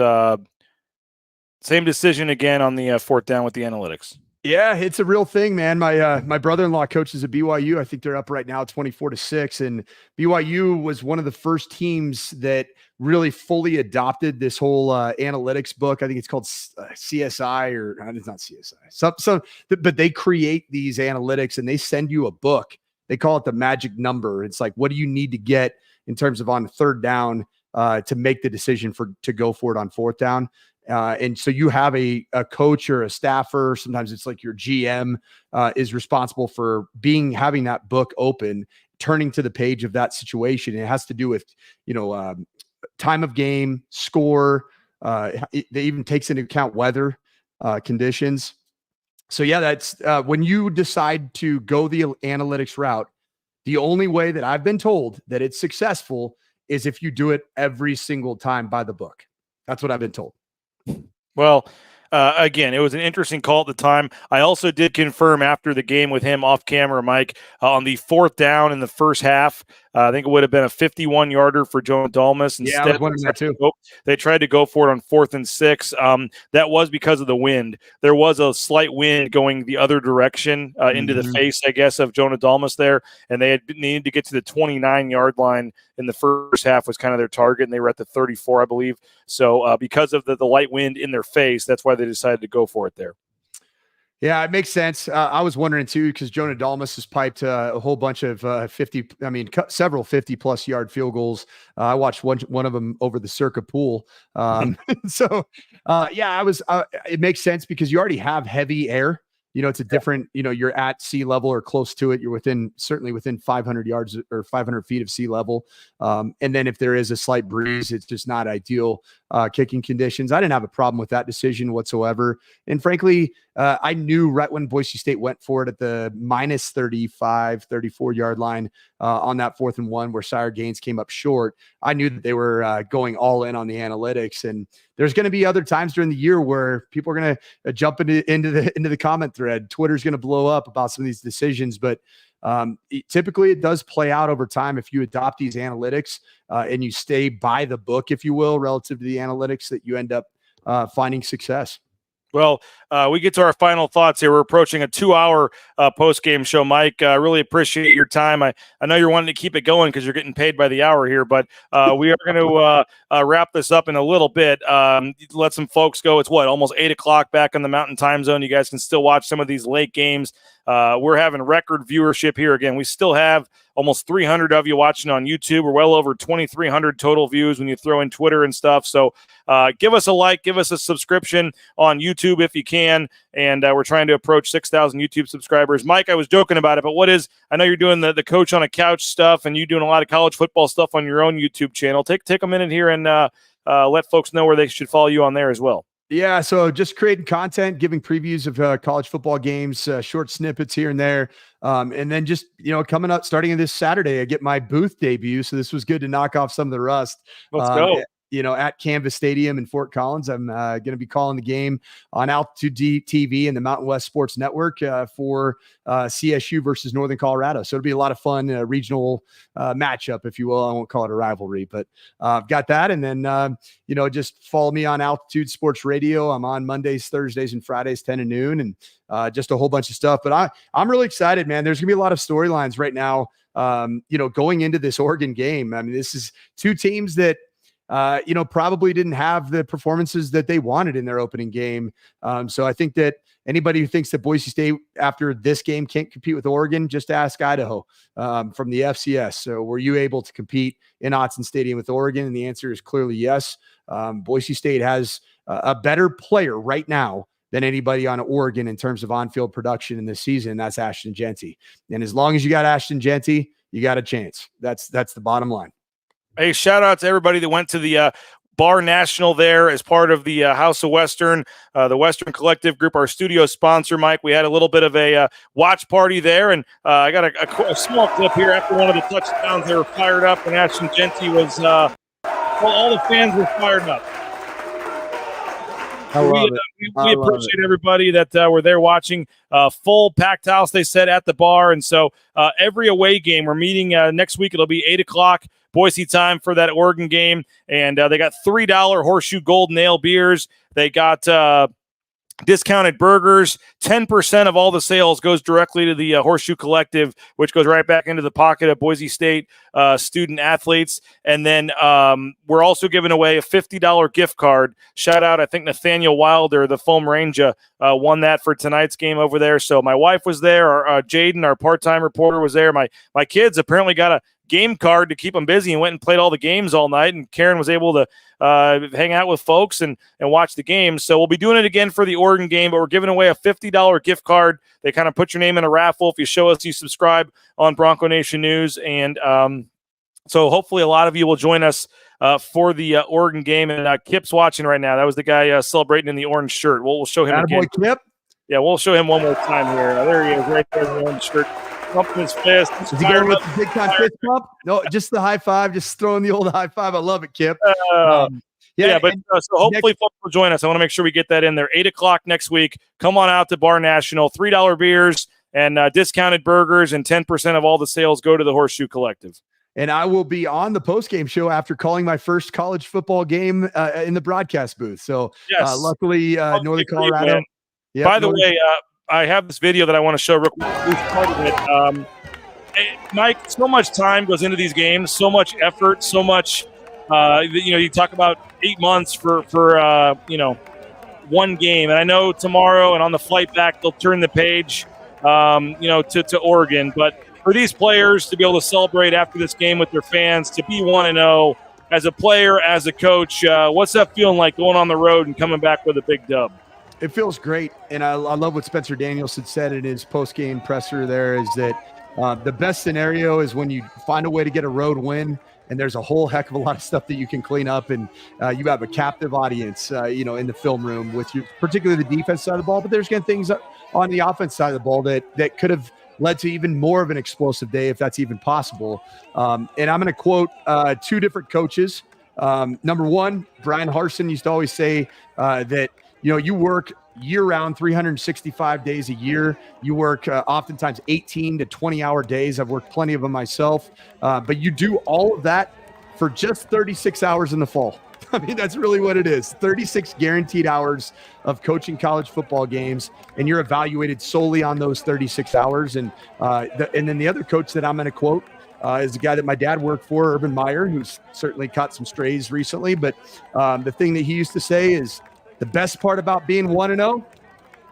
Same decision again on the fourth down with the analytics. Yeah, it's a real thing, man. My brother-in-law coaches at BYU. I think they're up right now 24-6. And BYU was one of the first teams that really fully adopted this whole analytics book. I think it's called CSI, or it's not CSI. But they create these analytics and they send you a book. They call it the magic number. It's like, what do you need to get in terms of on third down to make the decision to go for it on fourth down? And so you have a coach or a staffer, sometimes it's like your GM is responsible for having that book open, turning to the page of that situation. It has to do with, time of game, score. They even takes into account weather conditions. So yeah, that's when you decide to go the analytics route, the only way that I've been told that it's successful is if you do it every single time by the book. That's what I've been told. Well, again, it was an interesting call at the time. I also did confirm after the game with him off camera, Mike, on the fourth down in the first half. I think it would have been a 51-yarder for Jonah Dalmas. Instead, I was wondering that too. They tried to go for it on 4th and 6. That was because of the wind. There was a slight wind going the other direction into the face, I guess, of Jonah Dalmas there, and they had needed to get to the 29-yard line in the first half was kind of their target, and they were at the 34, I believe. So because of the light wind in their face, that's why they decided to go for it there. Yeah, it makes sense. I was wondering too, because Jonah Dalmas has piped a whole bunch of several 50-plus yard field goals. I watched one of them over the Circa pool. So it makes sense because you already have heavy air. It's a different, you're at sea level or close to it. You're certainly within 500 yards or 500 feet of sea level. And then if there is a slight breeze, it's just not ideal kicking conditions. I didn't have a problem with that decision whatsoever. And frankly, I knew right when Boise State went for it at the minus 35, 34 yard line on that 4th and 1 where Sire Gaines came up short. I knew that they were going all in on the analytics, and there's going to be other times during the year where people are going to jump into the comment thread. Twitter's going to blow up about some of these decisions, but typically it does play out over time if you adopt these analytics and you stay by the book, if you will, relative to the analytics, that you end up finding success. Well, we get to our final thoughts here. We're approaching a 2-hour post-game show, Mike. I really appreciate your time. I know you're wanting to keep it going because you're getting paid by the hour here, but we are going to wrap this up in a little bit. Let some folks go. It's almost 8 o'clock back in the Mountain Time Zone. You guys can still watch some of these late games. We're having record viewership here. Again, we still have almost 300 of you watching on YouTube. We're well over 2,300 total views when you throw in Twitter and stuff. So give us a like, give us a subscription on YouTube if you can. And we're trying to approach 6,000 YouTube subscribers. Mike, I was joking about it, but I know you're doing the coach on a couch stuff, and you're doing a lot of college football stuff on your own YouTube channel. Take a minute here and let folks know where they should follow you on there as well. Yeah, so just creating content, giving previews of college football games, short snippets here and there. And then just, coming up, starting this Saturday, I get my booth debut. So this was good to knock off some of the rust. Let's go. At Canvas Stadium in Fort Collins. I'm going to be calling the game on Altitude TV and the Mountain West Sports Network for CSU versus Northern Colorado. So it'll be a lot of fun, regional matchup, if you will. I won't call it a rivalry, but I've got that. And then, just follow me on Altitude Sports Radio. I'm on Mondays, Thursdays, and Fridays, 10 to noon, and just a whole bunch of stuff. But I'm really excited, man. There's going to be a lot of storylines right now, going into this Oregon game. I mean, this is two teams that, probably didn't have the performances that they wanted in their opening game. So I think that anybody who thinks that Boise State after this game can't compete with Oregon, just ask Idaho from the FCS. So were you able to compete in Autzen Stadium with Oregon? And the answer is clearly yes. Boise State has a better player right now than anybody on Oregon in terms of on-field production in this season. That's Ashton Jeanty. And as long as you got Ashton Jeanty, you got a chance. That's the bottom line. Hey, shout out to everybody that went to the Bar National there as part of the House of Western, the Western Collective Group, our studio sponsor, Mike. We had a little bit of a watch party there, and I got a small clip here after one of the touchdowns. They were fired up, and Ashton Jeanty was all the fans were fired up. We appreciate everybody that were there watching. Full packed house, they said, at the bar. And so every away game, we're meeting next week. It'll be 8 o'clock Boise time for that Oregon game, and they got $3 Horseshoe Golden Ale beers. They got discounted burgers. 10% of all the sales goes directly to the Horseshoe Collective, which goes right back into the pocket of Boise State student athletes. And then we're also giving away a $50 gift card. Shout out, I think Nathaniel Wilder, the Foam Ranger, won that for tonight's game over there. So my wife was there. Jaden, our part-time reporter, was there. My kids apparently got a game card to keep them busy and went and played all the games all night. And Karen was able to hang out with folks and watch the games. So we'll be doing it again for the Oregon game, but we're giving away a $50 gift card. They kind of put your name in a raffle if you show us you subscribe on Bronco Nation News. And so hopefully a lot of you will join us for the Oregon game. And Kip's watching right now. That was the guy celebrating in the orange shirt. We'll show him again. Kip. Yeah, we'll show him one more time here. There he is, right there in the orange shirt. Pumping his fist. Is he going with the big time fist pump? No, just the high five. Just throwing the old high five. I love it, Kip. So hopefully folks will join us. I want to make sure we get that in there. 8 o'clock next week. Come on out to Bar National. $3 beers and discounted burgers, and 10% of all the sales go to the Horseshoe Collective. And I will be on the postgame show after calling my first college football game in the broadcast booth. So luckily, Northern Colorado. Yep, By the way, I have this video that I want to show real quick. Part of it. Mike, so much time goes into these games, so much effort, so much. You talk about 8 months for one game, and I know tomorrow and on the flight back they'll turn the page, to Oregon. But for these players to be able to celebrate after this game with their fans, to be 1-0 as a player, as a coach, what's that feeling like going on the road and coming back with a big dub? It feels great, and I love what Spencer Danielson said in his post-game presser there, is that the best scenario is when you find a way to get a road win, and there's a whole heck of a lot of stuff that you can clean up, and you have a captive audience, in the film room with you, particularly the defense side of the ball, but there's things on the offense side of the ball that could have led to even more of an explosive day, if that's even possible. And I'm going to quote two different coaches. Number one, Brian Harsin used to always say that, you work year-round, 365 days a year. You work oftentimes 18 to 20-hour days. I've worked plenty of them myself. But you do all of that for just 36 hours in the fall. I mean, that's really what it is. 36 guaranteed hours of coaching college football games, and you're evaluated solely on those 36 hours. And then the other coach that I'm going to quote is the guy that my dad worked for, Urban Meyer, who's certainly caught some strays recently. But the thing that he used to say is, the best part about being 1-0,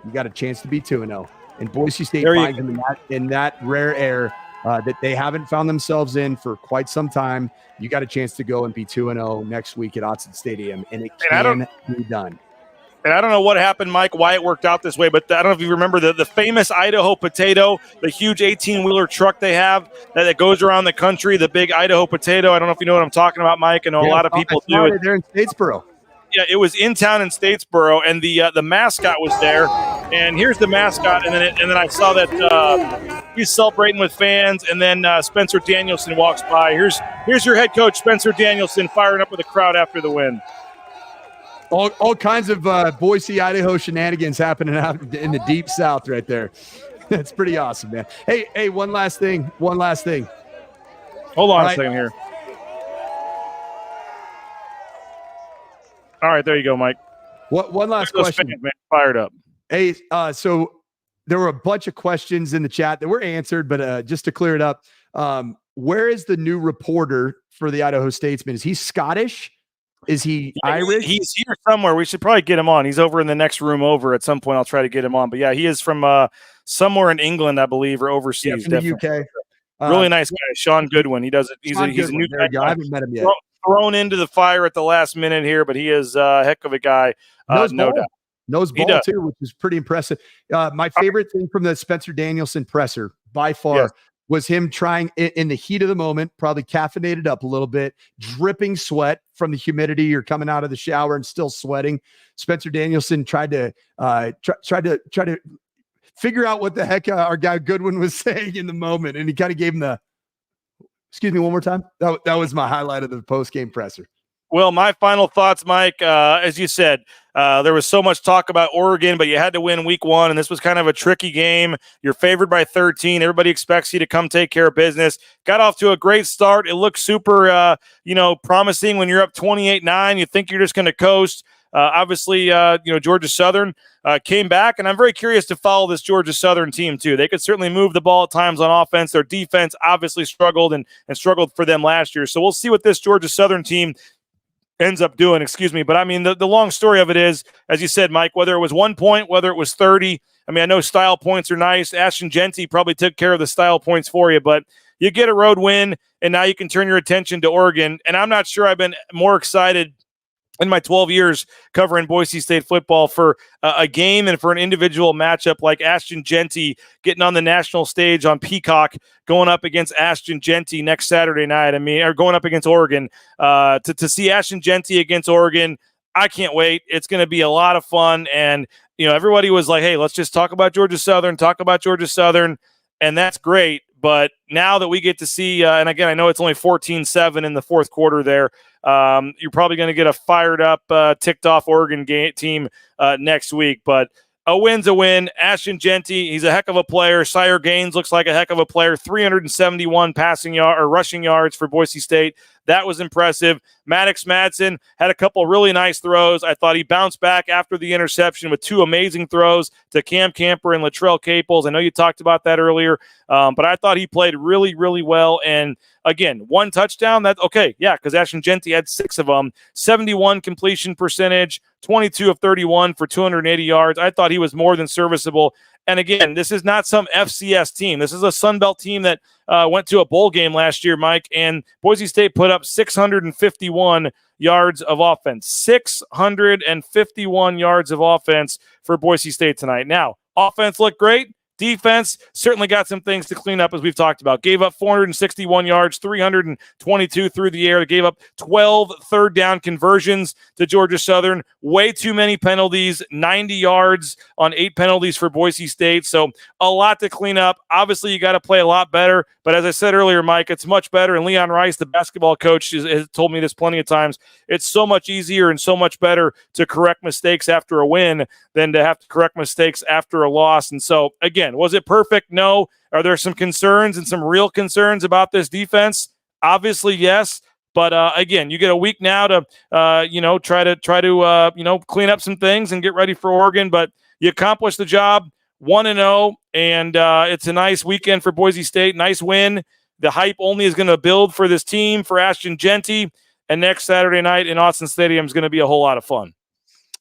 you got a chance to be 2-0. And Boise State finds them in that rare air that they haven't found themselves in for quite some time. You got a chance to go and be 2-0 next week at Autzen Stadium, and it can be done. And I don't know what happened, Mike, why it worked out this way, but I don't know if you remember the famous Idaho Potato, the huge 18-wheeler truck they have that goes around the country, the big Idaho Potato. I don't know if you know what I'm talking about, Mike. I know a lot of people do it. They're in Statesboro. Yeah, it was in town in Statesboro, and the mascot was there. And here's the mascot, and then I saw that he's celebrating with fans, and then Spencer Danielson walks by. Here's your head coach, Spencer Danielson, firing up with the crowd after the win. All kinds of Boise, Idaho shenanigans happening out in the deep south right there. That's pretty awesome, man. Hey, one last thing. Hold on a second here. All right, there you go, Mike. One last question. Fans, man, fired up. Hey, so there were a bunch of questions in the chat that were answered, but just to clear it up, where is the new reporter for the Idaho Statesman? Is he Scottish? Is he Irish? He's here somewhere. We should probably get him on. He's over in the next room over at some point. I'll try to get him on. But yeah, he is from somewhere in England, I believe, or overseas. Yeah, from the UK. Really nice guy, Sean Goodwin. He does it. He's a new guy. I haven't met him yet. Thrown into the fire at the last minute here, but he is a heck of a guy, no doubt. Knows ball too, which is pretty impressive. My favorite thing from the Spencer Danielson presser by far was him trying in the heat of the moment, probably caffeinated up a little bit, dripping sweat from the humidity. You're coming out of the shower and still sweating. Spencer Danielson tried to figure out what the heck our guy Goodwin was saying in the moment, and he kind of gave him the. Excuse me one more time. That was my highlight of the post-game presser. Well, my final thoughts, Mike, as you said, There was so much talk about Oregon, but you had to win week 1, and this was kind of a tricky game. You're favored by 13. Everybody expects you to come take care of business. Got off to a great start. It looked super, promising when you're up 28-9. You think you're just going to coast. Obviously, Georgia Southern came back, and I'm very curious to follow this Georgia Southern team too. They could certainly move the ball at times on offense. Their defense obviously struggled and struggled for them last year. So we'll see what this Georgia Southern team ends up doing, But I mean, the long story of it is, as you said, Mike, whether it was 1 point, whether it was 30, I mean, I know style points are nice. Ashton Jeanty probably took care of the style points for you, but you get a road win, and now you can turn your attention to Oregon. And I'm not sure I've been more excited in my 12 years covering Boise State football for a game and for an individual matchup like Ashton Jeanty getting on the national stage on Peacock, going up against Ashton Jeanty next Saturday night. Or going up against Oregon. To see Ashton Jeanty against Oregon, I can't wait. It's going to be a lot of fun. And, everybody was like, hey, let's just talk about Georgia Southern, and that's great. But now that we get to see, and again, I know it's only 14-7 in the fourth quarter there, you're probably going to get a fired up, ticked off Oregon team next week. But a win's a win. Ashton Jeanty, he's a heck of a player. Sire Gaines looks like a heck of a player. 371 rushing yards for Boise State. That was impressive. Maddox Madsen had a couple really nice throws. I thought he bounced back after the interception with 2 amazing throws to Cam Camper and Latrell Caples. I know you talked about that earlier, but I thought he played really, really well. And again, 1 touchdown. That's okay. Yeah, because Ashton Jeanty had 6 of them. 71 completion percentage, 22 of 31 for 280 yards. I thought he was more than serviceable. And again, this is not some FCS team. This is a Sun Belt team that went to a bowl game last year, Mike, and Boise State put up 651 yards of offense. 651 yards of offense for Boise State tonight. Now, offense looked great. Defense certainly got some things to clean up, as we've talked about. Gave up 461 yards, 322 through the air. They gave up 12 third down conversions to Georgia Southern. Way too many penalties, 90 yards on 8 penalties for Boise State. So a lot to clean up. Obviously, you got to play a lot better. But as I said earlier, Mike, it's much better. And Leon Rice, the basketball coach, has told me this plenty of times. It's so much easier and so much better to correct mistakes after a win than to have to correct mistakes after a loss. And so, again, was it perfect? No. Are there some concerns and some real concerns about this defense? Obviously, yes. But again, you get a week now to try to clean up some things and get ready for Oregon. But you accomplished the job, 1-0, and it's a nice weekend for Boise State. Nice win. The hype only is going to build for this team, for Ashton Jeanty, and next Saturday night in Autzen Stadium is going to be a whole lot of fun.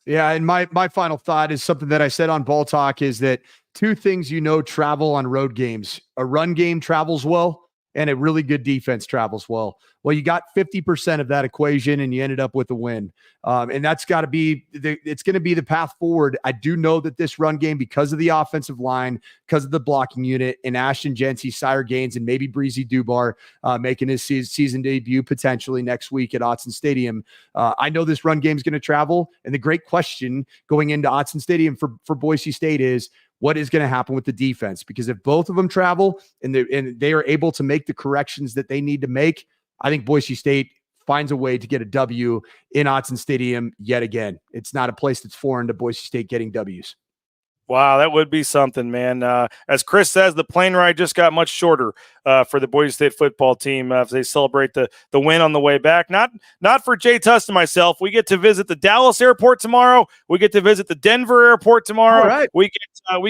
Yeah, and my final thought is something that I said on Ball Talk is that 2 things travel on road games. A run game travels well, and a really good defense travels well. Well, you got 50% of that equation, and you ended up with a win. And that's got to be it's going to be the path forward. I do know that this run game, because of the offensive line, because of the blocking unit, and Ashton Jeanty, Sire Gaines, and maybe Breezy Dubar making his season debut potentially next week at Autzen Stadium. I know this run game is going to travel. And the great question going into Autzen Stadium for Boise State is, what is going to happen with the defense? Because if both of them travel and they are able to make the corrections that they need to make, I think Boise State finds a way to get a W in Autzen Stadium yet again. It's not a place that's foreign to Boise State getting W's. Wow, that would be something, man. As Chris says, the plane ride just got much shorter for the Boise State football team as they celebrate the win on the way back. Not for Jay Tuss and myself. We get to visit the Dallas airport tomorrow. We get to visit the Denver airport tomorrow. All right. We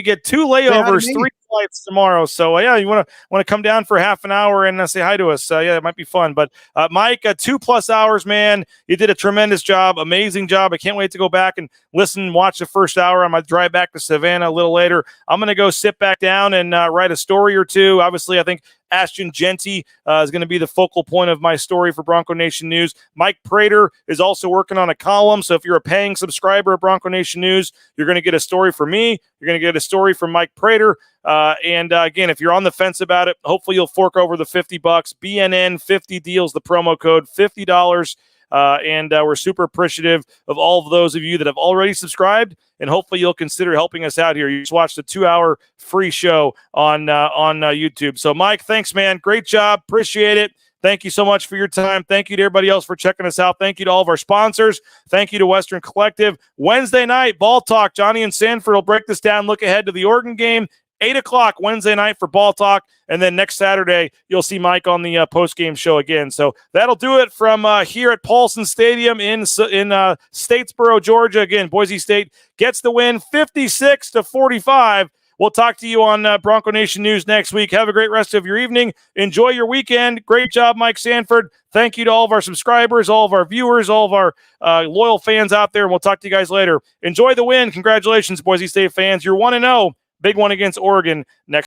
get 2 layovers, 3 flights tomorrow. So yeah, you want to come down for half an hour and say hi to us. Yeah, it might be fun. But Mike, 2+ hours, man. You did a tremendous job, amazing job. I can't wait to go back and listen and watch the first hour. I might drive back to Savannah a little later. I'm going to go sit back down and write a story or 2. Obviously, I think Ashton Jeanty is going to be the focal point of my story for Bronco Nation News. Mike Prater is also working on a column. So if you're a paying subscriber of Bronco Nation News, you're going to get a story from me. You're going to get a story from Mike Prater. Again, if you're on the fence about it, hopefully you'll fork over the $50. BNN 50 deals, the promo code $50. We're super appreciative of all of those of you that have already subscribed, and hopefully you'll consider helping us out here. You just watched a 2-hour free show on YouTube. So, Mike, thanks, man. Great job. Appreciate it. Thank you so much for your time. Thank you to everybody else for checking us out. Thank you to all of our sponsors. Thank you to Western Collective. Wednesday night, Ball Talk. Johnny and Sanford will break this down, look ahead to the Oregon game. 8 o'clock Wednesday night for Ball Talk. And then next Saturday, you'll see Mike on the post-game show again. So that'll do it from here at Paulson Stadium in Statesboro, Georgia. Again, Boise State gets the win 56-45. We'll talk to you on Bronco Nation News next week. Have a great rest of your evening. Enjoy your weekend. Great job, Mike Sanford. Thank you to all of our subscribers, all of our viewers, all of our loyal fans out there. And we'll talk to you guys later. Enjoy the win. Congratulations, Boise State fans. You're 1-0. Big one against Oregon next.